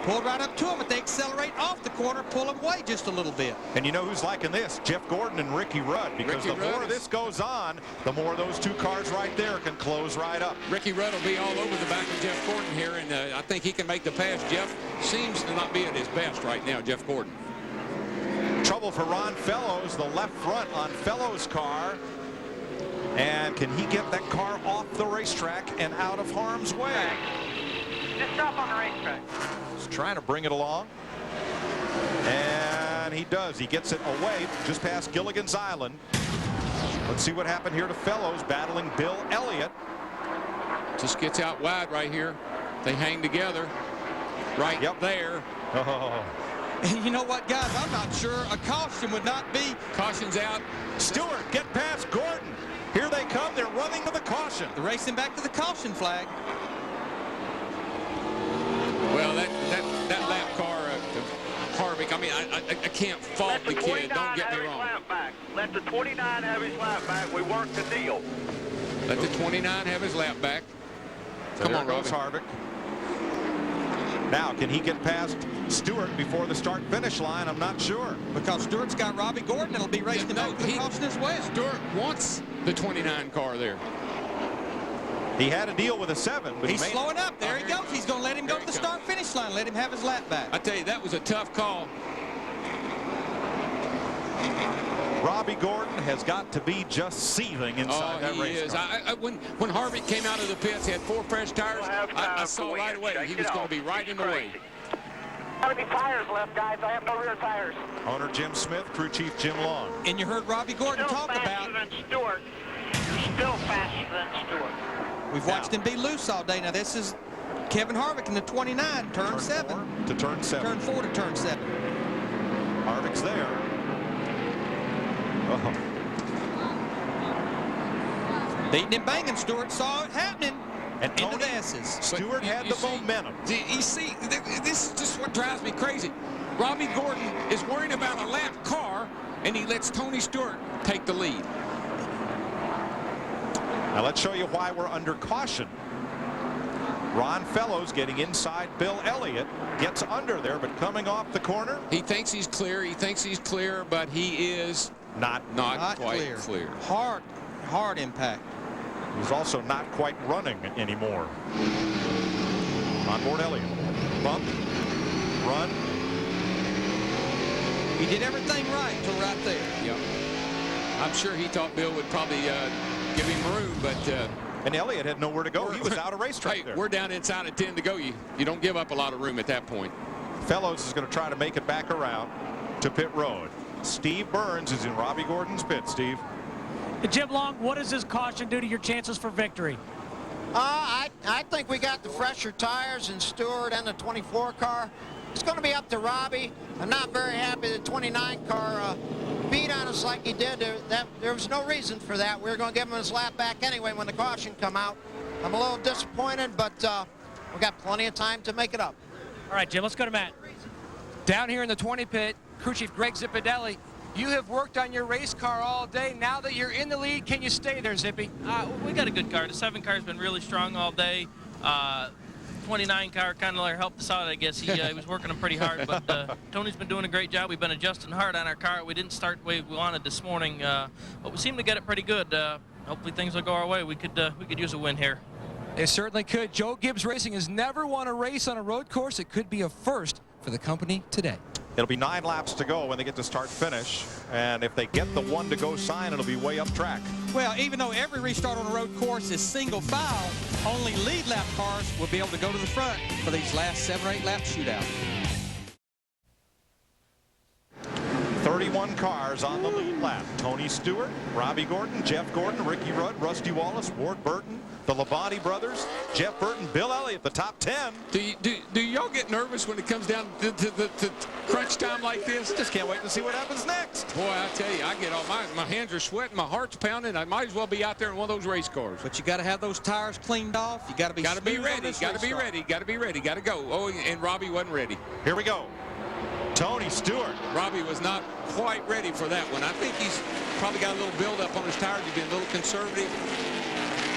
Pulled right up to him, but they accelerate off the corner, pull him away just a little bit. And you know who's liking this? Jeff Gordon and Ricky Rudd, because the more this goes on, the more those two cars right there can close right up. Ricky Rudd will be all over the back of Jeff Gordon here, and I think he can make the pass. Jeff seems to not be at his best right now, Jeff Gordon. Trouble for Ron Fellows, the left front on Fellows' car. And can he get that car off the racetrack and out of harm's way? Just stop on the racetrack. He's trying to bring it along. And he does. He gets it away just past Gilligan's Island. Let's see what happened here to Fellows battling Bill Elliott. Just gets out wide right here. They hang together right there. Oh. You know what, guys? I'm not sure a caution would not be. Caution's out. Stewart, get past Gordon. Here they come. They're running to the caution. They're racing back to the caution flag. Well, that lap car, Harvick, I mean, I can't fault the kid. Don't get me wrong. Let the 29 have his lap back. We worked the deal. Let the 29 have his lap back. So Come on, goes Harvick. Now, can he get past Stewart before the start-finish line? I'm not sure. Because Stewart's got Robbie Gordon that'll be racing back to the caution as well. Stewart wants the 29 car there. He had a deal with a 7. But he's slowing up. There he goes. He's going to let him go to the start-finish line. Let him have his lap back. I tell you, that was a tough call. Robbie Gordon has got to be just seething inside that race car. When Harvick came out of the pits, he had 4 fresh tires. I saw right away he was going to be right in the way. How many tires left, guys? I have no rear tires. Owner Jim Smith, crew chief Jim Long. And you heard Robbie Gordon talk about. Than Stewart. You're still faster than Stewart. We've watched him be loose all day. Now this is Kevin Harvick in the 29, turn 7. To turn 7. Turn 4 to turn 7. Harvick's there. Oh. Beating and banging. Stewart saw it happening. And into the S's. Stewart had the momentum. You see, this is just what drives me crazy. Robbie Gordon is worrying about a lap car, and he lets Tony Stewart take the lead. Now let's show you why we're under caution. Ron Fellows getting inside Bill Elliott, gets under there, but coming off the corner. He thinks he's clear. He thinks he's clear, but he is not quite clear. Hard impact. He's also not quite running anymore. On board Elliott. Bump. Run. He did everything right till right there. Yep. I'm sure he thought Bill would probably give him room, but... and Elliott had nowhere to go. He was out of racetrack there. We're down inside at 10 to go. You don't give up a lot of room at that point. Fellows is going to try to make it back around to pit road. Steve Burns is in Robbie Gordon's pit. Steve. Jim Long, what does this caution do to your chances for victory? I think we got the fresher tires in Stewart and the 24 car. It's going to be up to Robbie. I'm not very happy the 29 car beat on us like he did. There was no reason for that. We were going to give him his lap back anyway when the caution come out. I'm a little disappointed, but we got plenty of time to make it up. All right, Jim, let's go to Matt. Down here in the 20 pit, crew chief Greg Zipadelli. You have worked on your race car all day. Now that you're in the lead, can you stay there, Zippy? We got a good car. The 7 car's been really strong all day. 29 car kind of helped us out, I guess. He was working them pretty hard, but Tony's been doing a great job. We've been adjusting hard on our car. We didn't start the way we wanted this morning, but we seem to get it pretty good. Hopefully things will go our way. We could use a win here. It certainly could. Joe Gibbs Racing has never won a race on a road course. It could be a first for the company today. It'll be 9 laps to go when they get to start finish, and if they get the 1 to go sign, it'll be way up track. Well, even though every restart on a road course is single file, only lead lap cars will be able to go to the front for these last 7 or 8 lap shootout. 31 cars on the lead lap. Tony Stewart, Robbie Gordon, Jeff Gordon, Ricky Rudd, Rusty Wallace, Ward Burton, the Labonte brothers, Jeff Burton, Bill Elliott, the top 10. Do y'all get nervous when it comes down to crunch time like this? Just can't wait to see what happens next. Boy, I tell you, I get all my hands are sweating, my heart's pounding. I might as well be out there in one of those race cars. But you got to have those tires cleaned off. You got to be ready. Got to be ready. Got to be ready. Got to go. Oh, and Robbie wasn't ready. Here we go. Tony Stewart. Robbie was not quite ready for that one. I think he's probably got a little build-up on his tires. He's been a little conservative.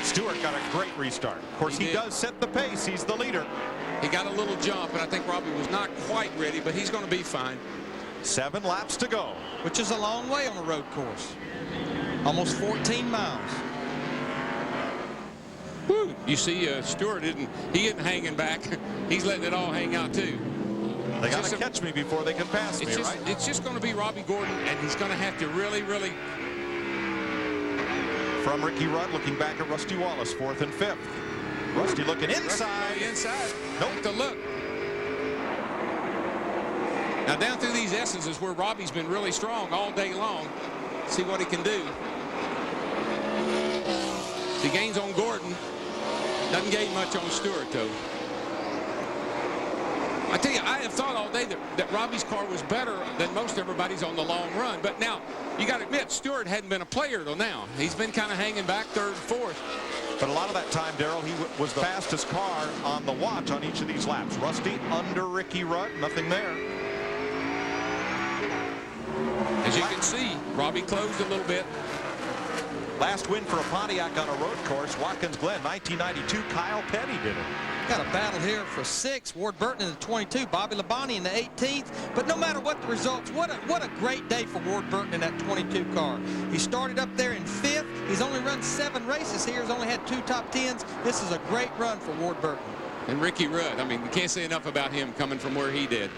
Stewart got a great restart. Of course, he does set the pace. He's the leader. He got a little jump, and I think Robbie was not quite ready, but he's going to be fine. 7 laps to go. Which is a long way on a road course. Almost 14 miles. Woo. You see, Stewart isn't hanging back. He's letting it all hang out, too. They got to catch me before they can pass me, right? It's just going to be Robbie Gordon, and he's going to have to really. From Ricky Rudd, looking back at Rusty Wallace, 4th and 5th. Rusty looking inside. Inside. Nope. To look. Now down through these S's is where Robbie's been really strong all day long. See what he can do. The gains on Gordon. Doesn't gain much on Stewart, though. I tell you, I have thought all day that Robbie's car was better than most everybody's on the long run. But now, you got to admit, Stewart hadn't been a player till now. He's been kind of hanging back 3rd, 4th. But a lot of that time, Darrell, he was the fastest car on the watch on each of these laps. Rusty under Ricky Rudd, nothing there. As you can see, Robbie closed a little bit. Last win for a Pontiac on a road course, Watkins Glen, 1992. Kyle Petty did it. Got a battle here for 6. Ward Burton in the 22, Bobby Labonte in the 18th. But no matter what the results, what a great day for Ward Burton in that 22 car. He started up there in 5th. He's only run 7 races here. He's only had 2 top 10s. This is a great run for Ward Burton. And Ricky Rudd, I mean, you can't say enough about him coming from where he did.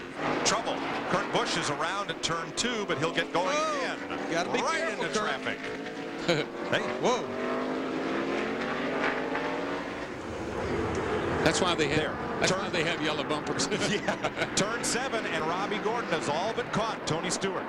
Trouble. Kurt Busch is around at turn 2, but he'll get going again. Got to be right careful, into Kurt. traffic. Hey, whoa. That's why they have yellow bumpers. Yeah. Turn 7, and Robbie Gordon has all but caught Tony Stewart.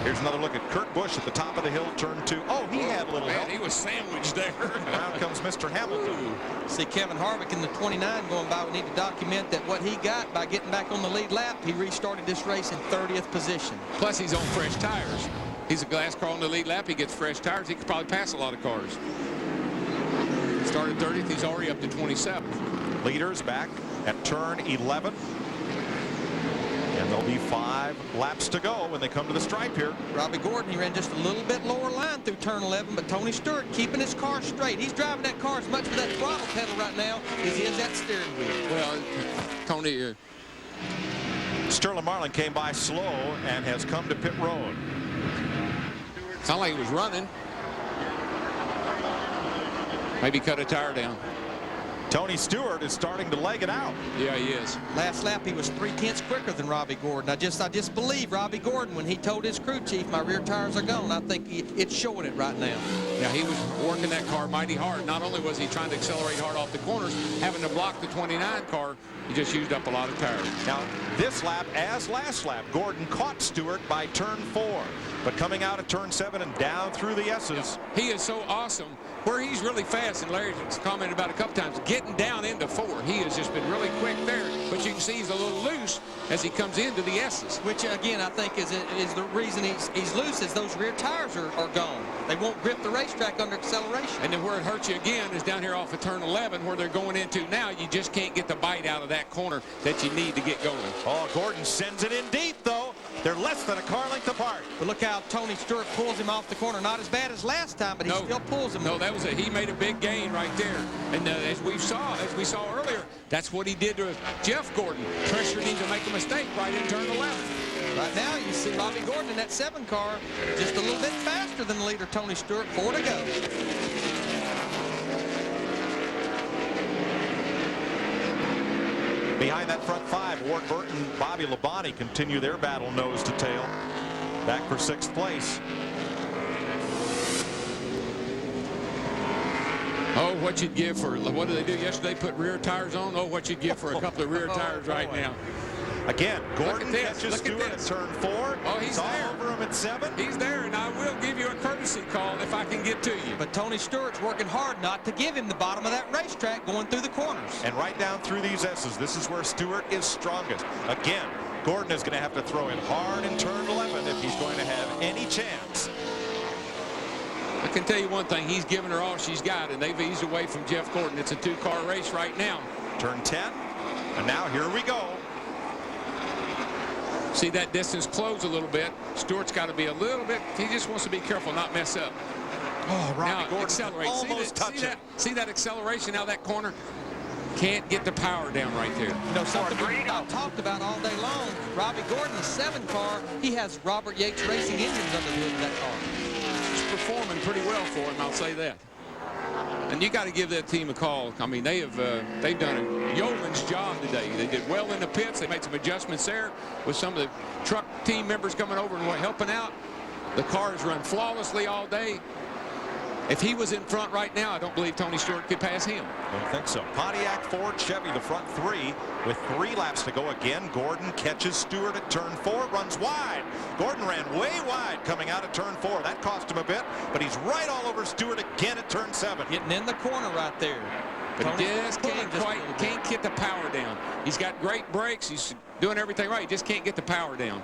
Here's another look at Kurt Busch at the top of the hill, turn 2. Oh, he had a little help. He was sandwiched there. Around comes Mr. Hamilton. See Kevin Harvick in the 29 going by. We need to document that what he got by getting back on the lead lap. He restarted this race in 30th position. Plus, he's on fresh tires. He's a glass car on the lead lap. He gets fresh tires. He could probably pass a lot of cars. Started 30th. He's already up to 27th. Leaders back at turn 11. And there'll be 5 laps to go when they come to the stripe here. Robbie Gordon, he ran just a little bit lower line through turn 11, but Tony Stewart keeping his car straight. He's driving that car as much with that throttle pedal right now as he is that steering wheel. Well, Tony... Sterling Marlin came by slow and has come to pit road. Sounded like he was running. Maybe cut a tire down. Tony Stewart is starting to leg it out. Yeah, he is. Last lap, he was 3/10 quicker than Robbie Gordon. I just believe Robbie Gordon when he told his crew chief, my rear tires are gone. I think it's showing it right now. Yeah, he was working that car mighty hard. Not only was he trying to accelerate hard off the corners, having to block the 29 car, he just used up a lot of tires. Now, this lap, as last lap, Gordon caught Stewart by turn 4. But coming out of turn 7 and down through the S's. He is so awesome. Where he's really fast, and Larry's commented about a couple times, getting down into 4. He has just been really quick there. But you can see he's a little loose as he comes into the S's. Which, again, I think is the reason he's loose is those rear tires are gone. They won't grip the racetrack under acceleration. And then where it hurts you again is down here off of turn 11 where they're going into now. You just can't get the bite out of that corner that you need to get going. Oh, Gordon sends it in deep, though. They're less than a car length apart. But look how Tony Stewart pulls him off the corner. Not as bad as last time, but he still pulls him. No, he made a big gain right there. And as we saw earlier, that's what he did to Jeff Gordon. Pressured him to make a mistake right in turn 11. Right now, you see Robbie Gordon in that 7 car just a little bit faster than the leader, Tony Stewart. 4 to go. Behind that front five, Ward Burton, Bobby Labonte continue their battle nose to tail. Back for 6th place. Oh, what you'd give for, what did they do yesterday? Put rear tires on? Oh, what you'd give for a couple of rear tires right now. Again, Gordon catches Stewart at turn 4. Oh, he's there. All over him at 7. He's there, and I will give you a courtesy call if I can get to you. But Tony Stewart's working hard not to give him the bottom of that racetrack going through the corners. And right down through these S's, this is where Stewart is strongest. Again, Gordon is going to have to throw it hard in turn 11 if he's going to have any chance. I can tell you one thing, he's giving her all she's got, and they've eased away from Jeff Gordon. It's a 2-car race right now. Turn 10, and now here we go. See that distance close a little bit. Stewart's got to be a little bit, he just wants to be careful, not mess up. Oh, Robbie now, Gordon accelerate. almost touch it. See that acceleration out that corner? Can't get the power down right there. You know, something we've talked about all day long, Robbie Gordon, the 7 car, he has Robert Yates Racing engines under the hood of that car. It's performing pretty well for him, I'll say that. And you got to give that team a call. I mean, they've done a yeoman's job today. They did well in the pits. They made some adjustments there with some of the truck team members coming over and helping out. The cars run flawlessly all day. If he was in front right now, I don't believe Tony Stewart could pass him. Don't think so. Pontiac, Ford, Chevy, the front 3 with 3 laps to go again. Gordon catches Stewart at turn 4, runs wide. Gordon ran way wide coming out of turn 4. That cost him a bit, but he's right all over Stewart again at turn 7. Getting in the corner right there. But he just can't get the power down. He's got great brakes. He's doing everything right. He just can't get the power down.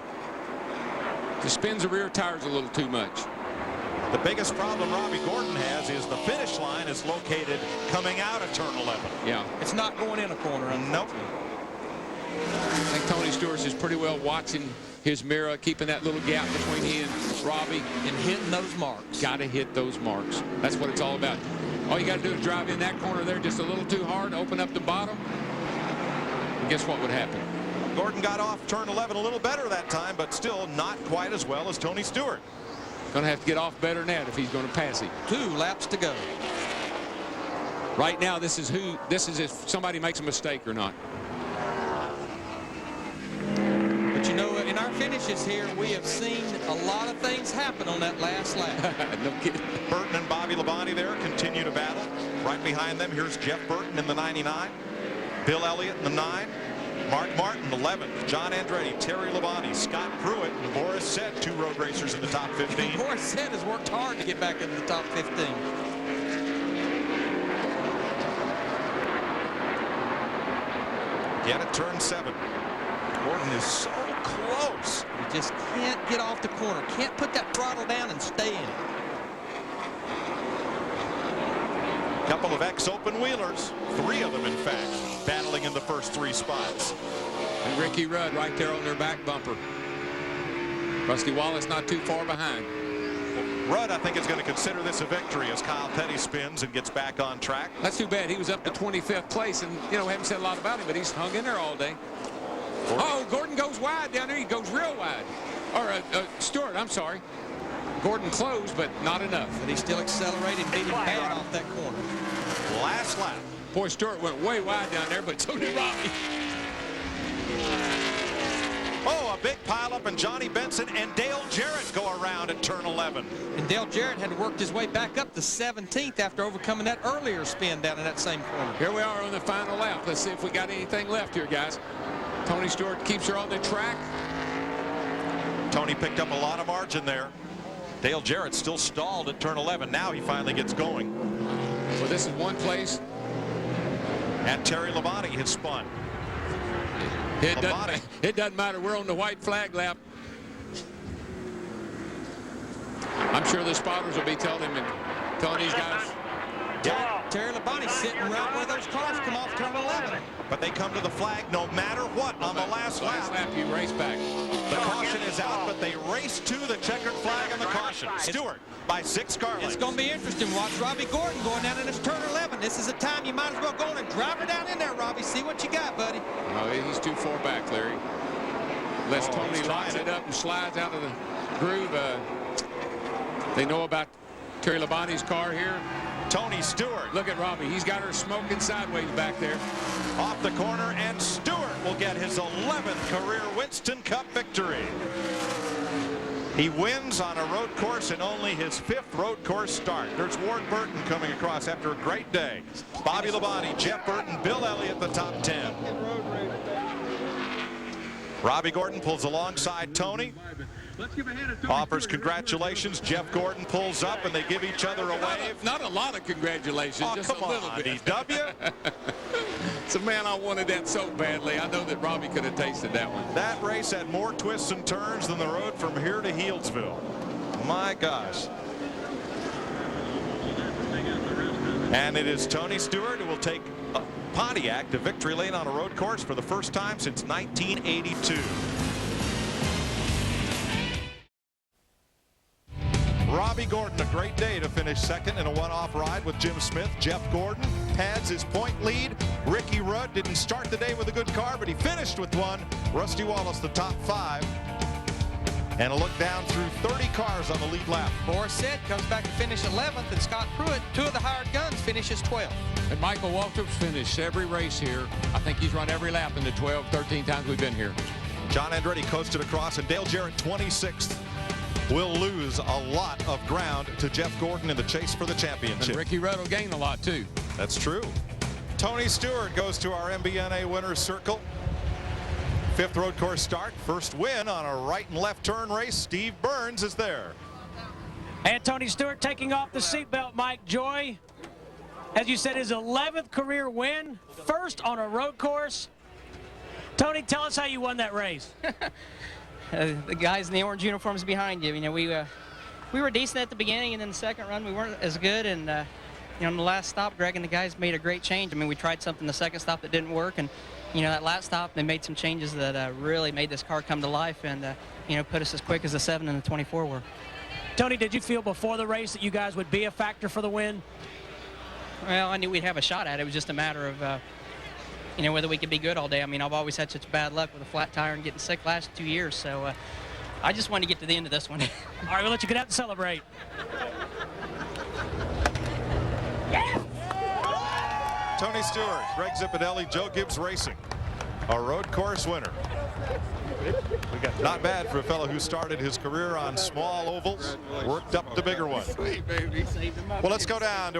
Just spins the rear tires a little too much. The biggest problem Robbie Gordon has is the finish line is located coming out of turn 11. Yeah. It's not going in a corner. Nope. I think Tony Stewart is pretty well watching his mirror, keeping that little gap between he and Robbie. And hitting those marks. Got to hit those marks. That's what it's all about. All you got to do is drive in that corner there just a little too hard, open up the bottom. And guess what would happen? Gordon got off turn 11 a little better that time, but still not quite as well as Tony Stewart. Going to have to get off better than that if he's going to pass him. 2 laps to go. Right now, this is if somebody makes a mistake or not. But you know, in our finishes here, we have seen a lot of things happen on that last lap. No kidding. Burton and Bobby Labonte there continue to battle. Right behind them, here's Jeff Burton in the 99. Bill Elliott in the 9. Mark Martin, 11th. John Andretti, Terry Labonte, Scott Pruitt, and Boris Said, 2 road racers in the top 15. Boris Said has worked hard to get back into the top 15. Get at turn 7. Gordon is so close. He just can't get off the corner. Can't put that throttle down and stay in it. Couple of ex-open wheelers, 3 of them in fact, battling in the first 3 spots. And Ricky Rudd right there on their back bumper. Rusty Wallace not too far behind. Rudd, I think, is going to consider this a victory as Kyle Petty spins and gets back on track. That's too bad. He was up to 25th place, and you know, we haven't said a lot about him, but he's hung in there all day. Oh, Gordon goes wide down there. He goes real wide. Or Stewart, I'm sorry. Gordon closed, but not enough. But he's still accelerating, beating bad off that corner. Last lap. Boy, Stewart went way wide down there, but so did Robbie. Oh, a big pileup, and Johnny Benson and Dale Jarrett go around at turn 11. And Dale Jarrett had worked his way back up to 17th after overcoming that earlier spin down in that same corner. Here we are on the final lap. Let's see if we got anything left here, guys. Tony Stewart keeps her on the track. Tony picked up a lot of margin there. Dale Jarrett still stalled at turn 11. Now he finally gets going. Well, this is one place. And Terry Labonte has spun. It doesn't matter. We're on the white flag lap. I'm sure the spotters will be telling these guys. Yeah. Terry Labonte's sitting right where those cars come off turn 11. But they come to the flag no matter what on the last lap. Last lap, you race back. The caution is out, but they race to the checkered flag on the caution. Stewart by 6 car lengths. It's going to be interesting. Watch Robbie Gordon going down in his turn 11. This is a time you might as well go in and drive her down in there, Robbie. See what you got, buddy. No, he's too far back, Larry. Unless Tony locks it up and slides out of the groove. They know about Terry Labonte's car here. Tony Stewart. Look at Robbie. He's got her smoking sideways back there. Off the corner, and Stewart Stewart will get his 11th career Winston Cup victory. He wins on a road course in only his 5th road course start. There's Ward Burton coming across after a great day. Bobby Labonte, Jeff Burton, Bill Elliott, the top 10. Robbie Gordon pulls alongside Tony. Offers congratulations. Jeff Gordon pulls up and they give each other a wave. Not a lot of congratulations, oh, just a little bit. DW. So, man, I wanted that so badly. I know that Robbie could have tasted that one. That race had more twists and turns than the road from here to Healdsville. My gosh. And it is Tony Stewart who will take Pontiac to victory lane on a road course for the first time since 1982. Robbie Gordon, a great day to finish second in a one-off ride with Jim Smith. Jeff Gordon pads his point lead. Ricky Rudd didn't start the day with a good car, but he finished with one. Rusty Wallace, the top 5. And a look down through 30 cars on the lead lap. Boris said comes back to finish 11th, and Scott Pruitt, 2 of the hired guns, finishes 12th. And Michael Waltrip's finished every race here. I think he's run every lap in the 12, 13 times we've been here. John Andretti coasted across, and Dale Jarrett, 26th. Will lose a lot of ground to Jeff Gordon in the chase for the championship. And Ricky Rudd will gain a lot, too. That's true. Tony Stewart goes to our MBNA winner's circle. 5th road course start. First win on a right and left turn race. Steve Burns is there. And Tony Stewart taking off the seatbelt, Mike Joy. As you said, his 11th career win. First on a road course. Tony, tell us how you won that race. The guys in the orange uniforms behind you. You know, we were decent at the beginning, and then the second run we weren't as good. And you know, on the last stop, Greg and the guys made a great change. I mean, we tried something the second stop that didn't work, and you know, that last stop they made some changes that really made this car come to life, and you know, put us as quick as the 7 and the 24 were. Tony, did you feel before the race that you guys would be a factor for the win? Well, I knew we'd have a shot at it. It was just a matter of you know, whether we could be good all day. I mean, I've always had such bad luck with a flat tire and getting sick last 2 years, so I just wanted to get to the end of this one. All right, we'll let you get out and celebrate. Tony Stewart, Greg Zipadelli, Joe Gibbs Racing, a road course winner. Not bad for a fellow who started his career on small ovals, worked up to bigger ones. Well, let's go down to